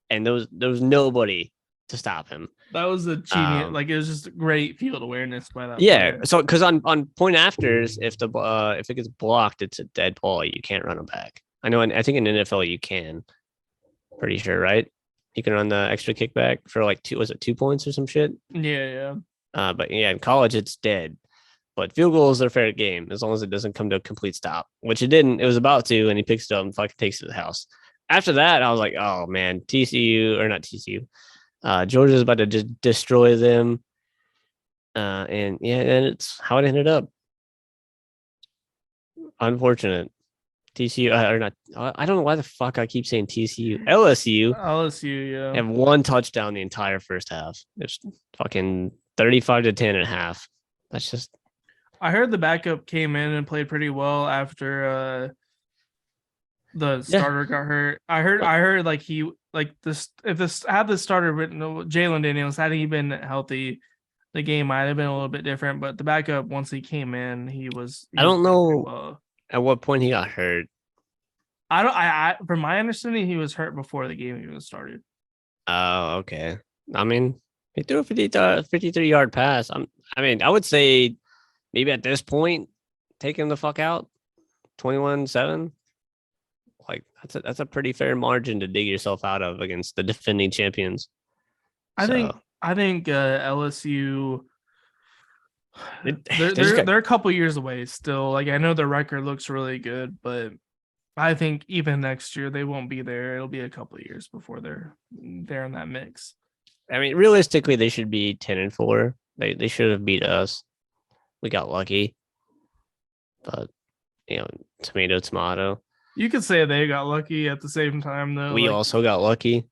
And there was nobody to stop him. That was a genius. Like, it was just great field awareness by that. Yeah. player. So because on point afters, if it gets blocked, it's a dead ball. You can't run it back. I know. I think in NFL you can. Pretty sure, right? You can run the extra kickback for like 2 points or some shit? Yeah. But yeah, in college, it's dead. But field goals are fair game as long as it doesn't come to a complete stop, which it didn't. It was about to, and he picks it up and fucking takes it to the house. After that, I was like, oh man, Georgia's about to just destroy them. And it's how it ended up. Unfortunate. TCU or not? I don't know why the fuck I keep saying TCU. LSU, yeah. Have one touchdown the entire first half. It's fucking 35-10 and a half. That's just. I heard the backup came in and played pretty well after the starter got hurt. I heard like he like this if this had the starter written Jalen Daniels had he been healthy, the game might have been a little bit different. But the backup once he came in, he I don't know well. at what point he got hurt. I from my understanding, he was hurt before the game even started. Oh, okay. I mean, he threw a 53-yard pass. I would say maybe at this point, take him the fuck out. 21-7. Like that's a pretty fair margin to dig yourself out of against the defending champions. I think LSU they're a couple years away still. Like I know their record looks really good, but I think even next year they won't be there. It'll be a couple of years before they're in that mix. I mean, realistically, they should be 10-4. They should have beat us. We got lucky, but tomato. You could say they got lucky at the same time, though. We also got lucky.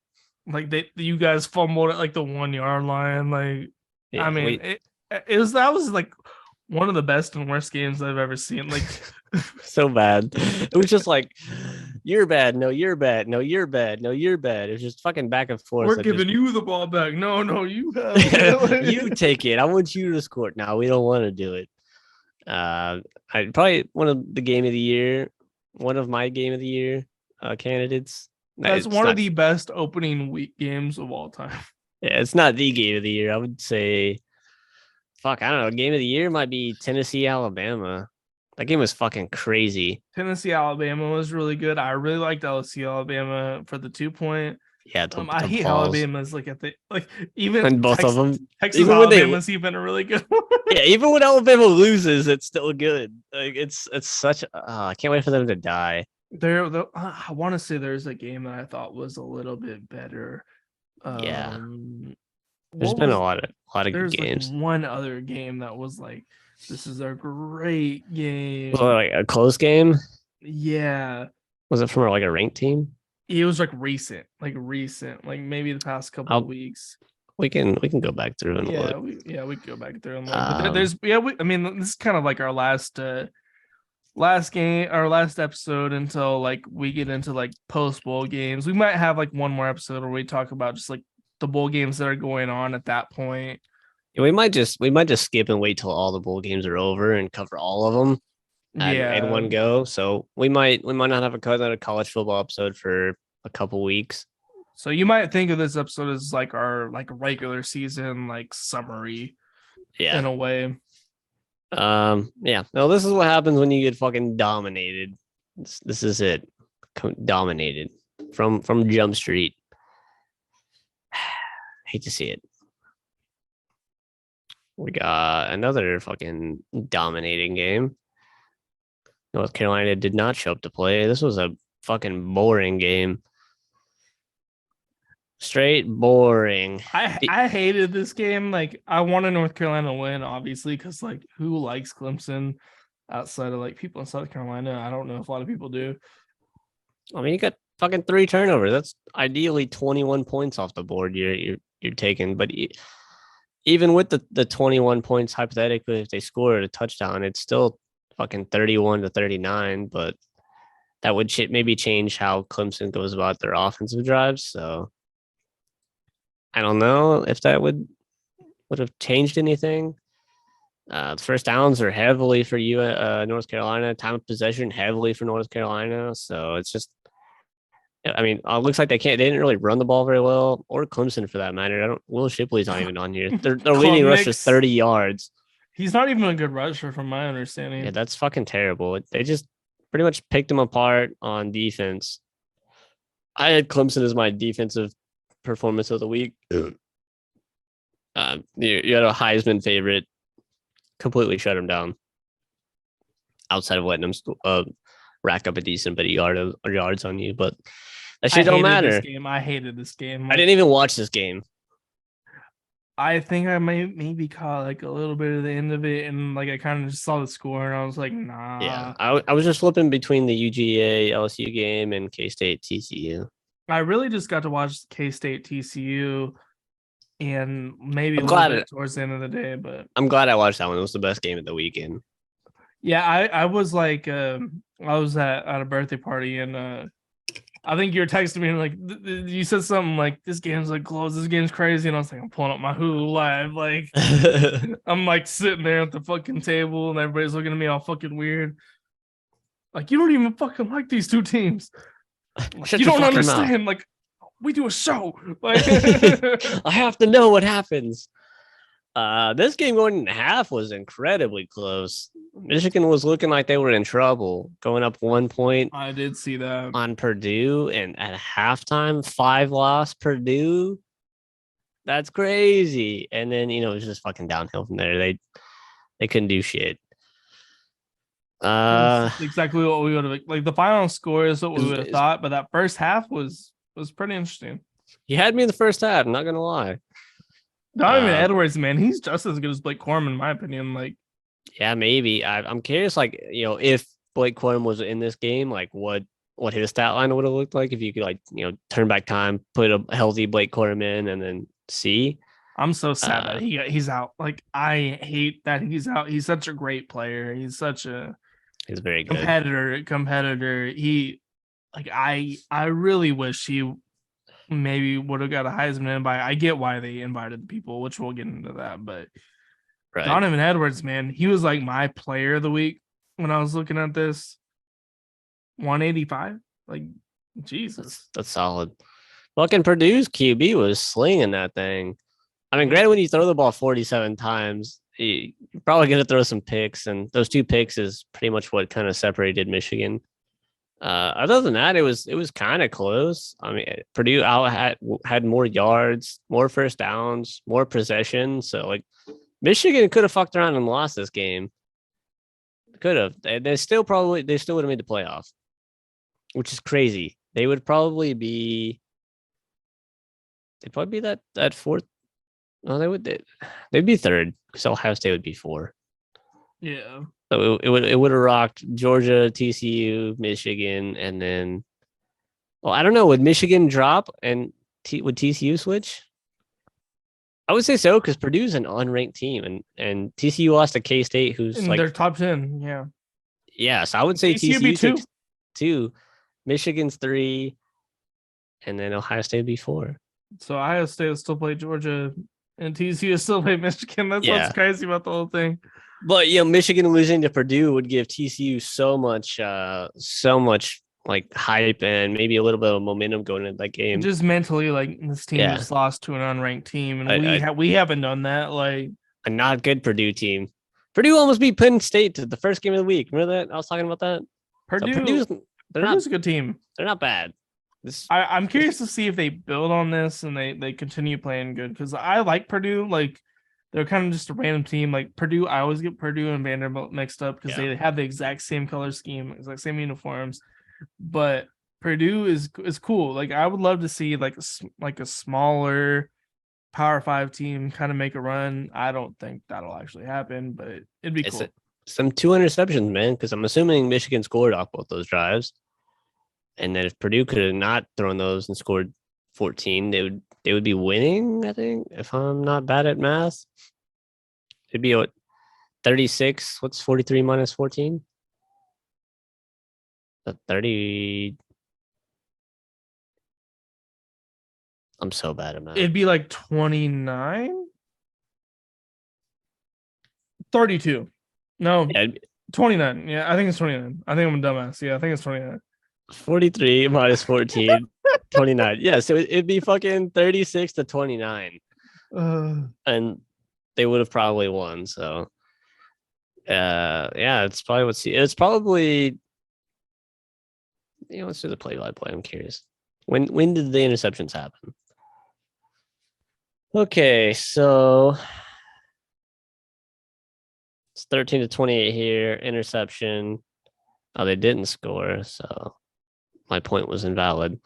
Like you guys fumbled at like the 1 yard line. Like, yeah, I mean, that was like one of the best and worst games I've ever seen. Like, so bad. It was just like, you're bad. No, you're bad. No, you're bad. No, you're bad. It was just fucking back and forth. We're giving you the ball back. No, you have. You take it. I want you to score. No, we don't want to do it. Probably one of the game of the year. One of my game of the year candidates. That's one of the best opening week games of all time. Yeah, it's not the game of the year. I would say, I don't know. Game of the year might be Tennessee, Alabama. That game was fucking crazy. Tennessee, Alabama was really good. I really liked LSU, Alabama for the 2-point. Yeah, I hate Alabama's even and both of them. Texas even Alabama's even a really good one. Yeah, even when Alabama loses, it's still good. Like it's such. I can't wait for them to die. I want to say there's a game that I thought was a little bit better. Yeah, there's been a lot of good games. Like one other game that was like, this is a great game. Was it like a close game? Yeah. Was it from like a ranked team? It was like recent, like maybe the past couple of weeks. We can go back through and look. We can go back through and look. But there's this is kind of like our last game, our last episode until like we get into like post bowl games. We might have like one more episode where we talk about just like the bowl games that are going on at that point. Yeah, we might just skip and wait till all the bowl games are over and cover all of them. In one go. So we might not have a college football episode for a couple weeks. So you might think of this episode as like our like regular season like summary. Yeah. In a way. Yeah. No, this is what happens when you get fucking dominated. This is it. Dominated from Jump Street. Hate to see it. We got another fucking dominating game. North Carolina did not show up to play. This was a fucking boring game. Straight boring. I hated this game. Like, I wanted North Carolina to win, obviously, because like, who likes Clemson outside of like people in South Carolina? I don't know if a lot of people do. I mean, you got fucking 3 turnovers. That's ideally 21 points off the board you're taking. But even with the 21 points, hypothetically, if they scored a touchdown, it's still fucking 31-39, but that would maybe change how Clemson goes about their offensive drives. So I don't know if that would have changed anything. The first downs are heavily for you, North Carolina. Time of possession heavily for North Carolina. So it's just, I mean, it looks like they didn't really run the ball very well, or Clemson for that matter. Will Shipley's not even on here. Their leading rusher is 30 yards. He's not even a good rusher from my understanding. Yeah, that's fucking terrible. They just pretty much picked him apart on defense. I had Clemson as my defensive performance of the week. You had a Heisman favorite. Completely shut him down. Outside of letting him rack up a decent bit of yards on you, but that shit don't matter. I hated this game. I didn't even watch this game. I think I maybe caught like a little bit of the end of it, and like I kind of just saw the score, and I was like, nah. Yeah, I was just flipping between the UGA LSU game and K-State TCU. I really just got to watch K-State TCU, and maybe a little bit towards the end of the day. But I'm glad I watched that one. It was the best game of the weekend. Yeah, I was like, I was at a birthday party, and I think you were texting me and like you said something like this game's like close, this game's crazy, and I was like, I'm pulling up my Hulu Live, like I'm like sitting there at the fucking table, and everybody's looking at me all fucking weird. Like, you don't even fucking like these two teams. Like, Shut you your don't fucking mouth. understand. Like, we do a show. Like, I have to know what happens. This game going in half was incredibly close. Michigan was looking like they were in trouble, going up 1 point I did see that. on Purdue, and at halftime, 5-loss Purdue. That's crazy. And then it was just fucking downhill from there. They couldn't do shit. That's exactly what we would have like. The final score is what we would have thought, but that first half was pretty interesting. You had me in the first half. I'm not gonna lie. Donovan Edwards, man, he's just as good as Blake Corum, in my opinion. Like, yeah, maybe. I'm curious, like, if Blake Corum was in this game, like what his stat line would have looked like if you could, like, turn back time, put a healthy Blake Corum in, and then see. I'm so sad that he's out. Like, I hate that he's out. He's such a great player. He's very good competitor. He, like, I really wish he maybe would have got a Heisman invite. I get why they invited the people, which we'll get into that. But right. Donovan Edwards, man, he was like my player of the week when I was looking at this. 185, like, Jesus, that's solid. Fucking Purdue's QB was slinging that thing. I mean, granted, when you throw the ball 47 times, you're probably going to throw some picks, and those 2 picks is pretty much what kind of separated Michigan. Other than that, it was kind of close. I mean, Purdue had more yards, more first downs, more possession. So, like, Michigan could have fucked around and lost this game. Could have. They still would have made the playoff, which is crazy. They would probably be. They'd probably be that fourth. No, they'd be third because Ohio State would be 4. Yeah. So it would have rocked Georgia, TCU, Michigan, and then. Well, I don't know. Would Michigan drop and would TCU switch? I would say so, because Purdue's an unranked team, and TCU lost to K-State, who's in their top 10. Yeah. Yeah, so I would say TCU takes 2, Michigan's 3, and then Ohio State would be 4. So Ohio State will still play Georgia, and TCU will still play Michigan. That's what's crazy about the whole thing. But Michigan losing to Purdue would give TCU so much like hype and maybe a little bit of momentum going into that game. Just mentally, like, this team just lost to an unranked team, and we haven't done that. Like, a not good Purdue team. Purdue almost beat Penn State to the first game of the week. Remember that? I was talking about that. Purdue's a good team. They're not bad. I'm curious to see if they build on this and they continue playing good, because I like Purdue. Like, they're kind of just a random team. Like, Purdue, I always get Purdue and Vanderbilt mixed up because they have the exact same color scheme, exact same uniforms. But Purdue is cool. Like, I would love to see like a smaller Power 5 team kind of make a run. I don't think that'll actually happen, but it'd be cool. Some 2 interceptions, man, because I'm assuming Michigan scored off both those drives. And then if Purdue could have not thrown those and scored 14, they would be winning, I think, if I'm not bad at math. It'd be 36. What's 43 minus 14? 30. I'm so bad at math. It'd be like 29? 32. No, 29. Yeah, I think it's 29. I think I'm a dumbass. Yeah, I think it's 29. 43 minus 14, 29. Yeah, so it'd be fucking 36 to 29. And they would have probably won. So, it's probably let's do the play-by-play. I'm curious. When did the interceptions happen? Okay, so it's 13 to 28 here. Interception. Oh, they didn't score, so my point was invalid.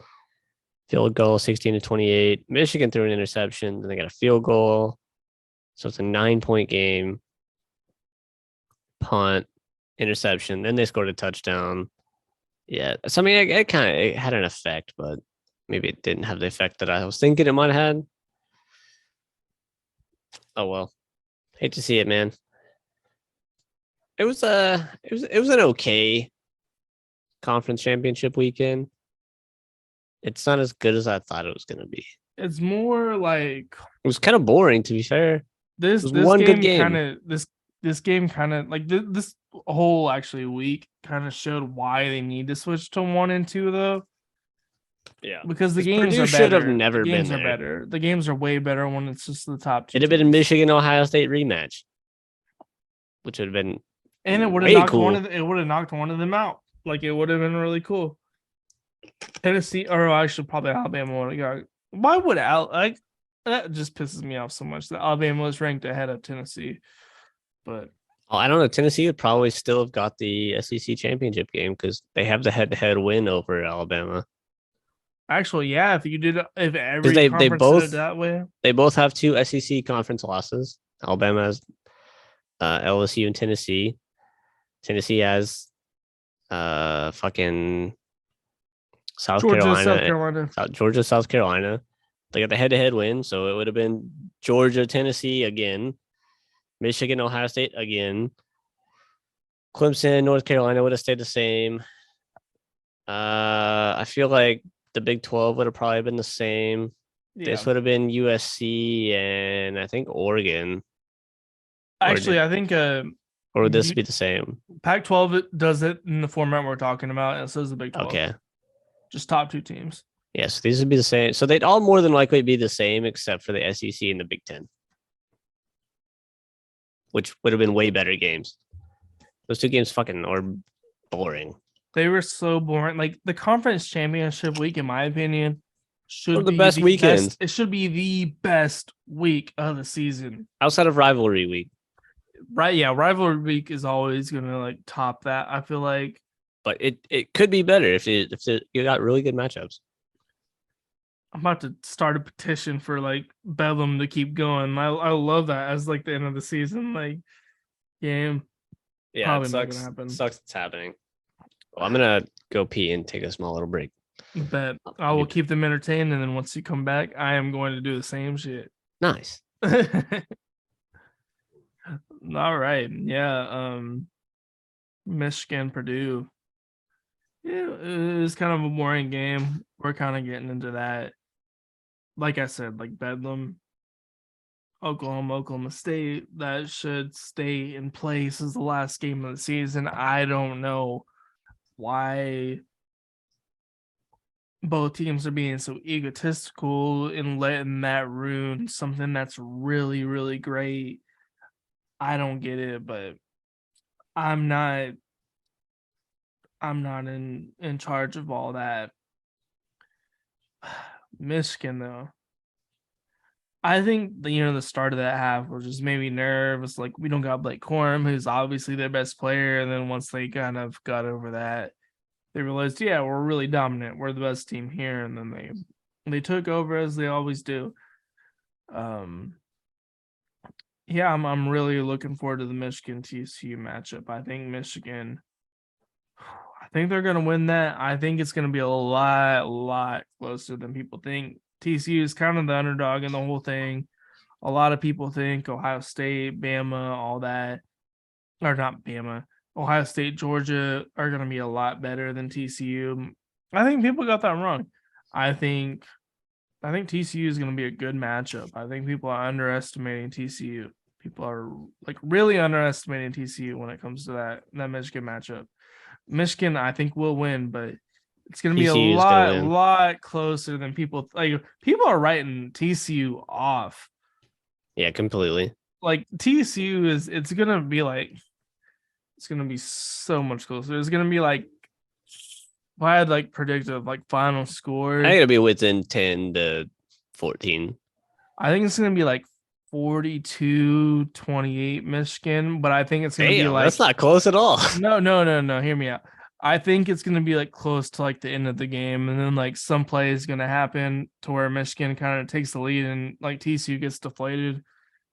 Field goal, 16 to 28. Michigan threw an interception, then they got a field goal. So it's a 9-point game. Punt, interception, then they scored a touchdown. Yeah, so I mean, it had an effect, but maybe it didn't have the effect that I was thinking it might have had. Oh well, hate to see it, man. It was an okay conference championship weekend. It's not as good as I thought it was gonna be. It's more like It was kind of boring, to be fair. this was this one good game game. kind of this game kind of like this whole actually week kind of showed why they need to switch to 1 and 2 though. Yeah, Because the games Purdue are should have better. never The games been are there. better. The games are way better when it's just the top 2 It'd have been a teams. Michigan Ohio State rematch, which would have been And it would have way knocked cool. it would have knocked one of them out. Like it would have been really cool. Tennessee, or actually probably Alabama would have got. Why would that just pisses me off so much that Alabama was ranked ahead of Tennessee. But I don't know. Tennessee would probably still have got the SEC championship game because they have the head-to-head win over Alabama. actually, yeah, if every They conference both did it that way, they both have 2 SEC conference losses. Alabama has LSU and Tennessee. Tennessee has fucking Georgia, South Carolina. Georgia, South Carolina. They got the head-to-head win, so it would have been Georgia, Tennessee again, Michigan, Ohio State again. Clemson, North Carolina would have stayed the same. I feel like the Big 12 would have probably been the same. Yeah. This would have been USC and I think Oregon. Actually, I think or would this be the same? Pac-12 does it in the format we're talking about, and so does the Big 12. Okay. Just top 2 teams. Yes, these would be the same. So they'd all more than likely be the same except for the SEC and the Big 10, which would have been way better games. Those 2 games fucking are boring. They were so boring. Like the conference championship week, in my opinion, should the be best weekend. It should be the best week of the season outside of rivalry week. Right? Yeah, rivalry week is always gonna like top that. I feel like, but it could be better if you got really good matchups. I'm about to start a petition for like Bedlam to keep going. I love that as like the end of the season like game. Yeah, probably it not sucks. gonna happen. Sucks it's happening. Well, I'm gonna go pee and take a small little break. Bet I will keep them entertained, and then once you come back, I am going to do the same shit. Nice. All right. Yeah. Michigan, Purdue. Yeah, it was kind of a boring game. We're kind of getting into that. Like I said, like Bedlam, Oklahoma State, that should stay in place as the last game of the season. I don't know why both teams are being so egotistical and letting that ruin something that's really, really great. I don't get it, but I'm not in charge of all that. Michigan though, I think the start of that half was just maybe nervous. Like we don't got Blake Corum, who's obviously their best player, and then once they kind of got over that, they realized, yeah, we're really dominant. We're the best team here, and then they took over as they always do. Yeah, I'm really looking forward to the Michigan TCU matchup. I think they're gonna win that. I think it's gonna be a lot closer than people think. TCU is kind of the underdog in the whole thing. A lot of people think Ohio State, Bama, all that, or not Bama, Ohio State, Georgia are gonna be a lot better than TCU. I think people got that wrong. I think TCU is gonna be a good matchup. I think people are underestimating TCU. People are like really underestimating TCU when it comes to that Michigan matchup. Michigan, I think, will win, but it's going to be a lot closer than people. Like people are writing TCU off. Yeah, completely. Like TCU it's going to be so much closer. It's going to be like, if I had like predicted like final score, I think it'll be within 10 to 14. I think it's going to be like 42-28 Michigan, but I think it's going to be like, that's not close at all. No. Hear me out. I think it's going to be like close to like the end of the game, and then like some play is going to happen to where Michigan kind of takes the lead and like TCU gets deflated.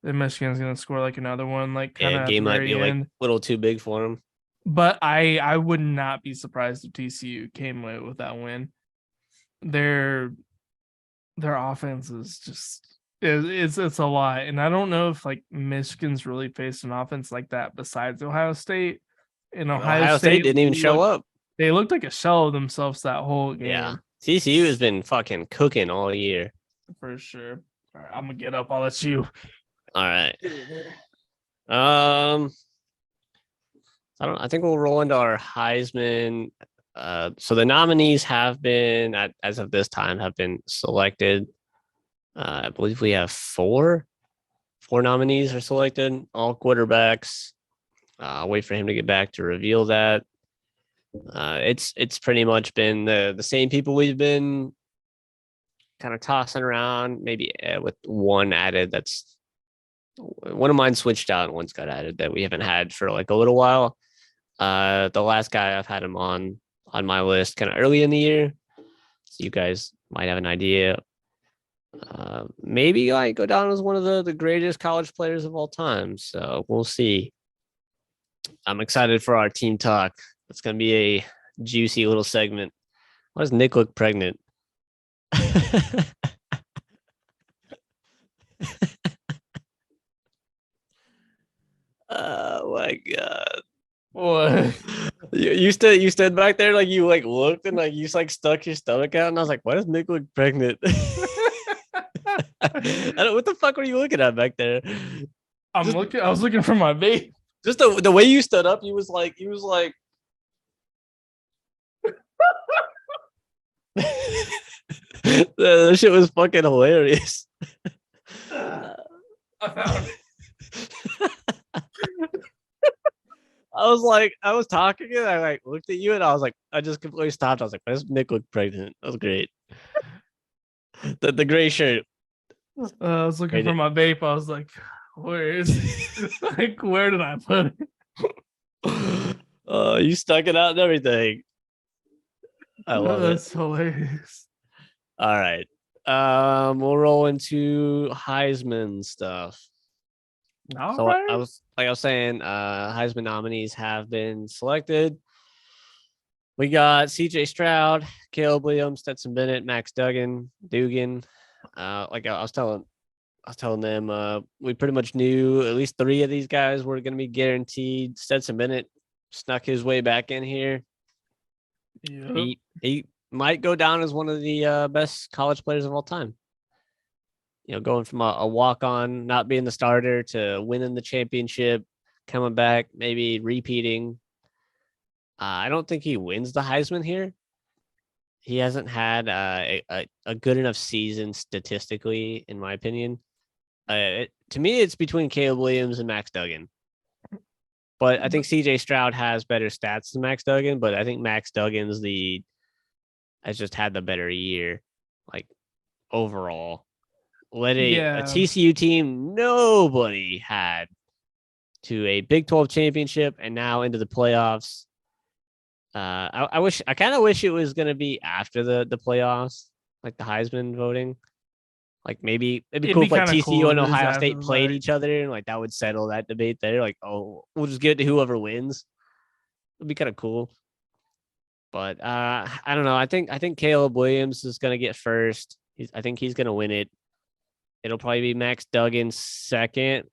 Then Michigan's going to score like another one, like kind of game might be like a little too big for them. But I would not be surprised if TCU came away with that win. Their offense is just It's a lot, and I don't know if like Michigan's really faced an offense like that besides Ohio State. And Ohio State didn't even show up. They looked like a shell of themselves that whole game. Yeah, TCU has been fucking cooking all year for sure. All right, I'm gonna get up. I'll let you. All right. I think we'll roll into our Heisman. So the nominees have been, as of this time, have been selected. I believe we have four nominees are selected, all quarterbacks. I'll wait for him to get back to reveal that. It's pretty much been the same people we've been kind of tossing around, maybe with one added. That's one of mine switched out and one's got added that we haven't had for like a little while. The last guy I've had him on my list kind of early in the year, so you guys might have an idea. Maybe I go down as one of the greatest college players of all time. So we'll see. I'm excited for our team talk. It's going to be a juicy little segment. Why does Nick look pregnant? Oh my God. What? You stood back there like you like looked and like you just like stuck your stomach out and I was like, why does Nick look pregnant? What the fuck were you looking at back there? I was looking for my vape. Just the way you stood up, he was like that shit was fucking hilarious. I found it. I was talking and I like looked at you and I was like, I just completely stopped. I was like, why does Nick look pregnant? That was great. The gray shirt. I was looking for my vape. I was like, where is it? Like, where did I put it? Oh, you stuck it out and everything. I love That's hilarious. All right. We'll roll into Heisman stuff. All right. I was saying, Heisman nominees have been selected. We got CJ Stroud, Caleb Williams, Stetson Bennett, Max Duggan. Like I was telling them, we pretty much knew at least three of these guys were going to be guaranteed. Stetson Bennett snuck his way back in here. Yep. He might go down as one of the best college players of all time. You know, going from a walk-on, not being the starter, to winning the championship, coming back, maybe repeating. I don't think he wins the Heisman here. He hasn't had a good enough season statistically, in my opinion. To me, it's between Caleb Williams and Max Duggan. But I think CJ Stroud has better stats than Max Duggan, but I think Max Duggan's has just had the better year, like overall. Led a TCU team nobody had to a Big 12 championship and now into the playoffs. I kind of wish it was going to be after the playoffs, like the Heisman voting. Like maybe it'd be cool if like TCU and Ohio State played each other and like that would settle that debate there. Like, oh, we'll just give it to whoever wins. It'd be kind of cool. But I don't know. I think Caleb Williams is going to get first. I think he's going to win it. It'll probably be Max Duggan second,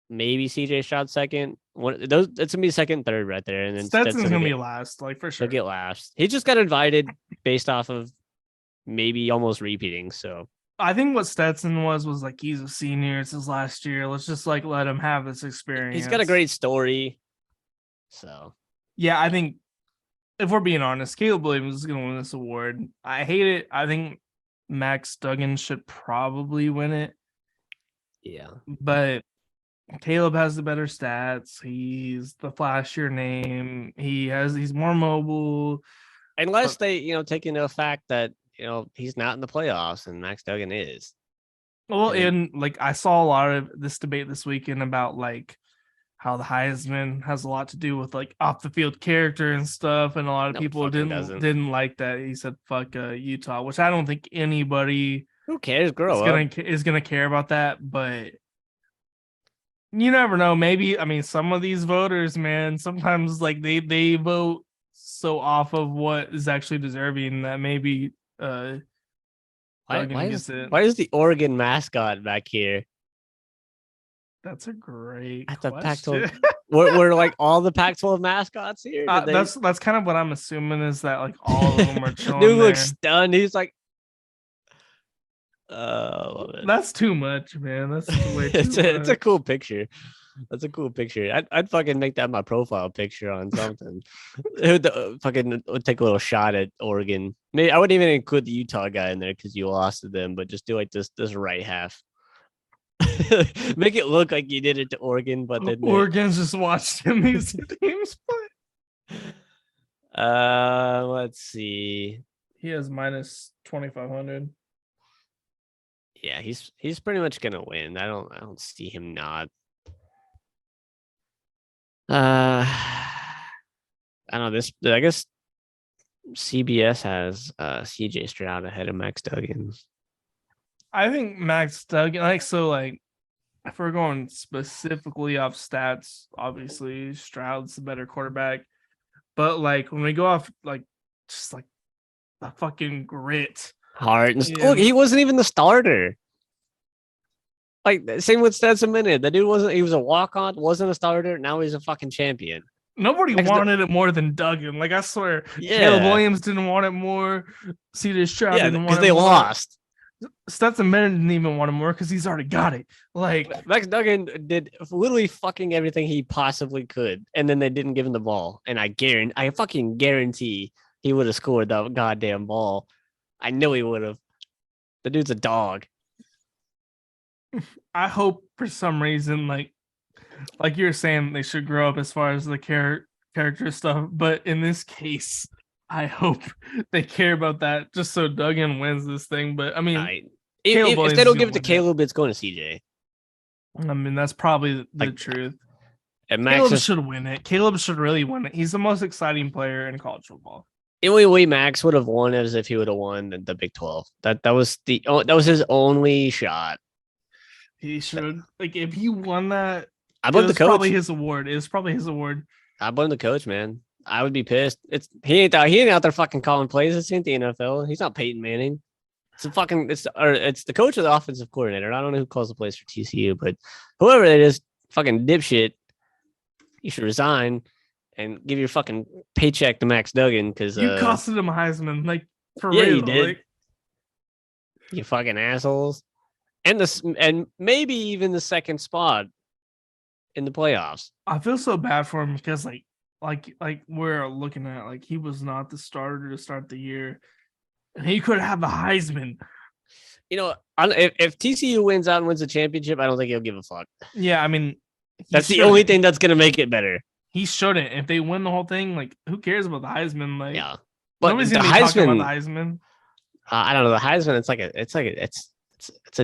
maybe CJ Stroud second. It's gonna be second, third right there, and then Stetson's gonna be last, like for sure. He'll get last. He just got invited based off of maybe almost repeating. So I think what Stetson was like he's a senior. It's his last year. Let's just like let him have this experience. He's got a great story. So yeah, I think if we're being honest, Caleb Williams is gonna win this award. I hate it. I think Max Duggan should probably win it. Yeah. But Caleb has the better stats. He's the flashier name. He's more mobile. Unless they, take into the fact that, he's not in the playoffs and Max Duggan is. Well, and like I saw a lot of this debate this weekend about like how the Heisman has a lot to do with like off the field character and stuff, and a lot of people didn't like that. He said fuck Utah, which I don't think anybody who cares is gonna care about that, but you never know. Maybe some of these voters, man, sometimes like they vote so off of what is actually deserving that maybe Duggan gets it. Why is the Oregon mascot back here? That's a great At the question. Pac-12, were like all the Pac-12 mascots here? That's kind of what I'm assuming is that like all of them are chilling Dude there. looks stunned. He's like, that's too much, man. That's way too much. It's a cool picture. That's a cool picture. I'd fucking make that my profile picture on something. Would take a little shot at Oregon. Maybe I wouldn't even include the Utah guy in there because you lost to them, but just do like this right half. Make it look like you did it to Oregon, but then Oregon's just watched him these teams play. Let's see. He has minus 2,500. Yeah, he's pretty much gonna win. I don't see him not. I don't know this. I guess CBS has CJ Stroud ahead of Max Duggan. I think Max Duggan, if we're going specifically off stats, obviously Stroud's the better quarterback. But like when we go off just the fucking grit, heart and look, he wasn't even the starter. Like same with Stetson Bennett. The dude wasn't. He was a walk-on, wasn't a starter. Now he's a fucking champion. Nobody wanted it more than Duggan. Like I swear, Caleb Williams didn't want it more. CJ Stroud didn't want it more. Because they lost. Stetson Bennett didn't even want it more because he's already got it. Like Max Duggan did literally fucking everything he possibly could, and then they didn't give him the ball. And I fucking guarantee he would have scored that goddamn ball. I know he would have. The dude's a dog. I hope for some reason, like you're saying, they should grow up as far as the character stuff. But in this case, I hope they care about that just so Duggan wins this thing. But I mean, if they don't give it to Caleb, it's going to CJ. I mean, that's probably the truth. And Caleb should win it. Caleb should really win it. He's the most exciting player in college football. The only way Max would have won is if he would have won the Big 12. That was his only shot. He should. Like if he won that, I blame the coach. Probably his award. It was probably his award. I blame the coach, man. I would be pissed. He ain't out there fucking calling plays. This ain't the NFL. He's not Peyton Manning. It's the coach of the offensive coordinator. I don't know who calls the plays for TCU, but whoever it is, fucking dipshit, you should resign and give your fucking paycheck to Max Duggan because you costed him a Heisman, like for real. You did. Like, you fucking assholes, and maybe even the second spot in the playoffs. I feel so bad for him because like we're looking at like he was not the starter to start the year, and he could have the Heisman. You know, if TCU wins out and wins the championship, I don't think he'll give a fuck. Yeah, I mean, that's the only thing that's gonna make it better. He shouldn't. If they win the whole thing, like who cares about the Heisman? Like, yeah, but nobody's gonna be talking about the Heisman. I don't know. The Heisman, it's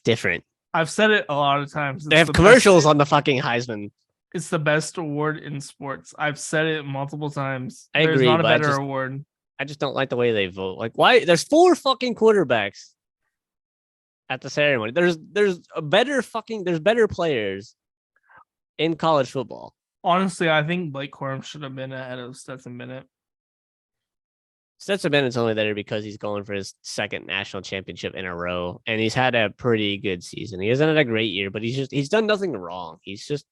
different. I've said it a lot of times. They have commercials on the fucking Heisman. It's the best award in sports. I've said it multiple times. I agree. There's not a better award. I just don't like the way they vote. Like, why? There's 4 fucking quarterbacks at the ceremony. There's better players in college football. Honestly, I think Blake Corum should have been ahead of Stetson Bennett. Stetson Bennett's only there because he's going for his second national championship in a row, and he's had a pretty good season. He hasn't had a great year, but he's done nothing wrong. He's just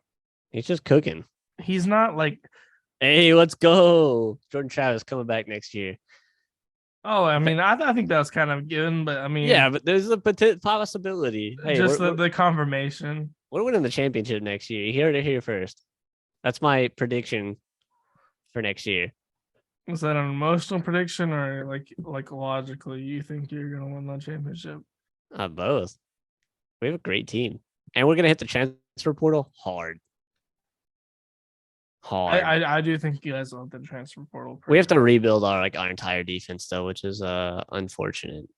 cooking. He's not like, hey, let's go, Jordan Travis coming back next year. Oh, I mean, I think that was kind of given, but I mean, yeah, but there's a possibility. Hey, just the confirmation. We're winning the championship next year. You heard it here first. That's my prediction for next year. Is that an emotional prediction or like logically you think you're gonna win that championship? Both. We have a great team, and we're gonna hit the transfer portal hard. I do think you guys will hit the transfer portal. We have to rebuild our entire defense though, which is unfortunate.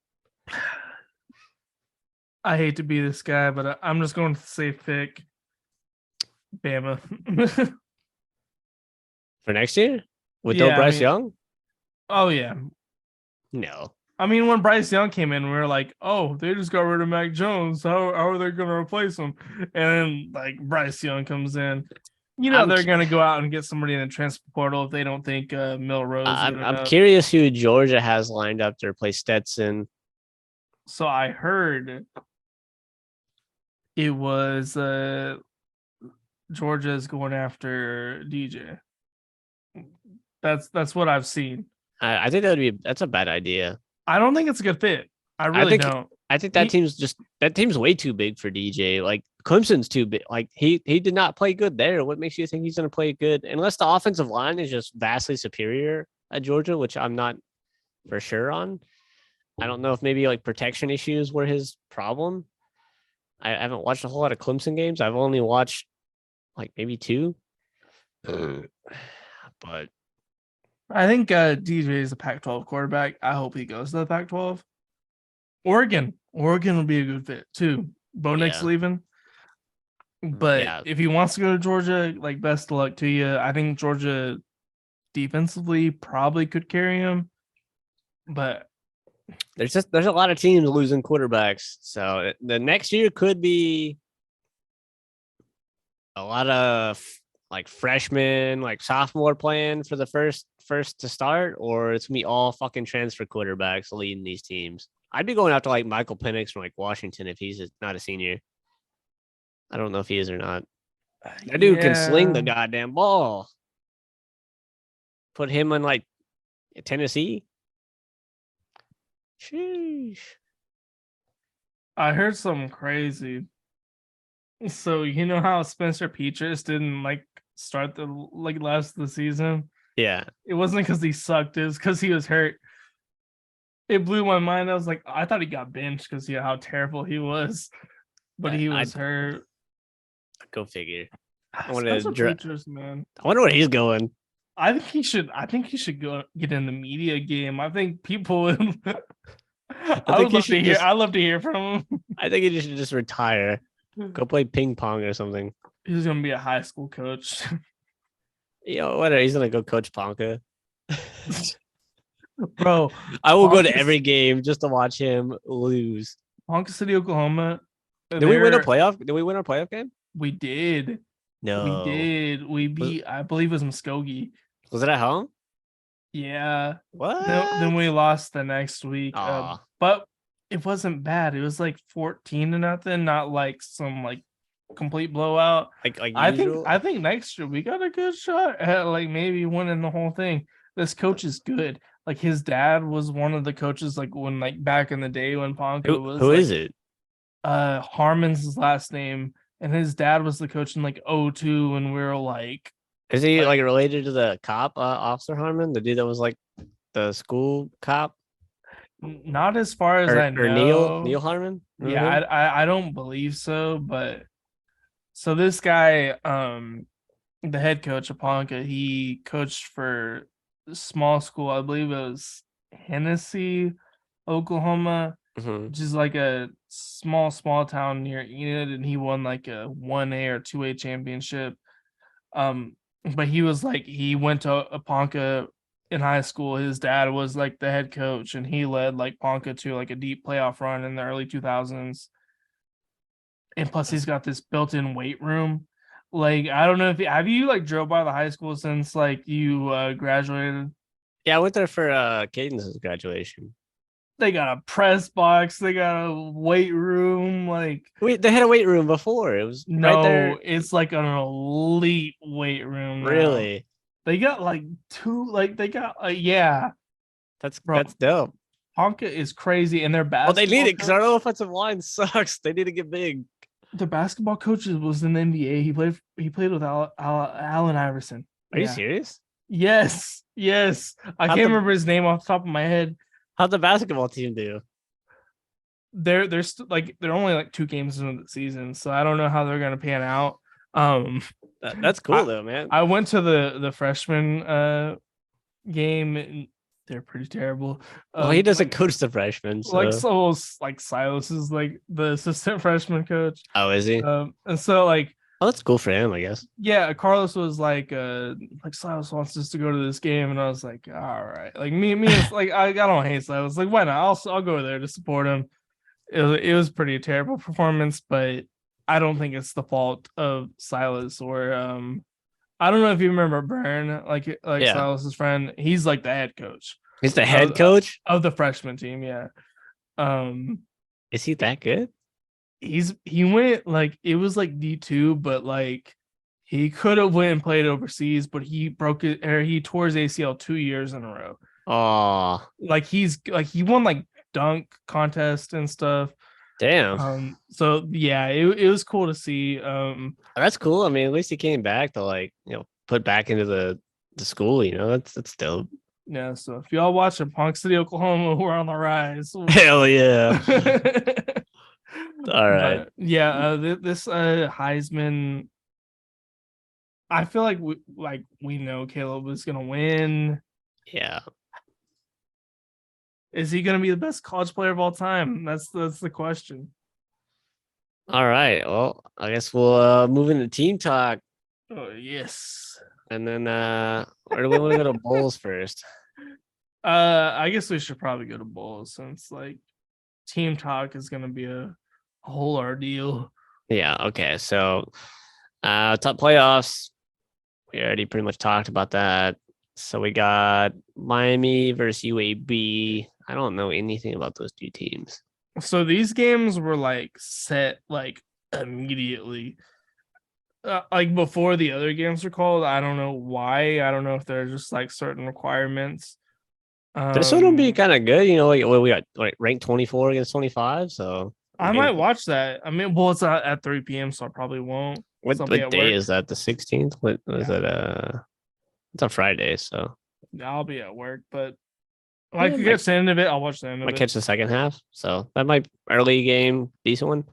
I hate to be this guy, but I'm just going to say pick Bama for next year. With no Bryce Young? Oh, yeah. No. I mean, when Bryce Young came in, we were like, oh, they just got rid of Mac Jones. How are they going to replace him? And then, Bryce Young comes in. You know, they're going to go out and get somebody in the transfer portal if they don't think Milrose. I'm curious who Georgia has lined up to replace Stetson. So I heard it was Georgia's going after DJ. That's what I've seen. I think that's a bad idea. I don't think it's a good fit. I really don't. I think that team's way too big for DJ. Like Clemson's too big. Like he did not play good there. What makes you think he's going to play good? Unless the offensive line is just vastly superior at Georgia, which I'm not for sure on. I don't know if maybe like protection issues were his problem. I haven't watched a whole lot of Clemson games. I've only watched like maybe 2. But I think DJ is a Pac-12 quarterback. I hope he goes to the Pac-12. Oregon would be a good fit too. Bo Nix leaving. But if he wants to go to Georgia, like best of luck to you. I think Georgia defensively probably could carry him. But there's a lot of teams losing quarterbacks. So the next year could be a lot of like freshmen, like sophomore playing for the first to start, or it's gonna be all fucking transfer quarterbacks leading these teams. I'd be going after like Michael Penix from like Washington if he's not a senior. I don't know if he is or not. That dude can sling the goddamn ball. Put him in like Tennessee. Sheesh. I heard something crazy. So you know how Spencer Petras didn't like start the last of the season? Yeah. It wasn't because he sucked, it was because he was hurt. It blew my mind. I was like, I thought he got benched because how terrible he was. But he was hurt. Go figure. Petras, man. I wonder where he's going. I think he should go get in the media game. I think people would I'd love to hear from him. I think he should just retire. Go play ping pong or something. He's gonna be a high school coach. Whatever. He's gonna go coach Ponca. Bro, I will go to every game just to watch him lose. Ponca City, Oklahoma. Did we win a playoff? Did we win our playoff game? We did. No, we did. We beat. I believe it was Muskogee. Was it at home? Yeah. What? Then we lost the next week. But it wasn't bad. It was like 14-0, not like some like complete blowout. I think next year we got a good shot at like maybe winning the whole thing. This coach is good. Like his dad was one of the coaches like when like back in the day when Ponca was. Who is it? Harmon's his last name, and his dad was the coach in like 02, and we were like. Is he like related to the cop, Officer Harmon, the dude that was like the school cop? Not as far as I know. Or Neil Harmon? Yeah, I don't believe so. But so this guy, the head coach of Ponca, he coached for small school. I believe it was Hennessy, Oklahoma, which is like a small town near Enid, and he won like a 1A or 2A championship. But he was like, he went to Ponca in high school. His dad was like the head coach, and he led like Ponca to like a deep playoff run in the early 2000s. And plus, he's got this built-in weight room. Like, I don't know if have you like drove by the high school since like you graduated? Yeah, I went there for Caden's graduation. They got a press box. They got a weight room. Like they had a weight room before. It was right there. It's like an elite weight room. Really? Now. They got like 2. Like they got yeah. That's dope. Ponca is crazy, and their basketball. Well, they need it because our offensive line sucks. They need to get big. The basketball coach was in the NBA. He played with Allen Iverson. Are you serious? Yes. I can't remember his name off the top of my head. How'd the basketball team do? They're only like 2 games into the season, so I don't know how they're gonna pan out. That's cool though, man. I went to the freshman game. And they're pretty terrible. He doesn't coach the freshmen. So. Like Silas is like the assistant freshman coach. Oh, is he? And so like. Oh, that's cool for him, I guess. Yeah, Carlos was like Silas wants us to go to this game, and I was like, all right. Like me, like I don't hate Silas. Like why not? I'll go there to support him. It was pretty terrible performance, but I don't think it's the fault of Silas or I don't know if you remember Byrne, like Silas's friend. He's like the head coach. He's the head coach of the freshman team. Yeah. Is he that good? He went like it was like D2, but like he could have went and played overseas, but he broke it or he tore his ACL 2 years in a row. Oh, Like he won like dunk contest and stuff. damn. So yeah, it was cool to see. That's cool. I mean, at least he came back to like, put back into the school, that's dope. Yeah, so if y'all watching Punk City, Oklahoma, we're on the rise. Hell yeah. All right. But yeah, this Heisman, I feel like we know Caleb is gonna win. Yeah. Is he gonna be the best college player of all time? That's the question. All right. Well, I guess we'll move into team talk. Oh yes. And then where do we want to go to bowls first? I guess we should probably go to bowls since like team talk is gonna be a whole ordeal. Yeah, okay. So top playoffs. We already pretty much talked about that. So we got Miami versus UAB. I don't know anything about those two teams. So these games were like set like immediately. Like before the other games were called. I don't know why. I don't know if there's just like certain requirements. This one will be kind of good, like we got like ranked 24 against 25. So I might watch that. I mean, well, it's at 3 p.m., so I probably won't. What day is that? The 16th? What was it? It's a Friday, so I'll be at work, but I could catch the end of it. I'll watch the end of it. Might catch the second half, so that might early game, decent one.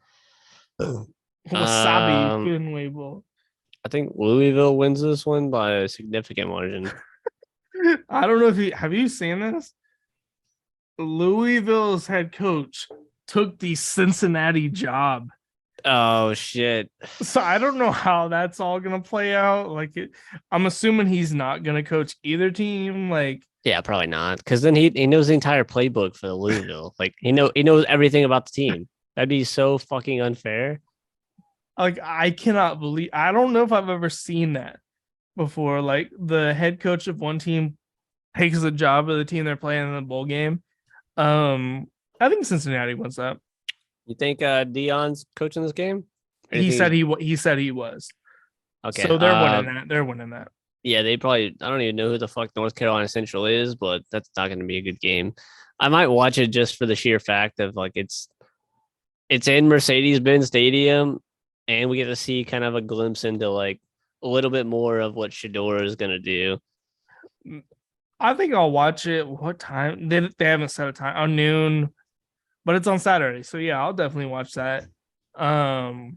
Wasabi Louisville. I think Louisville wins this one by a significant margin. I don't know if have you seen this? Louisville's head coach took the Cincinnati job. Oh shit! So I don't know how that's all gonna play out. Like, I'm assuming he's not gonna coach either team. Like, yeah, probably not, because then he knows the entire playbook for the Louisville. Like, he knows everything about the team. That'd be so fucking unfair. Like, I cannot believe. I don't know if I've ever seen that before. Like, the head coach of one team takes the job of the team they're playing in the bowl game. I think Cincinnati wins that. You think Dion's coaching this game? He said he was. Okay, so they're winning that. They're winning that. Yeah, they probably. I don't even know who the fuck North Carolina Central is, but that's not going to be a good game. I might watch it just for the sheer fact of like it's in Mercedes-Benz Stadium, and we get to see kind of a glimpse into like a little bit more of what Shedeur is going to do. I think I'll watch it. What time? They haven't set a time on noon, but it's on Saturday. So yeah, I'll definitely watch that. BYU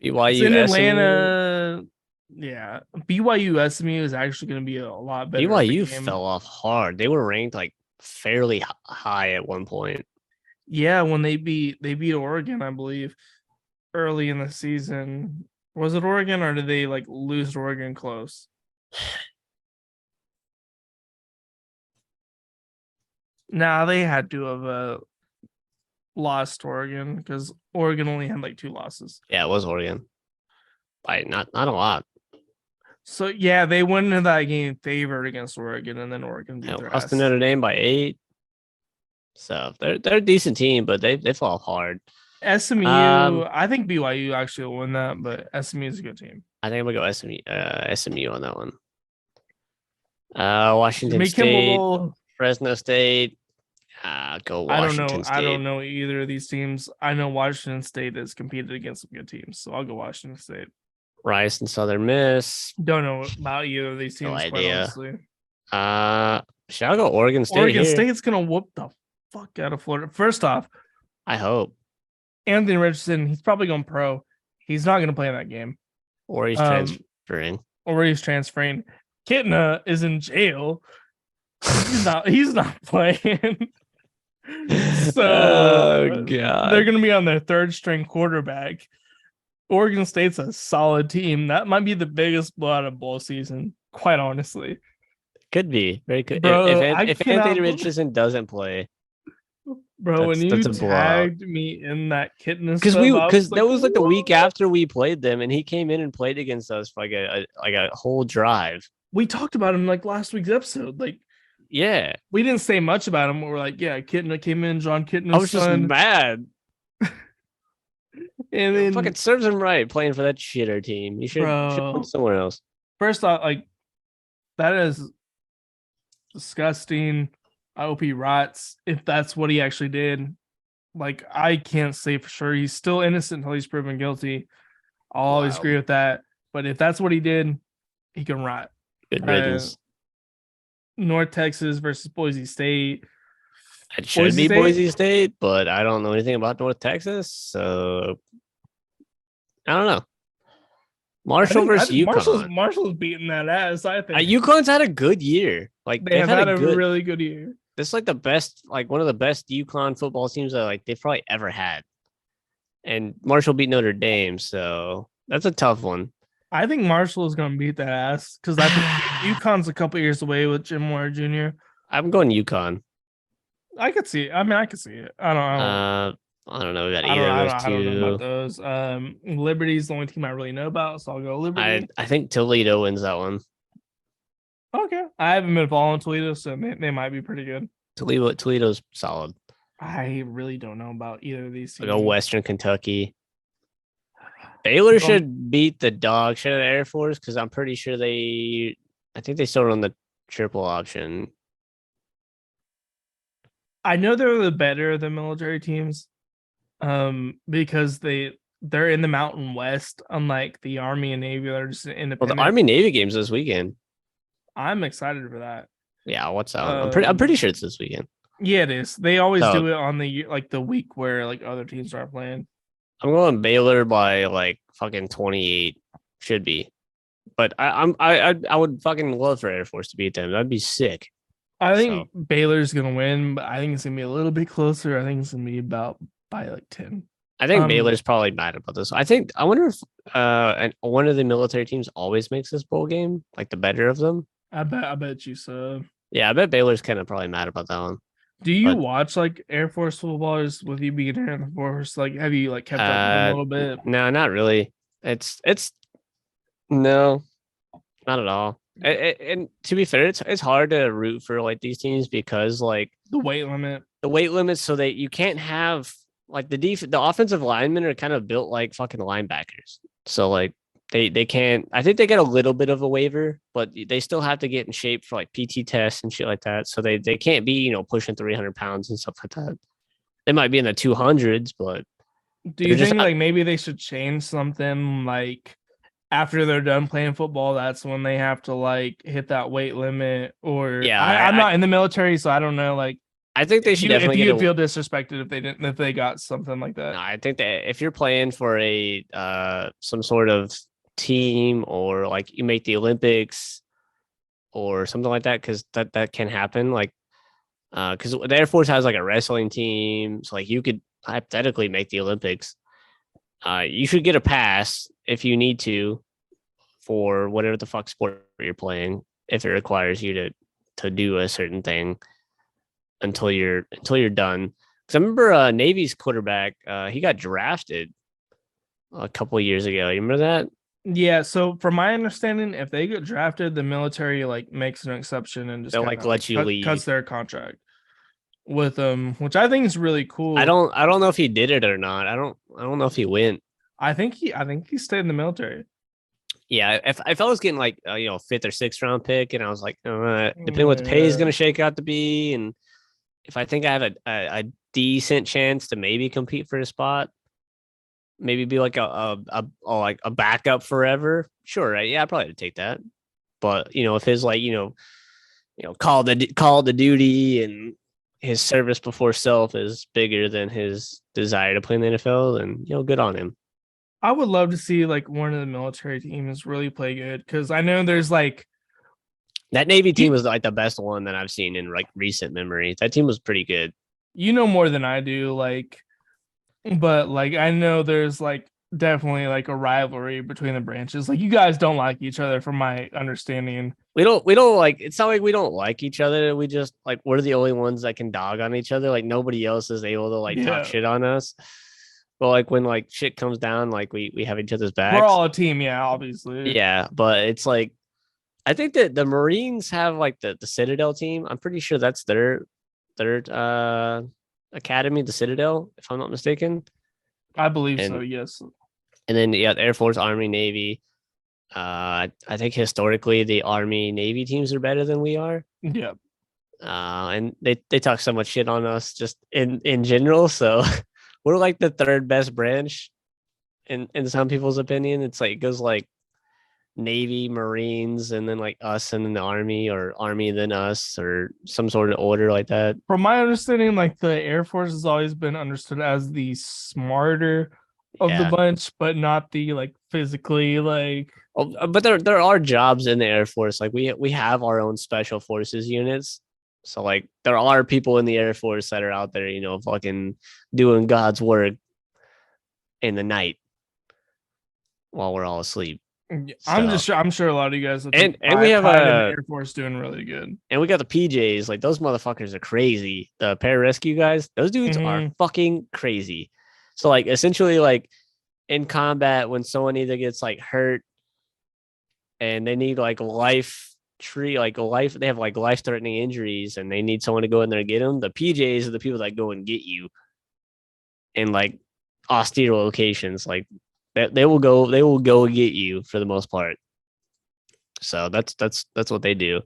it's in Atlanta. SMU. Yeah, BYU SMU is actually going to be a lot better. BYU fell off hard. They were ranked like fairly high at one point. Yeah, when they beat Oregon, I believe, early in the season. Was it Oregon or did they like lose to Oregon close? Nah, they had to have lost Oregon because Oregon only had like 2 losses. Yeah, it was Oregon. By not a lot. So yeah, they went into that game favored against Oregon, and then Oregon beat their lost ass. to Notre Dame by 8. So they're a decent team, but they fall hard. SMU, I think BYU actually will win that, but SMU is a good team. I think I'm gonna go SMU on that one. Washington State, Kimball. Fresno State. Go Washington State. I don't know either of these teams. I know Washington State has competed against some good teams, so I'll go Washington State. Rice and Southern Miss. Don't know about either of these teams. No quite idea. Honestly. Shall I go Oregon State? Oregon State's gonna whoop the fuck out of Florida. First off, I hope Anthony Richardson. He's probably going pro. He's not gonna play in that game. Or he's transferring. Kitna is in jail. He's not playing. So oh god, they're gonna be on their 3rd string quarterback. Oregon State's a solid team. That might be the biggest blowout of bowl season, quite honestly. Could be very good. Bro, if Anthony Richardson doesn't play, bro, when you tagged me in that Kitna, because that was like the week after we played them, and he came in and played against us for like a whole drive. We talked about him like last week's episode, like. Yeah, we didn't say much about him. We're like, yeah, Kitna came in, John Kitna. I was just mad. And then fucking serves him right playing for that shitter team. You should went somewhere else. First off, like that is disgusting. I hope he rots if that's what he actually did. Like I can't say for sure. He's still innocent until he's proven guilty. I'll always agree with that. But if that's what he did, he can rot. Good riddance. North Texas versus Boise State. It should be Boise State, but I don't know anything about North Texas, so I don't know. Marshall versus UConn. Marshall's beating that ass, I think. UConn's had a good year. Like they've had a really good year. This is like the best, like one of the best UConn football teams that like they've probably ever had. And Marshall beat Notre Dame, so that's a tough one. I think Marshall is going to beat that ass because I think UConn's a couple years away with Jim Moore Jr. I'm going UConn. I could see it. I mean, I could see it. I don't know about either of those two. I don't know about those. Liberty's the only team I really know about, so I'll go Liberty. I think Toledo wins that one. Okay. I haven't been following Toledo, so they might be pretty good. Toledo's solid. I really don't know about either of these teams. I'll go Western Kentucky. Baylor should beat the dog shit of the Air Force because I'm pretty sure I think they still run the triple option. I know they're the better of the military teams because they're in the Mountain West, unlike the Army and Navy that are just independent. Well, the Army Navy game's this weekend. I'm excited for that. Yeah, what's that one? I'm pretty sure it's this weekend. Yeah, it is. They always do it on the week where like other teams are playing. I'm going Baylor by like fucking 28. Should be. But I would fucking love for Air Force to beat them. That'd be sick. I think Baylor's gonna win, but I think it's gonna be a little bit closer. I think it's gonna be about by like 10. I think Baylor's probably mad about this. I wonder if one of the military teams always makes this bowl game, like the better of them. I bet you so. Yeah, I bet Baylor's kind of probably mad about that one. Do you watch like Air Force footballers with you being Air Force? Like, have you like kept up with them a little bit? No, not really. It's no, not at all. And to be fair, it's hard to root for like these teams because like the weight limit, so that you can't have like the offensive linemen are kind of built like fucking linebackers. So like they can't. I think they get a little bit of a waiver, but they still have to get in shape for like PT tests and shit like that. So they can't be pushing 300 pounds and stuff like that. They might be in the 200s, but do you think like maybe they should change something like? After they're done playing football, that's when they have to like hit that weight limit. Or I'm not in the military, so I don't know. Like, I think they should definitely. If you feel disrespected if they got something like that. No, I think that if you're playing for a some sort of team or like you make the Olympics or something like that, because that can happen. Like, because the Air Force has like a wrestling team, so like you could hypothetically make the Olympics. You should get a pass if you need to for whatever the fuck sport you're playing, if it requires you to do a certain thing until you're done. Because I remember Navy's quarterback, he got drafted a couple of years ago. You remember that? Yeah. So from my understanding, if they get drafted, the military like makes an exception and just they'll like let you leave, cuts their contract with them, which I think is really cool. I don't know if he did it or not. I don't know if he went. I think he stayed in the military. Yeah, if I was getting like 5th or 6th round pick, and I was like, depending what the pay is going to shake out to be, and if I think I have a decent chance to maybe compete for a spot, maybe be like a backup forever. Sure, right? Yeah, I'd probably take that. But if his like call to duty and his service before self is bigger than his desire to play in the NFL, then good on him. I would love to see like one of the military teams really play good, because I know there's like that Navy team was like the best one that I've seen in like recent memory. That team was pretty good. You know more than I do, but like I know there's like definitely like a rivalry between the branches. Like you guys don't like each other, from my understanding. We don't like. It's not like we don't like each other. We just like we're the only ones that can dog on each other. Like nobody else is able to like talk shit on us. But like when like shit comes down, like we have each other's backs. We're all a team, yeah, obviously. Yeah, but it's like I think that the Marines have like the Citadel team. I'm pretty sure that's their academy, the Citadel, if I'm not mistaken. I believe so. Yes. And then the Air Force, Army, Navy. I think historically the Army, Navy teams are better than we are. Yeah. And they talk so much shit on us just in general. So we're like the third best branch in some people's opinion. It's like it goes like Navy, Marines, and then like us, and then the Army, or Army then us, or some sort of order like that. From my understanding, like the Air Force has always been understood as the smarter of the bunch, but not the like physically like. But there are jobs in the Air Force. Like we have our own special forces units. So like there are people in the Air Force that are out there, you know, fucking doing God's work in the night while we're all asleep. I'm sure a lot of you guys and we have a Air Force doing really good. And we got the PJs. Like those motherfuckers are crazy. The pararescue guys, those dudes are fucking crazy. So like essentially like in combat, when someone either gets like hurt and they need like they have like life-threatening injuries and they need someone to go in there and get them, the PJs are the people that go and get you in like austere locations. Like they will go get you for the most part. So that's what they do.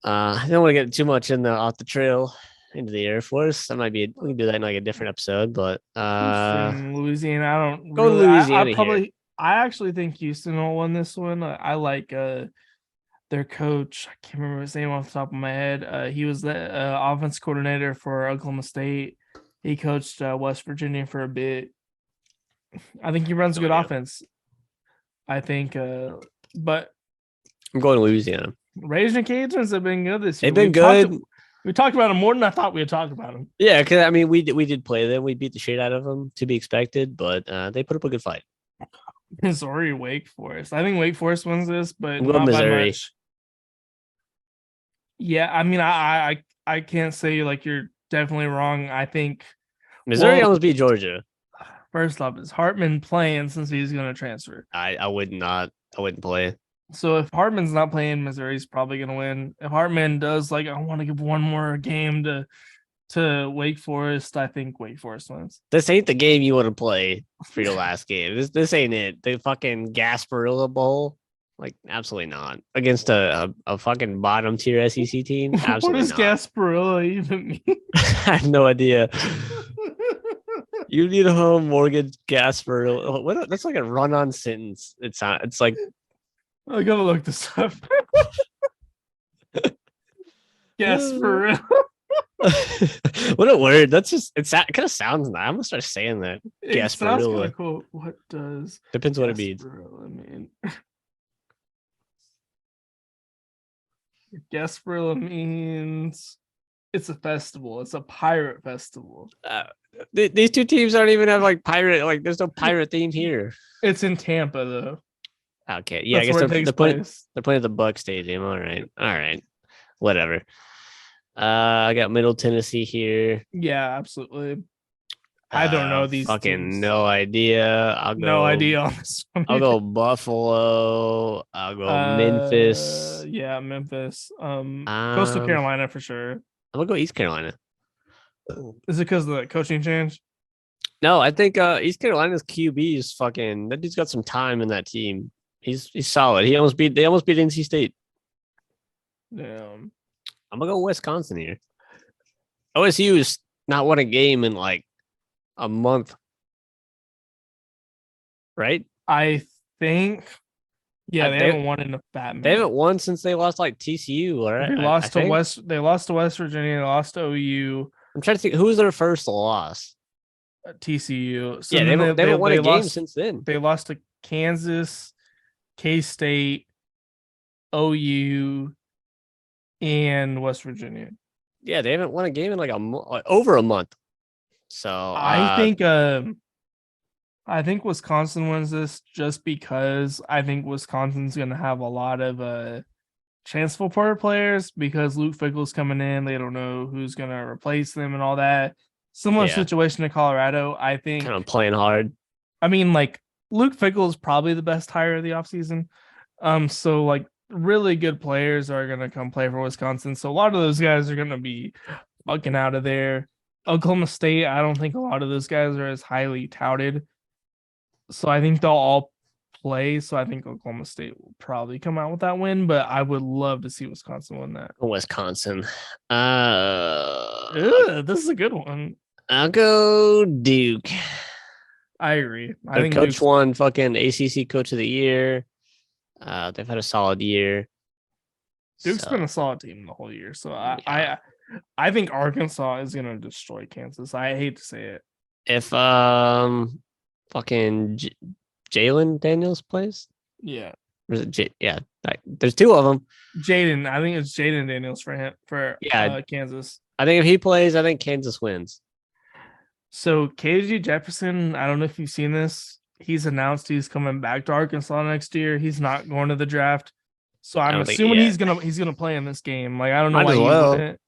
I don't want to get too much off the trail into the Air Force. We can do that in like a different episode, but Louisiana, I don't go really, to Louisiana. I actually think Houston will win this one. I like their coach. I can't remember his name off the top of my head. He was the offense coordinator for Oklahoma State. He coached West Virginia for a bit. I think he runs a good offense. I think, but I'm going to Louisiana. Raging Cajuns have been good this year. They've been good. We talked about them more than I thought we had talked about them. Yeah, because I mean, we did play them. We beat the shit out of them, to be expected, but they put up a good fight. Missouri, Wake Forest. I think Wake Forest wins this, but not Missouri. By much. Yeah, I mean, I can't say like you're definitely wrong. I think Missouri almost beat Georgia. First off, is Hartman playing since he's going to transfer? I wouldn't play. So if Hartman's not playing, Missouri's probably going to win. If Hartman does like, I want to give one more game to Wake Forest, I think Wake Forest wins. This ain't the game you want to play for your last game. This ain't it. The fucking Gasparilla Bowl. Like, absolutely not. Against a fucking bottom tier SEC team? Absolutely what does Gasparilla even mean? I have no idea. You need a home mortgage Gasparilla. What? That's like a run-on sentence. It's like. I gotta look this up. Gasparilla. What a word. That's just, it kind of sounds nice. I'm gonna start saying that. It sounds kind of cool. What does depends what it means. Mean? Gasparilla means it's a festival. It's a pirate festival. These two teams don't even have like pirate. Like, there's no pirate theme here. It's in Tampa though. Okay, yeah, that's, I guess they're playing at the Buck Stadium. All right, whatever. I got Middle Tennessee here. Yeah, absolutely. I don't know these. Fucking teams. No idea. I'll go. No idea on this one. I'll go Buffalo. I'll go Memphis. Yeah, Memphis. Coastal Carolina for sure. I'm gonna go East Carolina. Is it because of the coaching change? No, I think East Carolina's QB is fucking. That dude's got some time in that team. He's solid. They almost beat NC State. Damn. I'm gonna go Wisconsin here. OSU has not won a game in like a month, right? I think. Yeah, they haven't won in a fat minute. They haven't won since they lost like TCU, right? They lost to West. They lost to West Virginia. They lost to OU. I'm trying to think who was their first loss. TCU. So yeah, they haven't won a game since then. They lost to Kansas, K-State, OU, and West Virginia. Yeah, they haven't won a game in like over a month. So I think Wisconsin wins this just because I think Wisconsin's going to have a lot of transfer portal players because Luke Fickell's coming in. They don't know who's going to replace them and all that. Similar situation to Colorado, I think. Kind of playing hard. I mean, like, Luke Fickell is probably the best hire of the offseason. So, like, really good players are going to come play for Wisconsin. So, a lot of those guys are going to be bucking out of there. Oklahoma State, I don't think a lot of those guys are as highly touted. So I think they'll all play. So I think Oklahoma State will probably come out with that win, but I would love to see Wisconsin win that. Wisconsin. This is a good one. I'll go Duke. I agree. I Their think coach Duke's, won fucking ACC Coach of the Year. They've had a solid year. Duke's So, been a solid team the whole year. So yeah. I think Arkansas is gonna destroy Kansas. I hate to say it. If fucking Jalen Daniels plays, Yeah. or is it yeah, there's two of them. Jaden, I think it's Jaden Daniels for him for Kansas. I think if he plays, I think Kansas wins. So KG Jefferson, I don't know if you've seen this. He's announced he's coming back to Arkansas next year. He's not going to the draft. So I'm assuming he's gonna play in this game. Like I don't know why he wouldn't.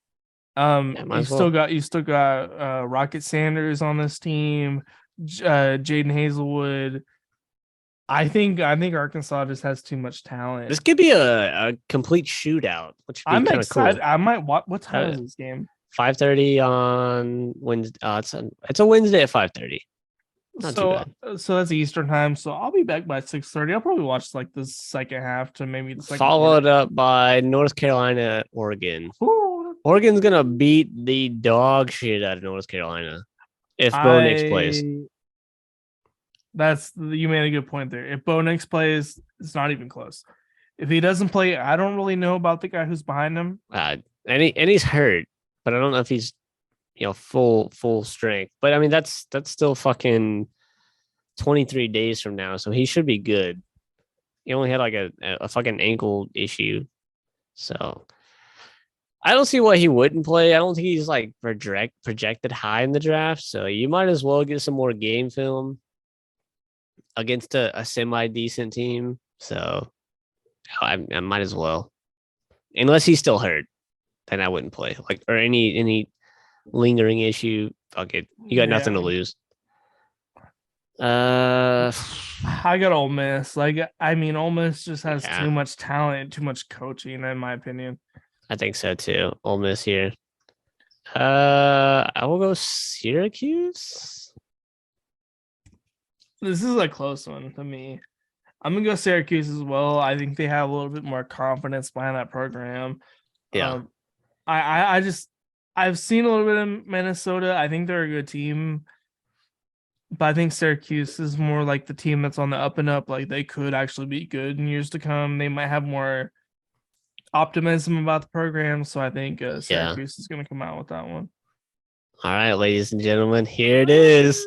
You still got Rocket Sanders on this team, Jaden Hazelwood. I think Arkansas just has too much talent. This could be a complete shootout, which would be kind of cool. I might watch. What time is this game? 5:30 on Wednesday. It's a Wednesday at 5:30. Not too bad. So that's Eastern time. So I'll be back by 6:30. I'll probably watch like the second half to maybe the second. Followed up by North Carolina, Oregon. Ooh. Oregon's gonna beat the dog shit out of North Carolina if Bo Nix plays. You made a good point there. If Bo Nix plays, it's not even close. If he doesn't play, I don't really know about the guy who's behind him. And he's hurt, but I don't know if he's full strength. But I mean that's still fucking 23 days from now, so he should be good. He only had like a fucking ankle issue, so I don't see why he wouldn't play. I don't think he's like projected high in the draft, so you might as well get some more game film against a semi-decent team. So I might as well, unless he's still hurt, then I wouldn't play. Like or any lingering issue. Fuck it, you got nothing to lose. I got Ole Miss. Ole Miss just has too much talent, too much coaching, in my opinion. I think so too. Ole Miss here. I will go Syracuse. This is a close one to me. I'm gonna go Syracuse as well. I think they have a little bit more confidence behind that program. Yeah. I've seen a little bit of Minnesota. I think they're a good team. But I think Syracuse is more like the team that's on the up and up. Like they could actually be good in years to come. They might have more optimism about the program. So I think Syracuse is going to come out with that one. All right, ladies and gentlemen, here it is.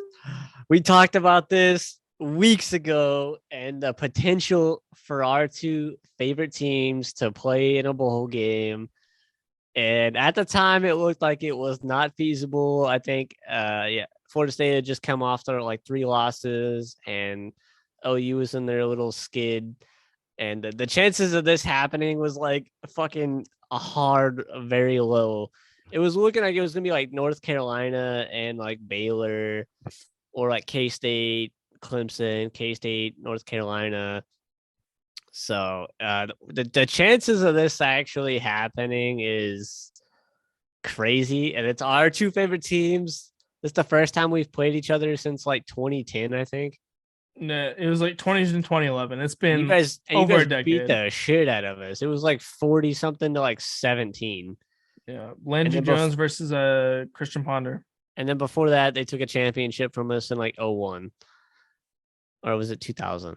We talked about this weeks ago and the potential for our two favorite teams to play in a bowl game. And at the time, it looked like it was not feasible. I think, Florida State had just come off their like 3 losses, and OU was in their little skid. And the chances of this happening was like fucking very low. It was looking like it was gonna be like North Carolina and like Baylor, or like K-State, Clemson, K-State, North Carolina. So the chances of this actually happening is crazy, and it's our two favorite teams. This is the first time we've played each other since like 2010, I think. No, it was like 20 and 2011. It's been you guys over a decade. Beat the shit out of us. It was like 40 something to like 17. Yeah, Landry Jones versus Christian Ponder. And then before that, they took a championship from us in like 01. Or was it 2000?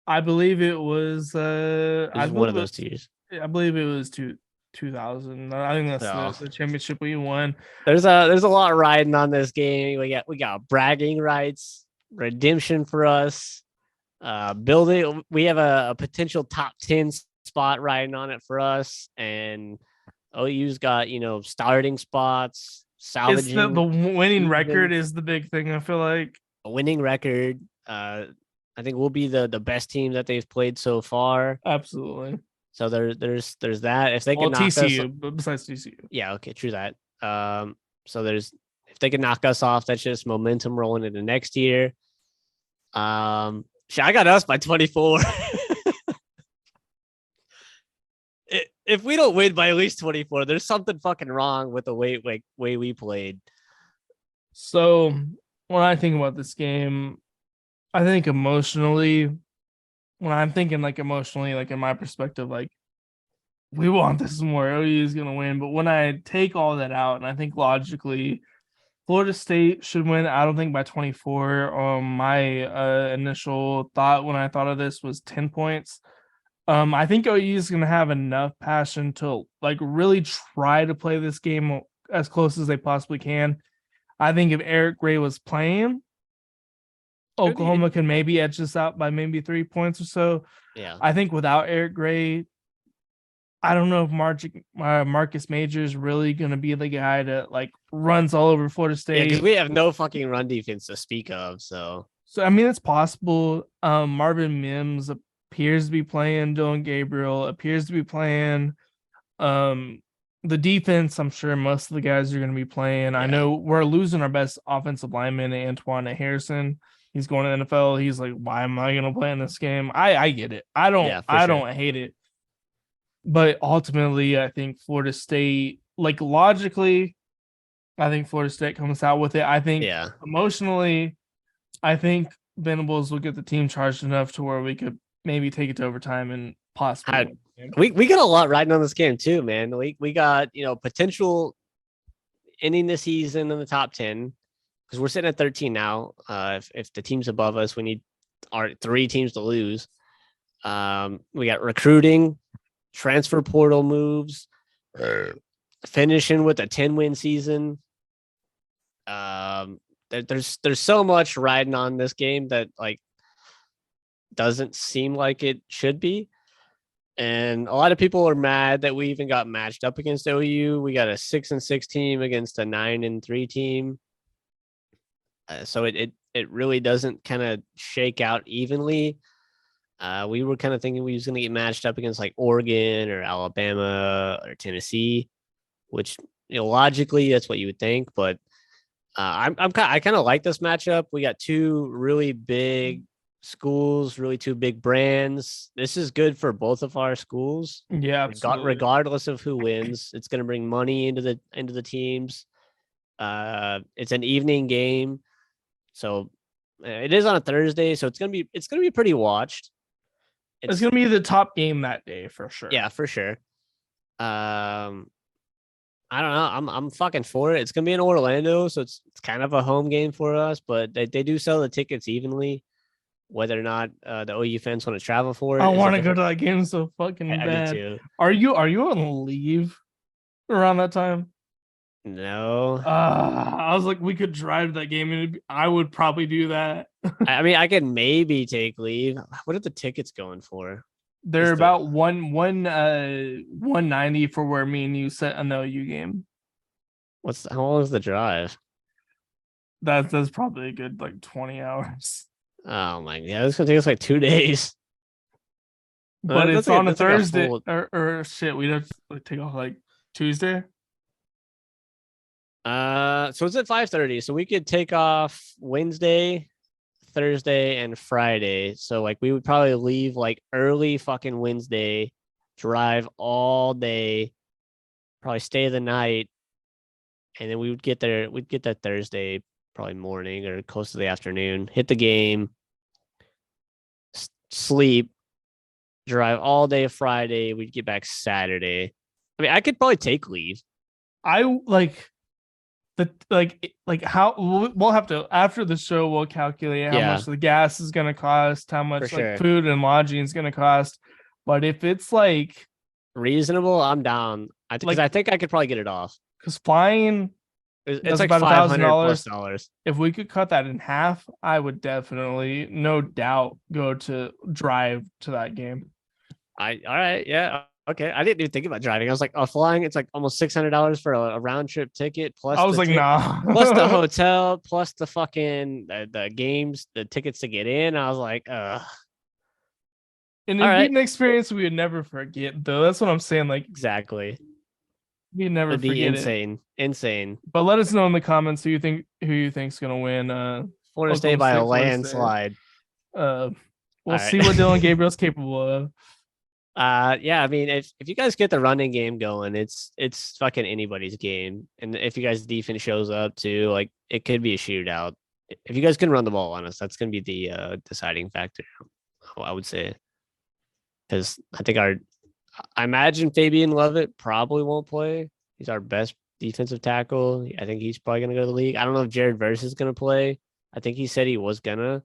I believe it was. One of those 2 years. I believe it was 2000. I think that's the championship we won. There's a lot riding on this game. We got bragging rights, redemption for us, building. We have a potential top 10 spot riding on it for us, and OU's got starting spots. Salvaging the winning record is the big thing. I feel like a winning record. I think we'll be the best team that they've played so far. Absolutely. So there's that. If they can knock TCU, but besides TCU. Yeah, okay, true that. So if they can knock us off, that's just momentum rolling into next year. I got us by 24. If we don't win by at least 24, there's something fucking wrong with the way we played. So when I think about this game, I think emotionally, when I'm thinking like emotionally, like in my perspective, like we want this more. OU is gonna win. But when I take all that out and I think logically, Florida State should win. I don't think by 24. My initial thought when I thought of this was 10 points. I think OU is gonna have enough passion to like really try to play this game as close as they possibly can. I think if Eric Gray was playing, Oklahoma can maybe edge this out by maybe 3 points or so. Yeah. I think without Eric Gray, I don't know if Marcus Major is really going to be the guy that like runs all over Florida Yeah, State. because we have no fucking run defense to speak of. So I mean, it's possible. Marvin Mims appears to be playing. Dylan Gabriel appears to be playing. The defense, I'm sure most of the guys are going to be playing. Yeah. I know we're losing our best offensive lineman, Antoine Harrison. He's going to the NFL. He's like, why am I going to play in this game? I get it. I don't hate it. But ultimately, I think Florida State, like logically, I think Florida State comes out with it. I think emotionally, I think Venables will get the team charged enough to where we could maybe take it to overtime and possibly win. We got a lot riding on this game too, man. We got, potential ending the season in the top 10 because we're sitting at 13 now. If the team's above us, we need our 3 teams to lose. We got recruiting, transfer portal moves, finishing with a 10-win season. There's so much riding on this game that like doesn't seem like it should be. And a lot of people are mad that we even got matched up against OU. We got a 6-6 team against a 9-3 team. So it really doesn't kind of shake out evenly. We were kind of thinking we was going to get matched up against like Oregon or Alabama or Tennessee, which logically that's what you would think. But I kind of like this matchup. We got 2 really big schools, really 2 big brands. This is good for both of our schools. Yeah, regardless of who wins, it's going to bring money into the teams. It's an evening game, so it is on a Thursday, so it's gonna be pretty watched. It's gonna be the top game that day for sure. Yeah, for sure. I don't know. I'm fucking for it. It's gonna be in Orlando, so it's kind of a home game for us. But they do sell the tickets evenly, whether or not the OU fans want to travel for it. I want to go to that game so fucking bad. I do too. Are you on leave around that time? No. I was like, we could drive to that game, and I would probably do that. I mean, I could maybe take leave. What are the tickets going for? They're about 190 for where me and you set an OU game. How long is the drive? That's probably a good like 20 hours. Oh my god, it's gonna take us like 2 days. But it's on a Thursday or shit. We'd have to take off like Tuesday. So it's at 5:30. So we could take off Wednesday, Thursday, and Friday. So like we would probably leave like early fucking Wednesday, drive all day, probably stay the night, and then we would get there. We'd get there Thursday, probably morning or close to the afternoon. Hit the game, sleep, drive all day Friday. We'd get back Saturday. I mean, I could probably take leave. I like. How we'll have to after the show we'll calculate how much the gas is going to cost, how much food and lodging is going to cost. But if it's like reasonable, I'm down. I think I could probably get it off because flying it's like about $500+. If we could cut that in half, I would definitely, no doubt, go to drive to that game. All right, yeah. Okay, I didn't even think about driving. I was like, flying, it's like almost $600 for a round trip ticket. Plus, I was like, nah. Plus the hotel, plus the fucking the games, the tickets to get in. I was like, ugh. And it'd be an experience we would never forget, though. That's what I'm saying. Like, exactly. We never It'd be forget insane. But let us know in the comments who you think's gonna win. Florida State by a landslide. We'll see what Dylan Gabriel's capable of. Yeah, I mean, if you guys get the running game going, it's fucking anybody's game. And if you guys defense shows up too, like it could be a shootout. If you guys can run the ball on us, that's gonna be the deciding factor, I would say. Because I imagine Fabian Lovett probably won't play. He's our best defensive tackle. I think he's probably gonna go to the league. I don't know if Jared Verse is gonna play. I think he said he was gonna.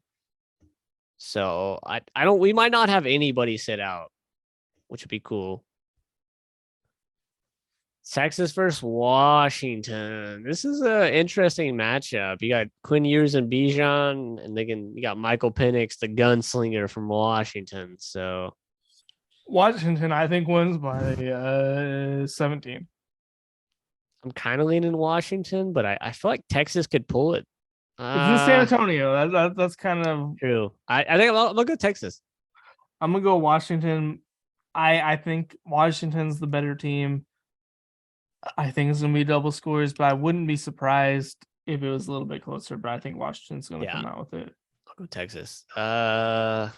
So I don't. We might not have anybody sit out, which would be cool. Texas versus Washington. This is an interesting matchup. You got Quinn Ewers and Bijan, and you got Michael Penix, the gunslinger from Washington. So Washington, I think, wins by 17. I'm kind of leaning Washington, but I feel like Texas could pull it. It's in San Antonio. That's kind of true. I think I'll go Texas. I'm gonna go Washington. I think Washington's the better team. I think it's gonna be double scores, but I wouldn't be surprised if it was a little bit closer. But I think Washington's gonna come out with it. I'll go Texas. Maryland?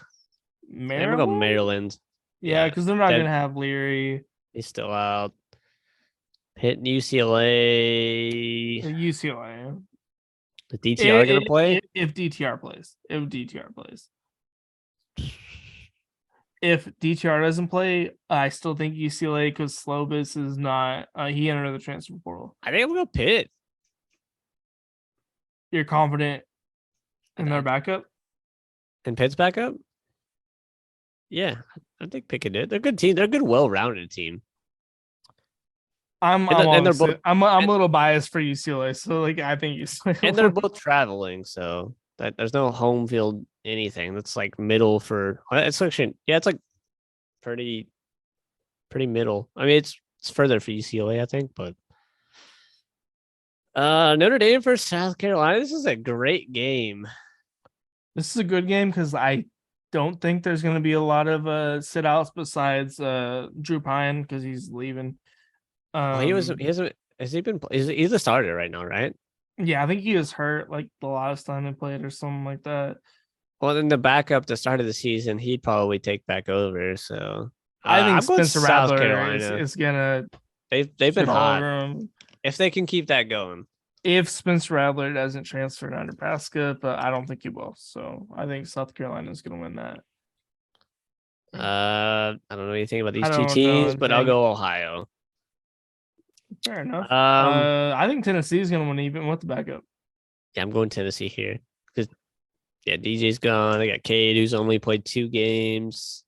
I'm gonna go Maryland. Yeah, because they're not gonna have Leary. He's still out. Pitt and UCLA. UCLA. The DTR gonna play? If DTR plays. If DTR doesn't play, I still think UCLA, because Slovis is not. He entered the transfer portal. I think I'm gonna go Pitt. You're confident in their backup? And Pitt's backup? Yeah, I think Pitt could do it. They're a good team. They're a good, well-rounded team. I'm a little biased for UCLA, so like I think UCLA. And they're both traveling, so there's no home field anything. That's like middle for. It's actually it's like pretty middle. I mean, it's further for UCLA, I think, but Notre Dame versus South Carolina. This is a great game. This is a good game because I don't think there's going to be a lot of sit outs besides Drew Pine because he's leaving. He's the starter right now, right? Yeah, I think he was hurt like the last time he played or something like that. Well, then the backup the start of the season, he'd probably take back over. So I think Spencer Rattler is gonna. They've been hot. If they can keep that going. If Spencer Rattler doesn't transfer to Nebraska, but I don't think he will. So I think South Carolina is gonna win that. I don't know anything about these two teams, but I'll go Ohio. Fair enough. I think Tennessee is going to win even with the backup. Yeah, I'm going Tennessee here because DJ's gone. They got Cade, who's only played 2 games.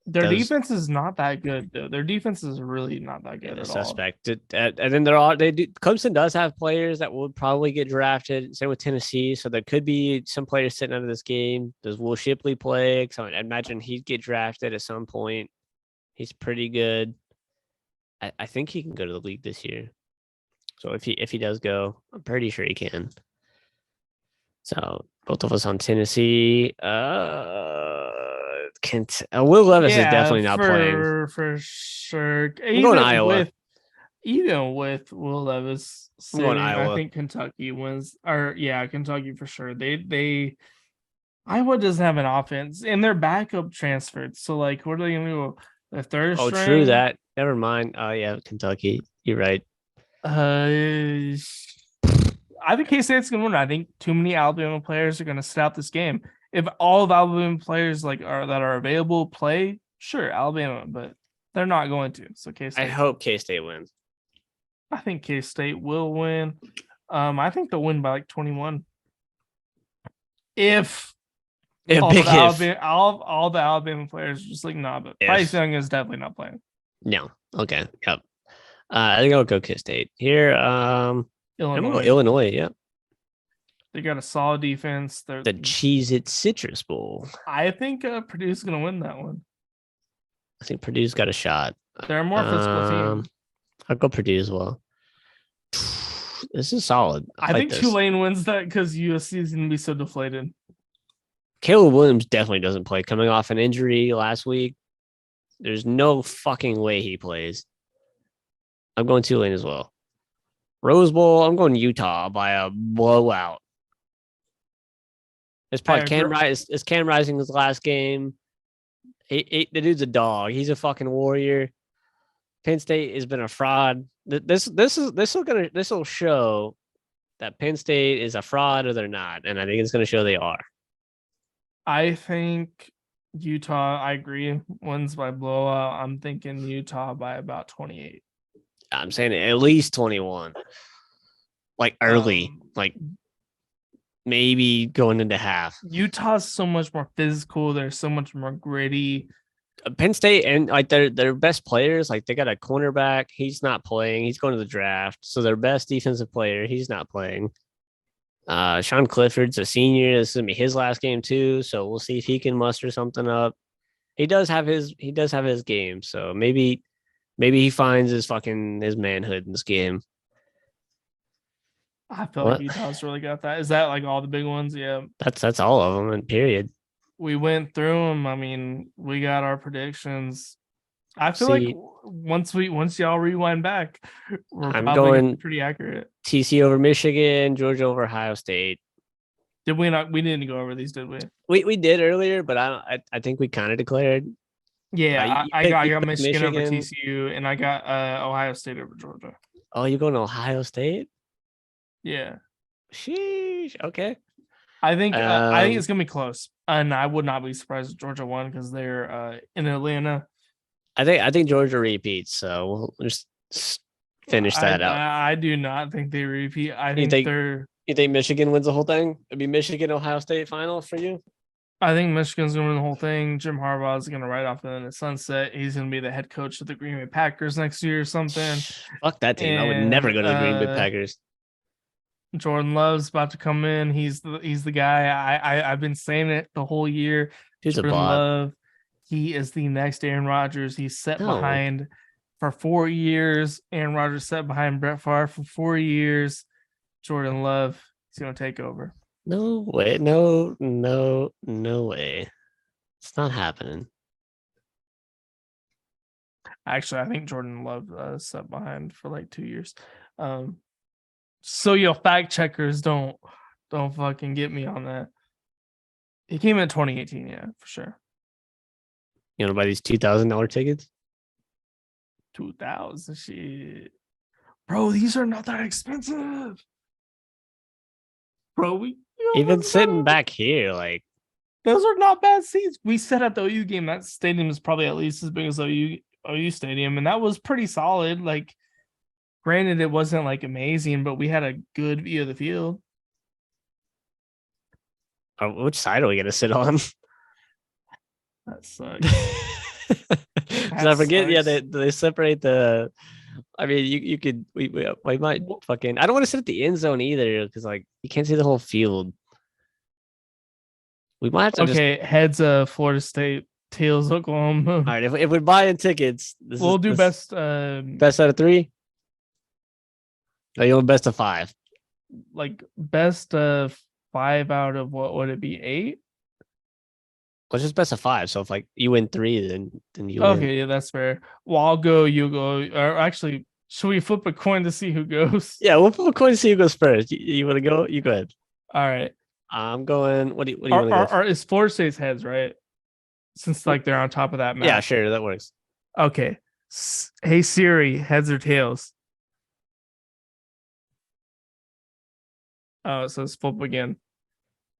Their defense is not that good, though. Their defense is really not that good at suspect. And then Clemson does have players that will probably get drafted. Same with Tennessee, so there could be some players sitting out of this game. Does Will Shipley play? So I imagine he'd get drafted at some point. He's pretty good. I think he can go to the league this year. So if he does go, I'm pretty sure he can. So both of us on Tennessee. Will Levis is definitely not playing for sure. I'm going Iowa. Even with Will Levis sitting, Iowa. I think Kentucky wins. Kentucky for sure. Iowa doesn't have an offense, and their backup transferred. So like, what are they gonna do? The third string? Oh, true that. Never mind. Oh, yeah, Kentucky. You're right. I think K-State's going to win. I think too many Alabama players are going to sit out this game. If all of Alabama players that are available play, sure, Alabama, but they're not going to. So K-State. I hope K-State wins. I think K-State will win. I think they'll win by like 21. All the Alabama players are just like, nah, but Bryce Young is definitely not playing. No. Okay. Yep. I think I'll go K-State. Here, Illinois, yeah. They got a solid defense. The Cheez-It Citrus Bowl. I think Purdue's going to win that one. I think Purdue's got a shot. They're a more physical team. I'll go Purdue as well. This is solid. I think Tulane wins that because USC is going to be so deflated. Caleb Williams definitely doesn't play. Coming off an injury last week, there's no fucking way he plays. I'm going Tulane as well. Rose Bowl, I'm going Utah by a blowout. It's probably Cam Rising's last game. The dude's a dog. He's a fucking warrior. Penn State has been a fraud. This will show that Penn State is a fraud or they're not, and I think it's going to show they are. I think Utah. I agree. Wins by blowout. I'm thinking Utah by about 28. I'm saying at least 21. Like early, like maybe going into half. Utah's so much more physical. They're so much more gritty. Penn State and like their best players, like they got a cornerback. He's not playing. He's going to the draft. So their best defensive player, he's not playing. Sean Clifford's a senior. This is gonna be his last game too. So we'll see if he can muster something up. He does have his game. So maybe he finds his manhood in this game. I feel like Utah's really got that. Is that like all the big ones? Yeah. That's all of them, and period. We went through them. I mean, we got our predictions. I feel like once y'all rewind back, I'm going pretty accurate. TCU over Michigan, Georgia over Ohio State. Did we not? We didn't go over these, did we? We did earlier, but I think we kind of declared. Yeah, I got Michigan over TCU, and I got Ohio State over Georgia. Oh, you're going to Ohio State? Yeah. Sheesh. Okay. I think it's gonna be close, and I would not be surprised if Georgia won because they're in Atlanta. I think Georgia repeats, so we'll just finish that out. I do not think they repeat. You think Michigan wins the whole thing? It'd be Michigan Ohio State final for you. I think Michigan's gonna win the whole thing. Jim Harbaugh is gonna ride off in the sunset. He's gonna be the head coach of the Green Bay Packers next year or something. Fuck that team. I would never go to the Green Bay Packers. Jordan Love's about to come in. He's the guy. I've been saying it the whole year. He's Jordan a bot. Love. He is the next Aaron Rodgers. He's set behind for 4 years. Aaron Rodgers set behind Brett Favre for 4 years. Jordan Love is going to take over. No way. No way. It's not happening. Actually, I think Jordan Love set behind for like 2 years. So your fact checkers don't fucking get me on that. He came in 2018, yeah, for sure. You want to buy these $2,000 tickets? 2,000 shit. Bro, these are not that expensive. Bro, even sitting back here, like those are not bad seats. We sat at the OU game. That stadium is probably at least as big as OU stadium, and that was pretty solid. Like, granted, it wasn't like amazing, but we had a good view of the field. Which side are we gonna sit on? That sucks. Because I forget. Sucks. Yeah, they separate the. I mean, you could. We might fucking. I don't want to sit at the end zone either because like you can't see the whole field. We might have to. Heads Florida State, tails Oklahoma. All right, if we're buying tickets, we'll do best. Best out of 3. Oh, you want best of 5? Like best of 5 out of what would it be? 8? Well, it's just best of 5. So if like you win 3, then you win. Okay, yeah, that's fair. Well, I'll go, you go. Or actually, should we flip a coin to see who goes? Yeah, we'll flip a coin to see who goes first. You want to go? You go ahead. All right. I'm going. What do you want to go? Is Florida State's heads, right? Since like they're on top of that map. Yeah, sure, that works. Okay. Hey Siri, heads or tails? Oh, it says flip again.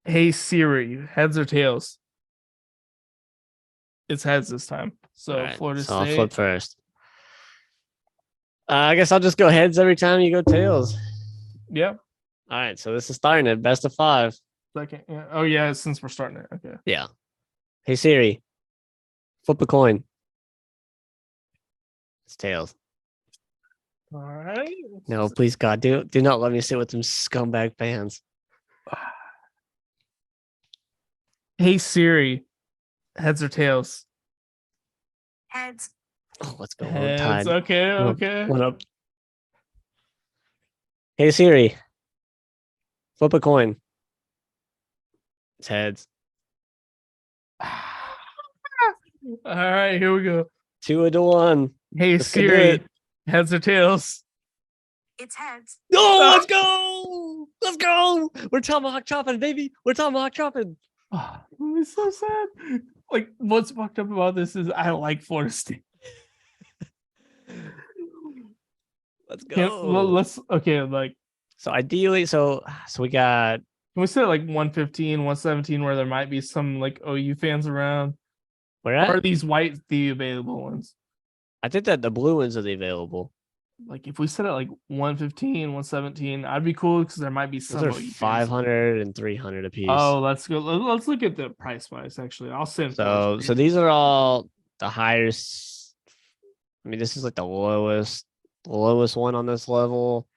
Hey Siri, heads or tails? It's heads this time. So right, Florida State. I'll flip first. I guess I'll just go heads every time you go tails. Yeah. All right. So this is starting at best of 5. Second. Yeah. Oh yeah. Since we're starting it. Okay. Yeah. Hey Siri, flip a coin. It's tails. All right. No, please God, do not let me sit with them scumbag fans. Hey Siri, heads or tails? Heads. Oh, let's go. Heads. Okay. One up. Hey Siri, flip a coin. It's heads. All right, here we go. 2-1. Hey Siri, heads or tails? It's heads. Oh, let's go! Let's go! We're tomahawk chopping, baby. We're tomahawk chopping. Oh, it's so sad. Like, what's fucked up about this is I like Florida State. Let's go. Let's okay. Like, So ideally, so we got. can we say like 115, 117, where there might be some like OU fans around? Where Or are at? these white the available ones? I think that the blue ones are the available. Like, if we set it like 115, 117, I'd be cool because there might be Those some are OU fans. 500 and 300 a piece. Oh, let's go. Let's look at the price wise. Actually, I'll send. So these are all the highest. I mean, this is like the lowest one on this level.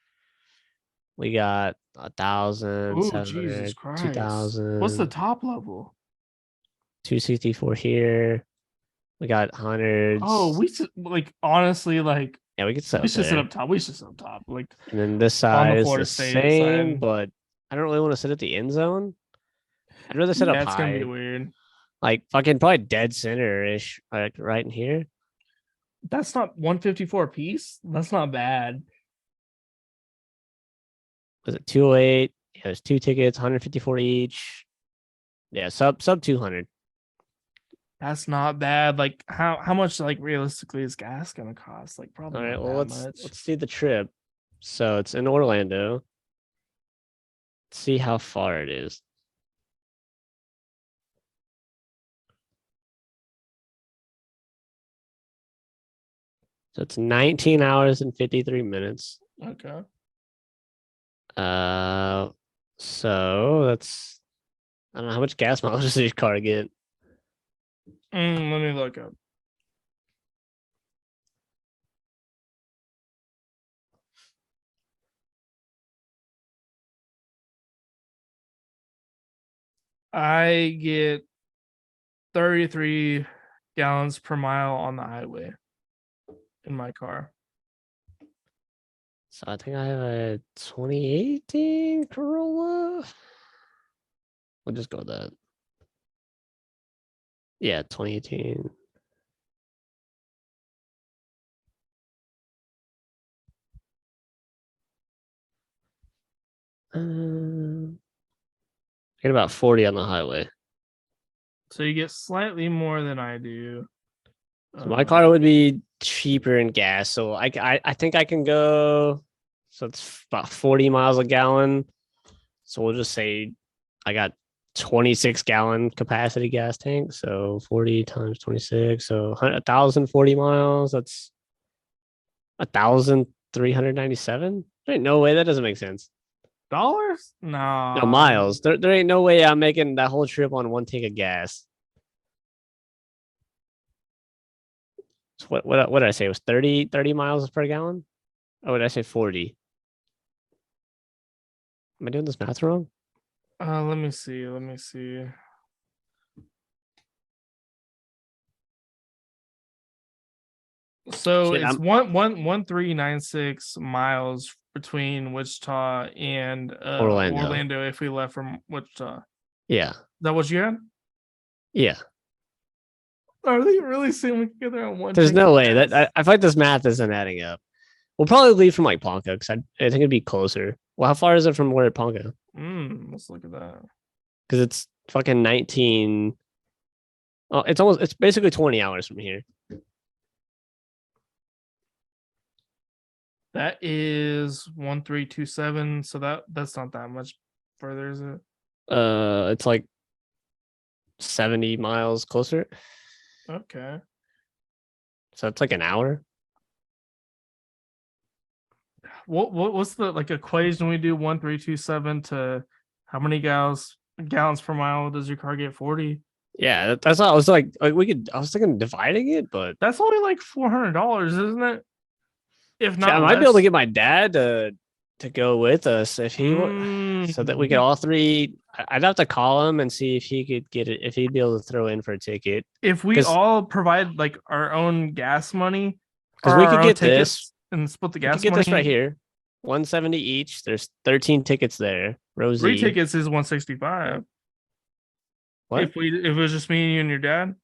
We got 1,000, Oh, Jesus 700, Christ! 2,000. What's the top level? 264 here. We got hundreds. Oh, we should like honestly like yeah, we could set. we should sit there. up top. We should sit up top. Like, And then this on side the is Florida the State same, side. but I don't really want to sit at the end zone. I'd rather sit up it's gonna high. be weird. Like fucking probably dead center ish, like right in here. That's not 154 a piece. That's not bad. Was it 208? Yeah, there's 2 tickets, 154 each. Yeah, sub 200. That's not bad. Like, how much like realistically is gas gonna cost? Like, probably All right, not well that much. let's see the trip. So it's in Orlando. Let's see how far it is. So it's 19 hours and 53 minutes. Okay. So that's I don't know how much gas mileage does your car get. Let me look up. I get 33 gallons per mile on the highway in my car. So I think I have a 2018 Corolla. We'll just go with that. Yeah, 2018. Get about 40 on the highway. So you get slightly more than I do. So my car would be cheaper in gas. So I think I can go. So it's about 40 miles a gallon. So we'll just say I got 26 gallon capacity gas tank. So 40 times 26. So 1,040 miles. That's 1,397. There ain't no way that doesn't make sense. Dollars? No. No, miles. There ain't no way I'm making that whole trip on one tank of gas. So what did I say? It was 30 miles per gallon? Oh, did I say 40? Am I doing this math wrong? Let me see. So Shit, it's 1396 miles between Wichita and Orlando if we left from Wichita. Yeah. Is that what you had? Yeah. Are they really saying we can get there on one? There's no way that I feel like this math isn't adding up. We'll probably leave from like Ponca because I think it'd be closer. Well, how far is it from where Ponca? Let's look at that. Because it's fucking 19. Oh, it's basically 20 hours from here. That is 1327. So that's not that much further, is it? It's like 70 miles closer. Okay. So it's like an hour. What's the like equation we do? 1327 to how many gallons per mile does your car get? 40. Yeah, that's what I was like we could. I was thinking dividing it, but That's only like $400, isn't it? If not, I might be able to get my dad to go with us if he so that we could all three. I'd have to call him and see if he could get it, if he'd be able to throw in for a ticket. If we all provide like our own gas money, because we could get this and split the gas. We could get this right here, 170 each. There's 13 tickets there. Rosie, 3 tickets is 165. What? If it was just me and you and your dad,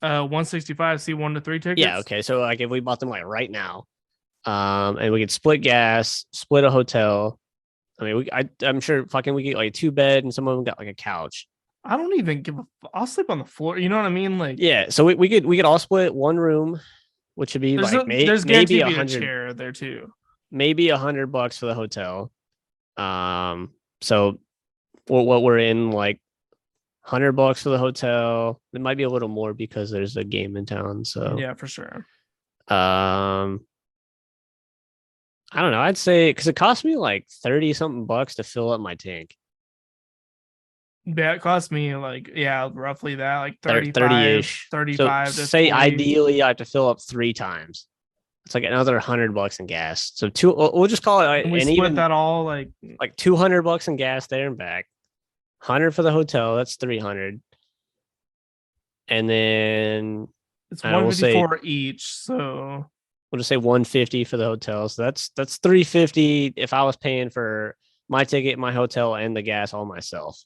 165. See 1 to 3 tickets. Yeah. Okay. So like if we bought them like right now, and we could split gas, split a hotel. I mean, I'm sure fucking we get like a 2-bed and some of them got like a couch. I don't even give a. I'll sleep on the floor. You know what I mean? Like, Yeah, so we could all split one room, which would be there's like there's maybe guaranteed to be a 100, chair there too. maybe $100 for the hotel. So what we're in like $100 for the hotel. It might be a little more because there's a game in town. So Yeah, for sure. I don't know. I'd say because it cost me like 30 something bucks to fill up my tank. Yeah, it cost me like roughly that, like 30-ish. 35 So to say 40. ideally I have to fill up 3 times. It's like another $100 in gas. So we'll just call it And we and split even that all like $200 in gas there and back. 100 for the hotel. That's 300. And then it's I will say 154 each. So we'll just say 150 for the hotel. So that's 350 if I was paying for my ticket, my hotel, and the gas all myself.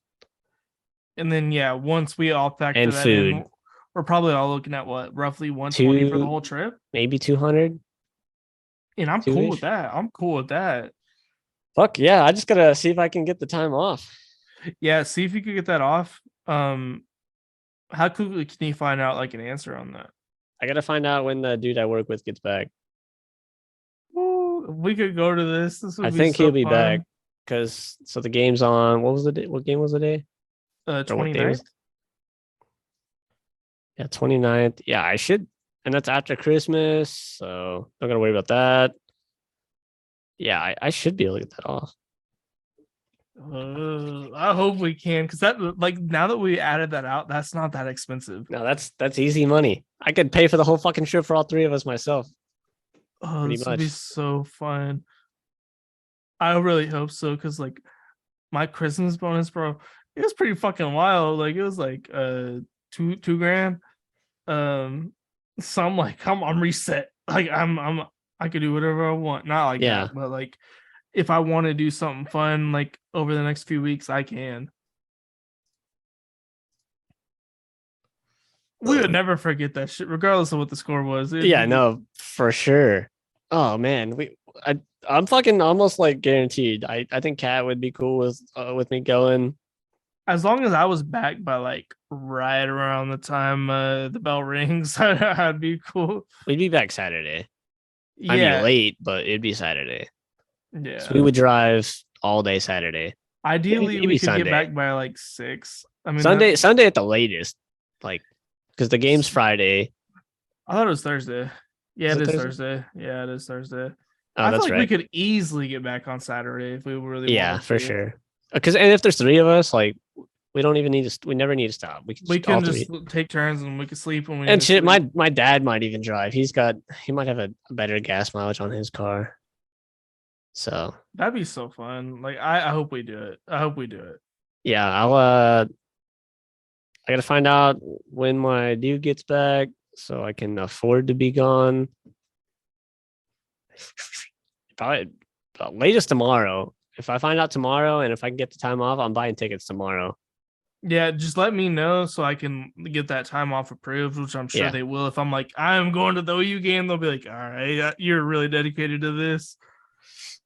and then once we all factor And that food. in, we're probably all looking at what, roughly 120 for the whole trip. Maybe 200. And I'm cool with that. I'm cool with that. Fuck yeah. I just gotta see if I can get the time off. Yeah, see if you could get that off. How quickly can you find out like an answer on that? I gotta find out when the dude I work with gets back. Ooh, if we could go to this. This would I be think so he'll be fun. back because the game's on. What was the day? What game was the day? 29th. Yeah, 29th. Yeah, I should. And that's after Christmas. So not gonna worry about that. Yeah, I should be able to get that off. I hope we can, because that, like, now that we added that out, that's not that expensive. No, that's easy money. I could pay for the whole fucking trip for all 3 of us myself. Oh, this would be so fun. I really hope so, because like my Christmas bonus, bro, it was pretty fucking wild. Like it was like two grand. So I'm like, I'm reset. Like I could do whatever I want. Not like that, but like if I want to do something fun like over the next few weeks, I can. We would never forget that shit, regardless of what the score was. No, for sure. Oh man, I'm fucking almost like guaranteed. I think Kat would be cool with me going. As long as I was back by like right around the time the bell rings, I'd be cool. We'd be back Saturday. Yeah. I'd be late, but it'd be Saturday. Yeah. So we would drive all day Saturday. Ideally, we could Sunday. Get back by like 6. I mean, Sunday at the latest, like because the game's Friday. I thought it was Thursday. Yeah, it is Thursday. Yeah, it is Thursday. Oh, I that's feel like right. we could easily get back on Saturday if we really wanted to. For sure. Because if there's 3 of us, like we don't even need to. We never need to stop. We can just take turns and we can sleep when we. And shit, sleep. My dad might even drive. He might have a better gas mileage on his car. So that'd be so fun. Like I hope we do it. Yeah, I gotta find out when my dude gets back so I can afford to be gone. Probably latest tomorrow. If I find out tomorrow and if I can get the time off, I'm buying tickets tomorrow. Yeah, just let me know so I can get that time off approved, which I'm sure they will. If I'm like, I'm going to the OU game, they'll be like, all right, you're really dedicated to this.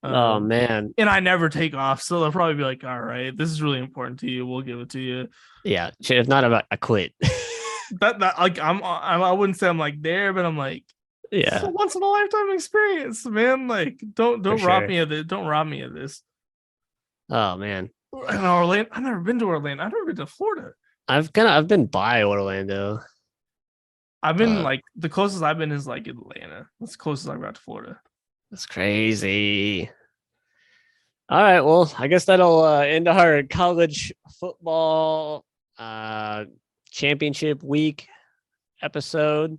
Oh man. And I never take off, so they'll probably be like, all right, this is really important to you. We'll give it to you. Yeah. If not, I quit. that like I wouldn't say I'm like there, but I'm like, it's a once in a lifetime experience, man. Like don't rob me of it. Don't rob me of this. Oh man. And Orlando, I've never been to Orlando. I've never been to Florida. I've been by Orlando. I've been like the closest I've been is like Atlanta. That's the closest I've got to Florida. That's crazy. All right, well, I guess that'll end our college football championship week episode.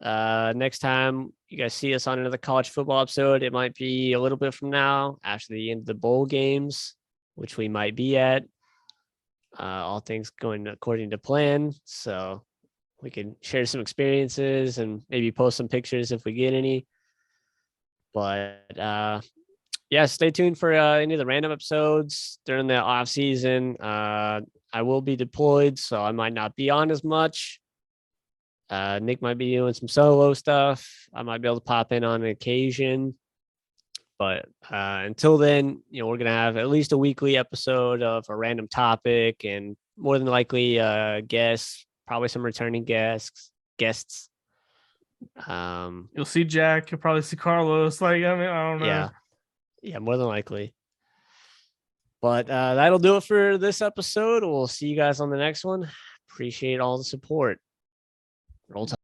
Next time you guys see us on another college football episode, it might be a little bit from now after the end of the bowl games, which we might be at. All things going according to plan. So we can share some experiences and maybe post some pictures if we get any. But stay tuned for any of the random episodes during the off season. I will be deployed, so I might not be on as much. Nick might be doing some solo stuff. I might be able to pop in on occasion. But until then, we're going to have at least a weekly episode of a random topic and more than likely guests, probably some returning guests. You'll see Jack. You'll probably see Carlos. Like, I mean, I don't know. Yeah, more than likely. But that'll do it for this episode. We'll see you guys on the next one. Appreciate all the support. Roll Tide.